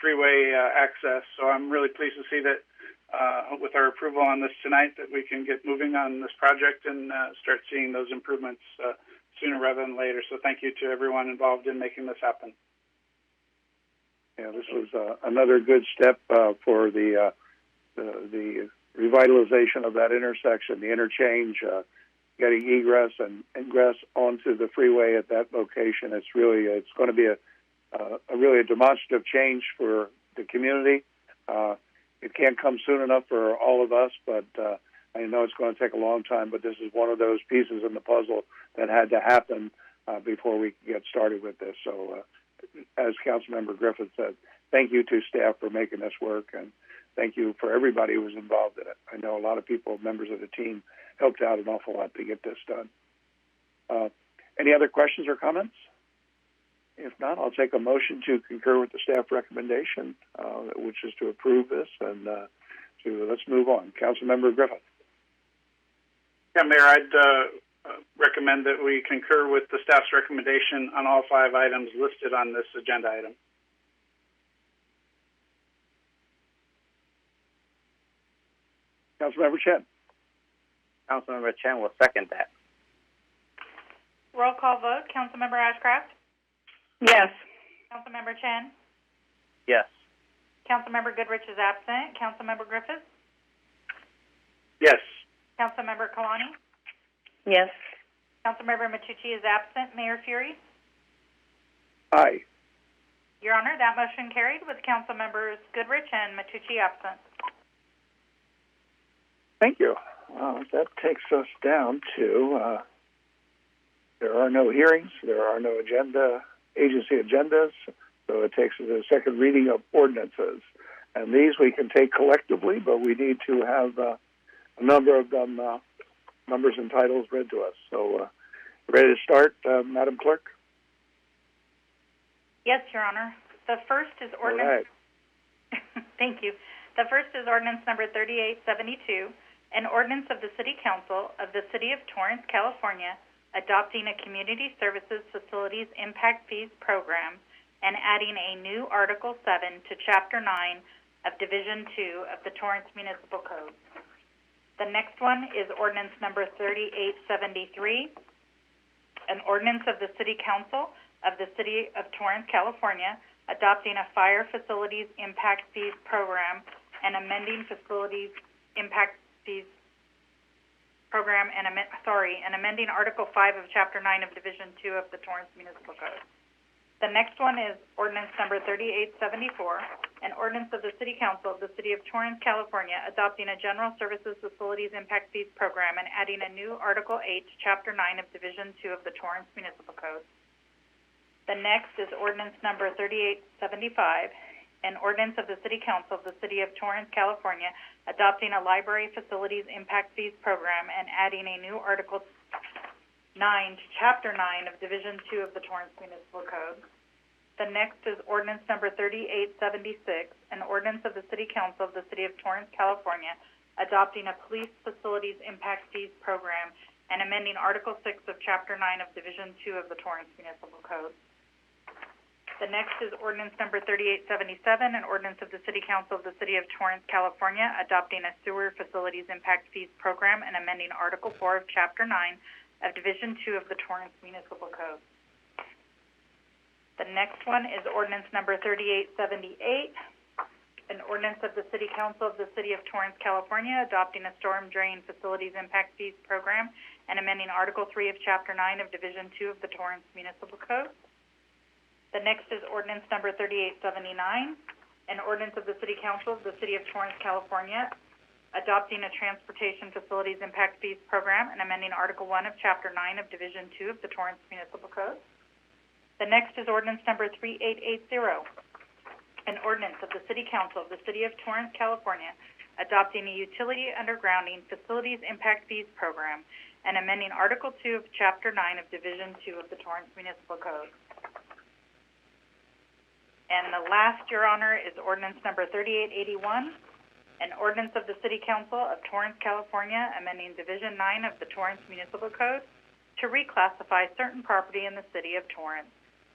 freeway access. So I'm really pleased to see that with our approval on this tonight that we can get moving on this project and start seeing those improvements sooner rather than later. So thank you to everyone involved in making this happen. Yeah, this was another good step for the revitalization of that intersection, the interchange, getting egress and ingress onto the freeway at that location. It's going to be a really demonstrative change for the community. It can't come soon enough for all of us, but I know it's going to take a long time, but this is one of those pieces in the puzzle that had to happen before we could get started with this. So as Councilmember Griffith said, thank you to staff for making this work, and thank you for everybody who was involved in it. I know a lot of people, members of the team, helped out an awful lot to get this done. Any other questions or comments? If not, I'll take a motion to concur with the staff recommendation, which is to approve this, and let's move on. Councilmember Griffith. Yeah, Mayor, I'd recommend that we concur with the staff's recommendation on all 5 items listed on this agenda item. Councilmember Chen. Councilmember Chen will second that. Roll call vote. Councilmember Ashcraft? Yes. Councilmember Chen? Yes. Councilmember Goodrich is absent. Councilmember Griffith? Yes. Councilmember Kalani? Yes. Councilmember Matucci is absent. Mayor Fury? Aye. Your Honor, that motion carried with Councilmembers Goodrich and Matucci absent. Thank you. That takes us down to there are no hearings, there are no agency agendas, so it takes us to the second reading of ordinances. And these we can take collectively, but we need to have a number of them, numbers and titles read to us. So ready to start, Madam Clerk? Yes, Your Honor. The first is ordinance. Right. Thank you. The first is ordinance number 3872, an ordinance of the City Council of the City of Torrance, California, adopting a Community Services Facilities Impact Fees Program and adding a new Article 7 to Chapter 9 of Division 2 of the Torrance Municipal Code. The next one is ordinance number 3873, an ordinance of the City Council of the City of Torrance, California, adopting a Fire Facilities Impact Fees Program and amending Facilities Impact Fees Program and amending Article 5 of Chapter 9 of Division 2 of the Torrance Municipal Code. The next one is ordinance number 3874, an ordinance of the City Council of the City of Torrance, California, adopting a General Services Facilities Impact Fees Program and adding a new Article 8 to Chapter 9 of Division 2 of the Torrance Municipal Code. The next is ordinance number 3875, an ordinance of the City Council of the City of Torrance, California, adopting a Library Facilities Impact Fees Program and adding a new Article 9 to Chapter 9 of Division 2 of the Torrance Municipal Code. The next is ordinance number 3876, an ordinance of the City Council of the City of Torrance, California, adopting a police facilities impact fees program and amending Article 6 of Chapter 9 of Division 2 of the Torrance Municipal Code. The next is ordinance number 3877, an ordinance of the City Council of the City of Torrance, California, adopting a sewer facilities impact fees program and amending Article 4 of Chapter 9 of Division 2 of the Torrance Municipal Code. The next one is ordinance number 3878, an ordinance of the City Council of the City of Torrance, California, adopting a storm drain facilities impact fees program and amending Article 3 of Chapter 9 of Division 2 of the Torrance Municipal Code. The next is ordinance number 3879, an ordinance of the City Council of the City of Torrance, California, adopting a transportation facilities impact fees program and amending Article 1 of Chapter 9 of Division 2 of the Torrance Municipal Code. The next is ordinance number 3880, an ordinance of the City Council of the City of Torrance, California, adopting a utility undergrounding facilities impact fees program and amending Article 2 of Chapter 9 of Division 2 of the Torrance Municipal Code. And the last, Your Honor, is ordinance number 3881, an ordinance of the City Council of Torrance, California, amending Division 9 of the Torrance Municipal Code to reclassify certain property in the City of Torrance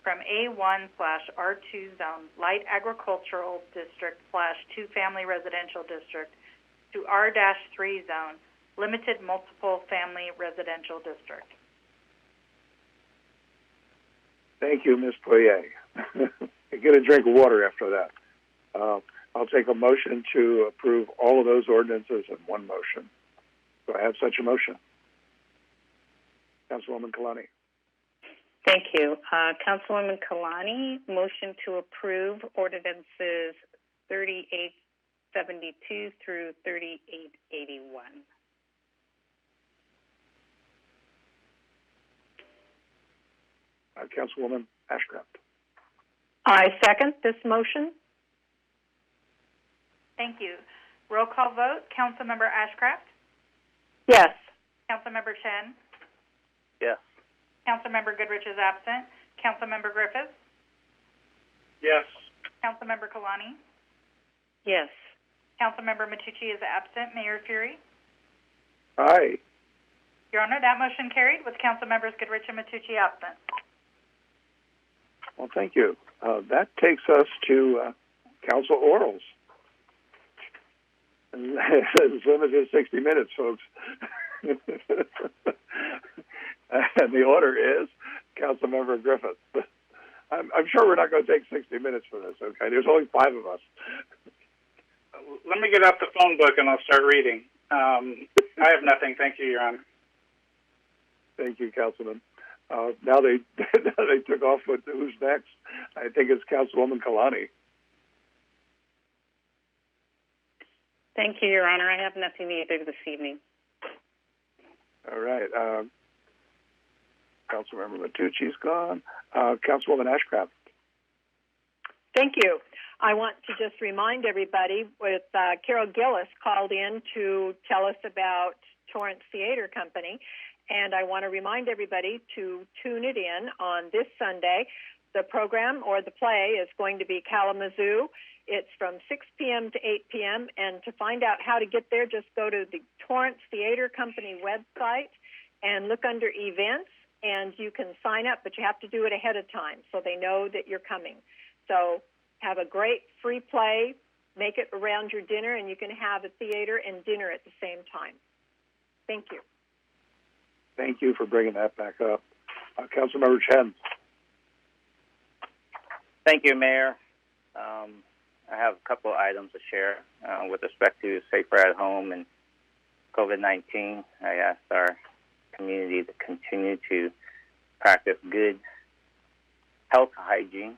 from A1/R2 zone, light agricultural district / two-family residential district to R-3 zone, limited multiple family residential district. Thank you, Ms. Poirier. Get a drink of water after that. I'll take a motion to approve all of those ordinances in one motion. Do I have such a motion? Councilwoman Kalani. Thank you. Councilwoman Kalani, motion to approve ordinances 3872 through 3881. Councilwoman Ashcraft. I second this motion. Thank you. Roll call vote. Councilmember Ashcraft? Yes. Councilmember Chen? Yes. Councilmember Goodrich is absent. Councilmember Griffiths? Yes. Councilmember Kalani? Yes. Councilmember Matucci is absent. Mayor Fury? Aye. Your Honor, that motion carried with Councilmembers Goodrich and Matucci absent. Well, thank you. That takes us to council orals. It's limited to 60 minutes, folks. And the order is Councilmember Griffith. I'm sure we're not going to take 60 minutes for this, okay? There's only 5 of us. Let me get out the phone book and I'll start reading. I have nothing. Thank you, Your Honor. Thank you, Councilman. Now they took off with who's next. I think it's Councilwoman Kalani. Thank you, Your Honor. I have nothing either this evening. All right. Councilmember Matucci's gone. Councilwoman Ashcraft. Thank you. I want to just remind everybody with Carol Gillis called in to tell us about Torrance Theater Company, and I want to remind everybody to tune it in on this Sunday. The program or the play is going to be Kalamazoo. It's from 6 p.m. to 8 p.m., and to find out how to get there, just go to the Torrance Theater Company website and look under events, and you can sign up, but you have to do it ahead of time so they know that you're coming. So have a great free play, make it around your dinner, and you can have a theater and dinner at the same time. Thank you. Thank you for bringing that back up. Councilmember Chen. Thank you, Mayor. I have a couple of items to share with respect to Safer at Home and COVID-19. I asked our community to continue to practice good health hygiene,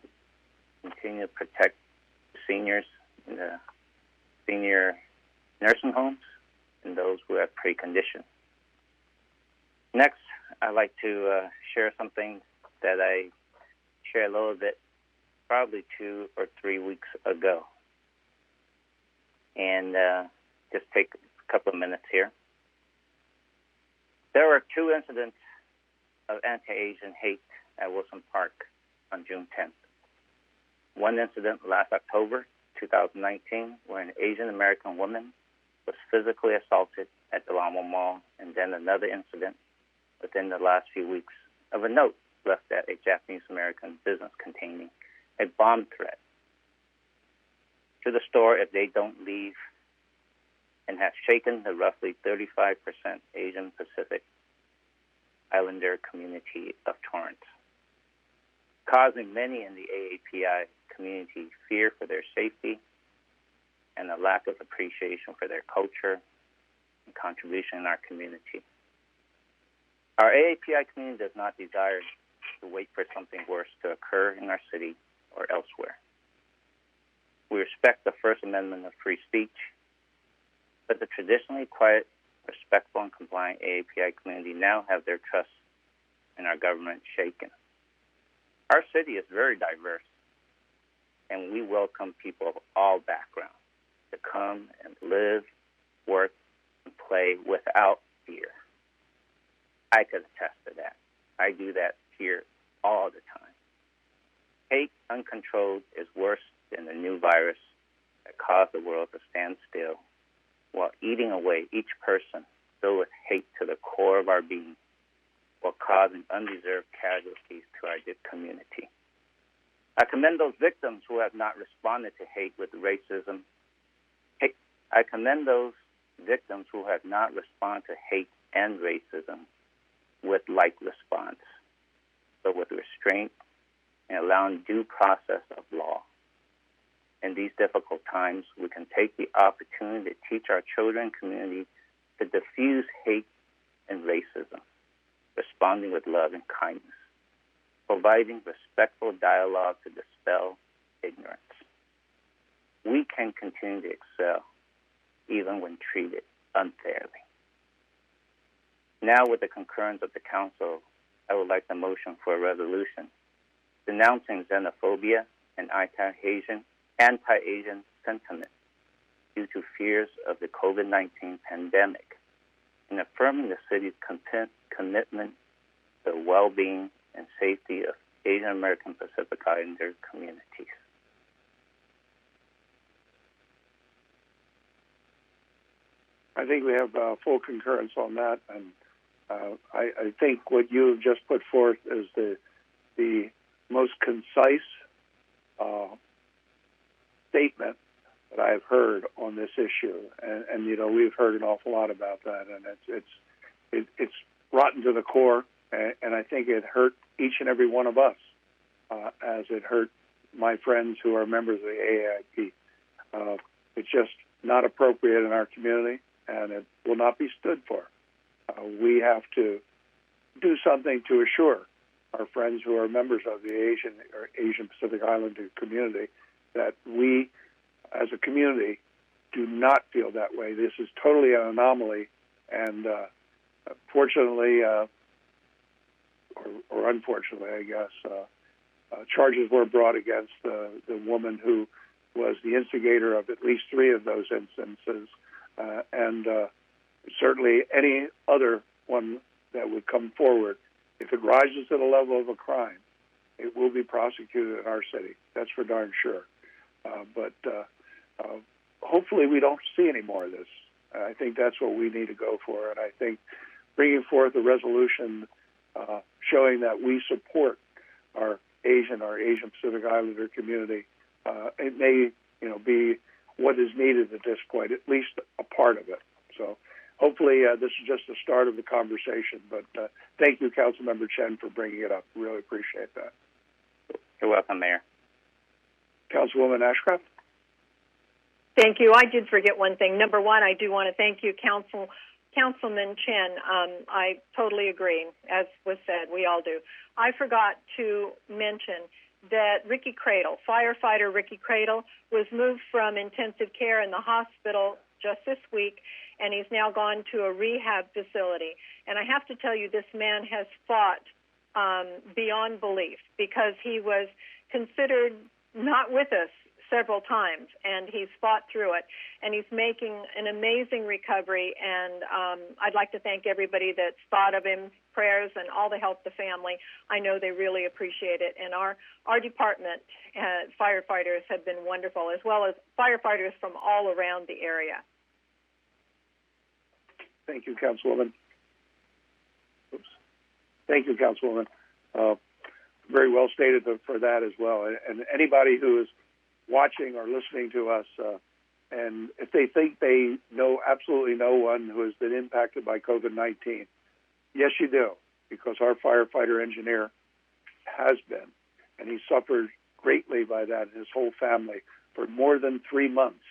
continue to protect seniors in the senior nursing homes and those who have preconditions. Next, I'd like to share something that I shared a little bit probably 2 or 3 weeks ago. And just take a couple of minutes here. There were 2 incidents of anti-Asian hate at Wilson Park on June 10th. One incident last October 2019 where an Asian American woman was physically assaulted at the Lamo Mall, and then another incident within the last few weeks of a note left at a Japanese American business containing a bomb threat to the store if they don't leave, and has shaken the roughly 35% Asian Pacific Islander community of Torrance, causing many in the AAPI community fear for their safety and a lack of appreciation for their culture and contribution in our community. Our AAPI community does not desire to wait for something worse to occur in our city or elsewhere. We respect the First Amendment of free speech, but the traditionally quiet, respectful, and compliant AAPI community now have their trust in our government shaken. Our city is very diverse, and we welcome people of all backgrounds to come and live, work, and play without fear. I could attest to that. I do that here all the time. Hate uncontrolled is worse than the new virus that caused the world to stand still while eating away each person filled with hate to the core of our being, while causing undeserved casualties to our community. I commend those victims who have not responded to hate with racism. I commend those victims who have not responded to hate and racism with like response, but with restraint and allowing due process of law. In these difficult times, we can take the opportunity to teach our children and community to diffuse hate and racism, responding with love and kindness, providing respectful dialogue to dispel ignorance. We can continue to excel even when treated unfairly. Now, with the concurrence of the Council, I would like the motion for a resolution denouncing xenophobia and anti-Asian sentiment due to fears of the COVID-19 pandemic, and affirming the city's commitment to the well-being and safety of Asian American Pacific Islander communities. I think we have full concurrence on that, and I think what you have just put forth is the most concise statement that I have heard on this issue, and you know, we've heard an awful lot about that, and it's rotten to the core, and I think it hurt each and every one of us, as it hurt my friends who are members of the AAIP. It's just not appropriate in our community, and it will not be stood for. We have to do something to assure our friends who are members of the Asian Pacific Islander community that we, as a community, do not feel that way. This is totally an anomaly, and fortunately, or unfortunately, I guess, charges were brought against the woman who was the instigator of at least 3 of those instances, and certainly any other one that would come forward. If it rises to the level of a crime, it will be prosecuted in our city. That's for darn sure. But hopefully we don't see any more of this. I think that's what we need to go for. And I think bringing forth a resolution showing that we support our Asian Pacific Islander community, it may be what is needed at this point, at least a part of it. So hopefully this is just the start of the conversation. But thank you, Councilmember Chen, for bringing it up. Really appreciate that. You're welcome, Mayor. Councilwoman Ashcraft? Thank you. I did forget one thing. Number one, I do want to thank you, Councilman Chen. I totally agree, as was said. We all do. I forgot to mention that Ricky Cradle, firefighter Ricky Cradle, was moved from intensive care in the hospital just this week, and he's now gone to a rehab facility. And I have to tell you, this man has fought beyond belief, because he was considered not with us several times, and he's fought through it, and he's making an amazing recovery. And I'd like to thank everybody that's thought of him, prayers, and all the help the family. I know they really appreciate it. And our department, firefighters, have been wonderful, as well as firefighters from all around the area. Thank you, Councilwoman. Oops. Thank you, Councilwoman. Very well stated for that as well. And anybody who is watching or listening to us, and if they think they know absolutely no one who has been impacted by COVID-19, yes, you do, because our firefighter engineer has been, and he suffered greatly by that and his whole family for more than 3 months.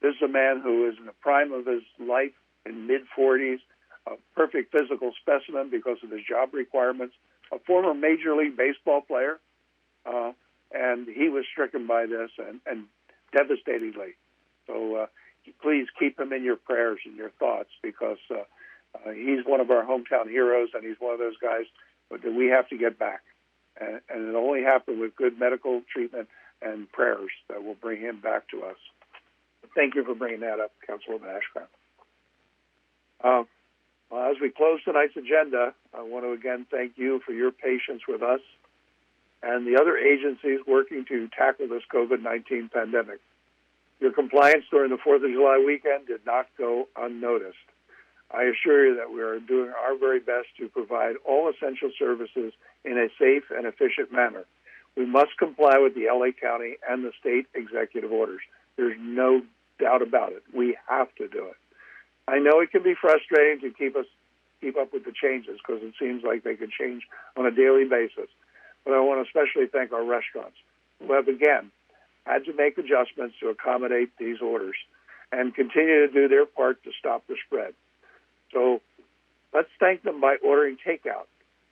This is a man who is in the prime of his life, in mid-40s, a perfect physical specimen because of his job requirements, a former Major League Baseball player, and he was stricken by this and devastatingly. So please keep him in your prayers and your thoughts, because he's one of our hometown heroes, and he's one of those guys that we have to get back. And it'll only happen with good medical treatment and prayers that will bring him back to us. Thank you for bringing that up, Councilwoman Ashcraft. As we close tonight's agenda, I want to again thank you for your patience with us and the other agencies working to tackle this COVID-19 pandemic. Your compliance during the 4th of July weekend did not go unnoticed. I assure you that we are doing our very best to provide all essential services in a safe and efficient manner. We must comply with the LA County and the state executive orders. There's no doubt about it. We have to do it. I know it can be frustrating to keep up with the changes, because it seems like they could change on a daily basis. But I want to especially thank our restaurants, who have, again, had to make adjustments to accommodate these orders and continue to do their part to stop the spread. So let's thank them by ordering takeout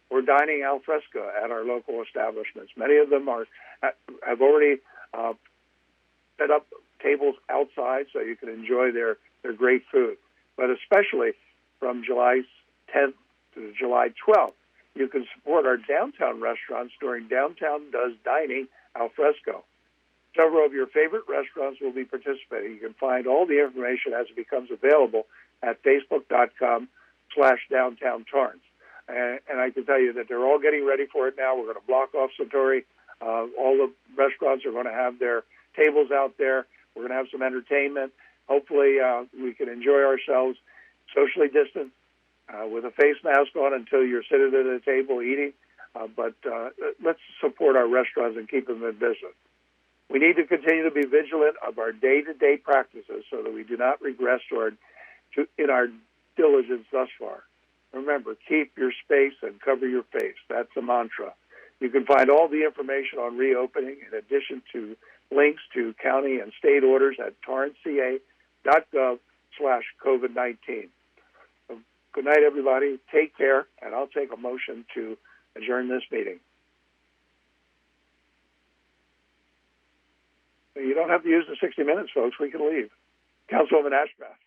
or dining al fresco at our local establishments. Many of them have already set up tables outside so you can enjoy their great food. But especially from July 10th to July 12th, you can support our downtown restaurants during Downtown Does Dining al fresco. Several of your favorite restaurants will be participating. You can find all the information as it becomes available at facebook.com/downtown Torrance. And I can tell you that they're all getting ready for it now. We're going to block off Satori. All the restaurants are going to have their tables out there. We're going to have some entertainment. Hopefully, we can enjoy ourselves socially distanced with a face mask on until you're sitting at a table eating. But let's support our restaurants and keep them in business. We need to continue to be vigilant of our day-to-day practices so that we do not regress in our diligence thus far. Remember, keep your space and cover your face. That's the mantra. You can find all the information on reopening, in addition to links to county and state orders, at torranceca.gov/COVID-19. So, good night, everybody. Take care, and I'll take a motion to adjourn this meeting. You don't have to use the 60 minutes, folks. We can leave. Councilwoman Ashcraft.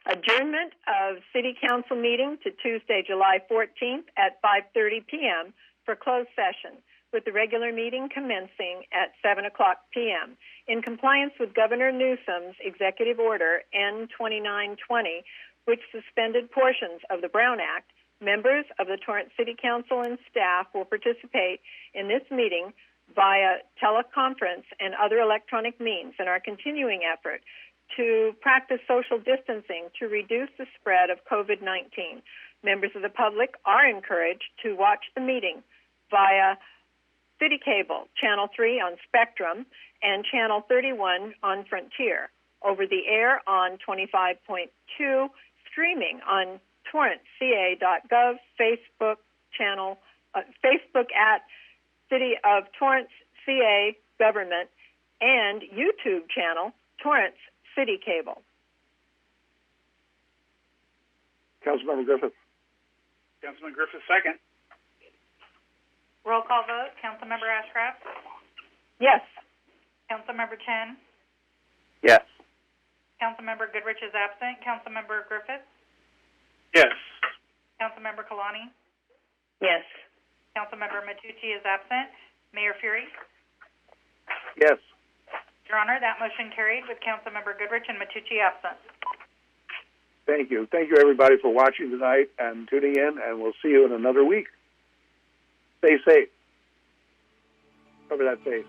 Adjournment of City Council meeting to Tuesday, July 14th at 5:30 p.m. for closed session, with the regular meeting commencing at 7 o'clock p.m. In compliance with Governor Newsom's Executive Order N-2920, which suspended portions of the Brown Act, members of the Torrance City Council and staff will participate in this meeting via teleconference and other electronic means in our continuing effort to practice social distancing to reduce the spread of COVID-19. Members of the public are encouraged to watch the meeting via City Cable, Channel 3 on Spectrum, and Channel 31 on Frontier, over the air on 25.2, streaming on torranceca.gov, Facebook at City of Torrance CA Government, and YouTube channel Torrance City Cable. Councilmember Griffith. Councilman Griffith, second. Roll call vote. Councilmember Ashcraft? Yes. Councilmember Chen? Yes. Councilmember Goodrich is absent. Councilmember Griffith? Yes. Councilmember Kalani? Yes. Councilmember Matucci is absent. Mayor Fury? Yes. Your Honor, that motion carried with Councilmember Goodrich and Matucci absent. Thank you. Thank you, everybody, for watching tonight and tuning in, and we'll see you in another week. Stay safe. Cover that face.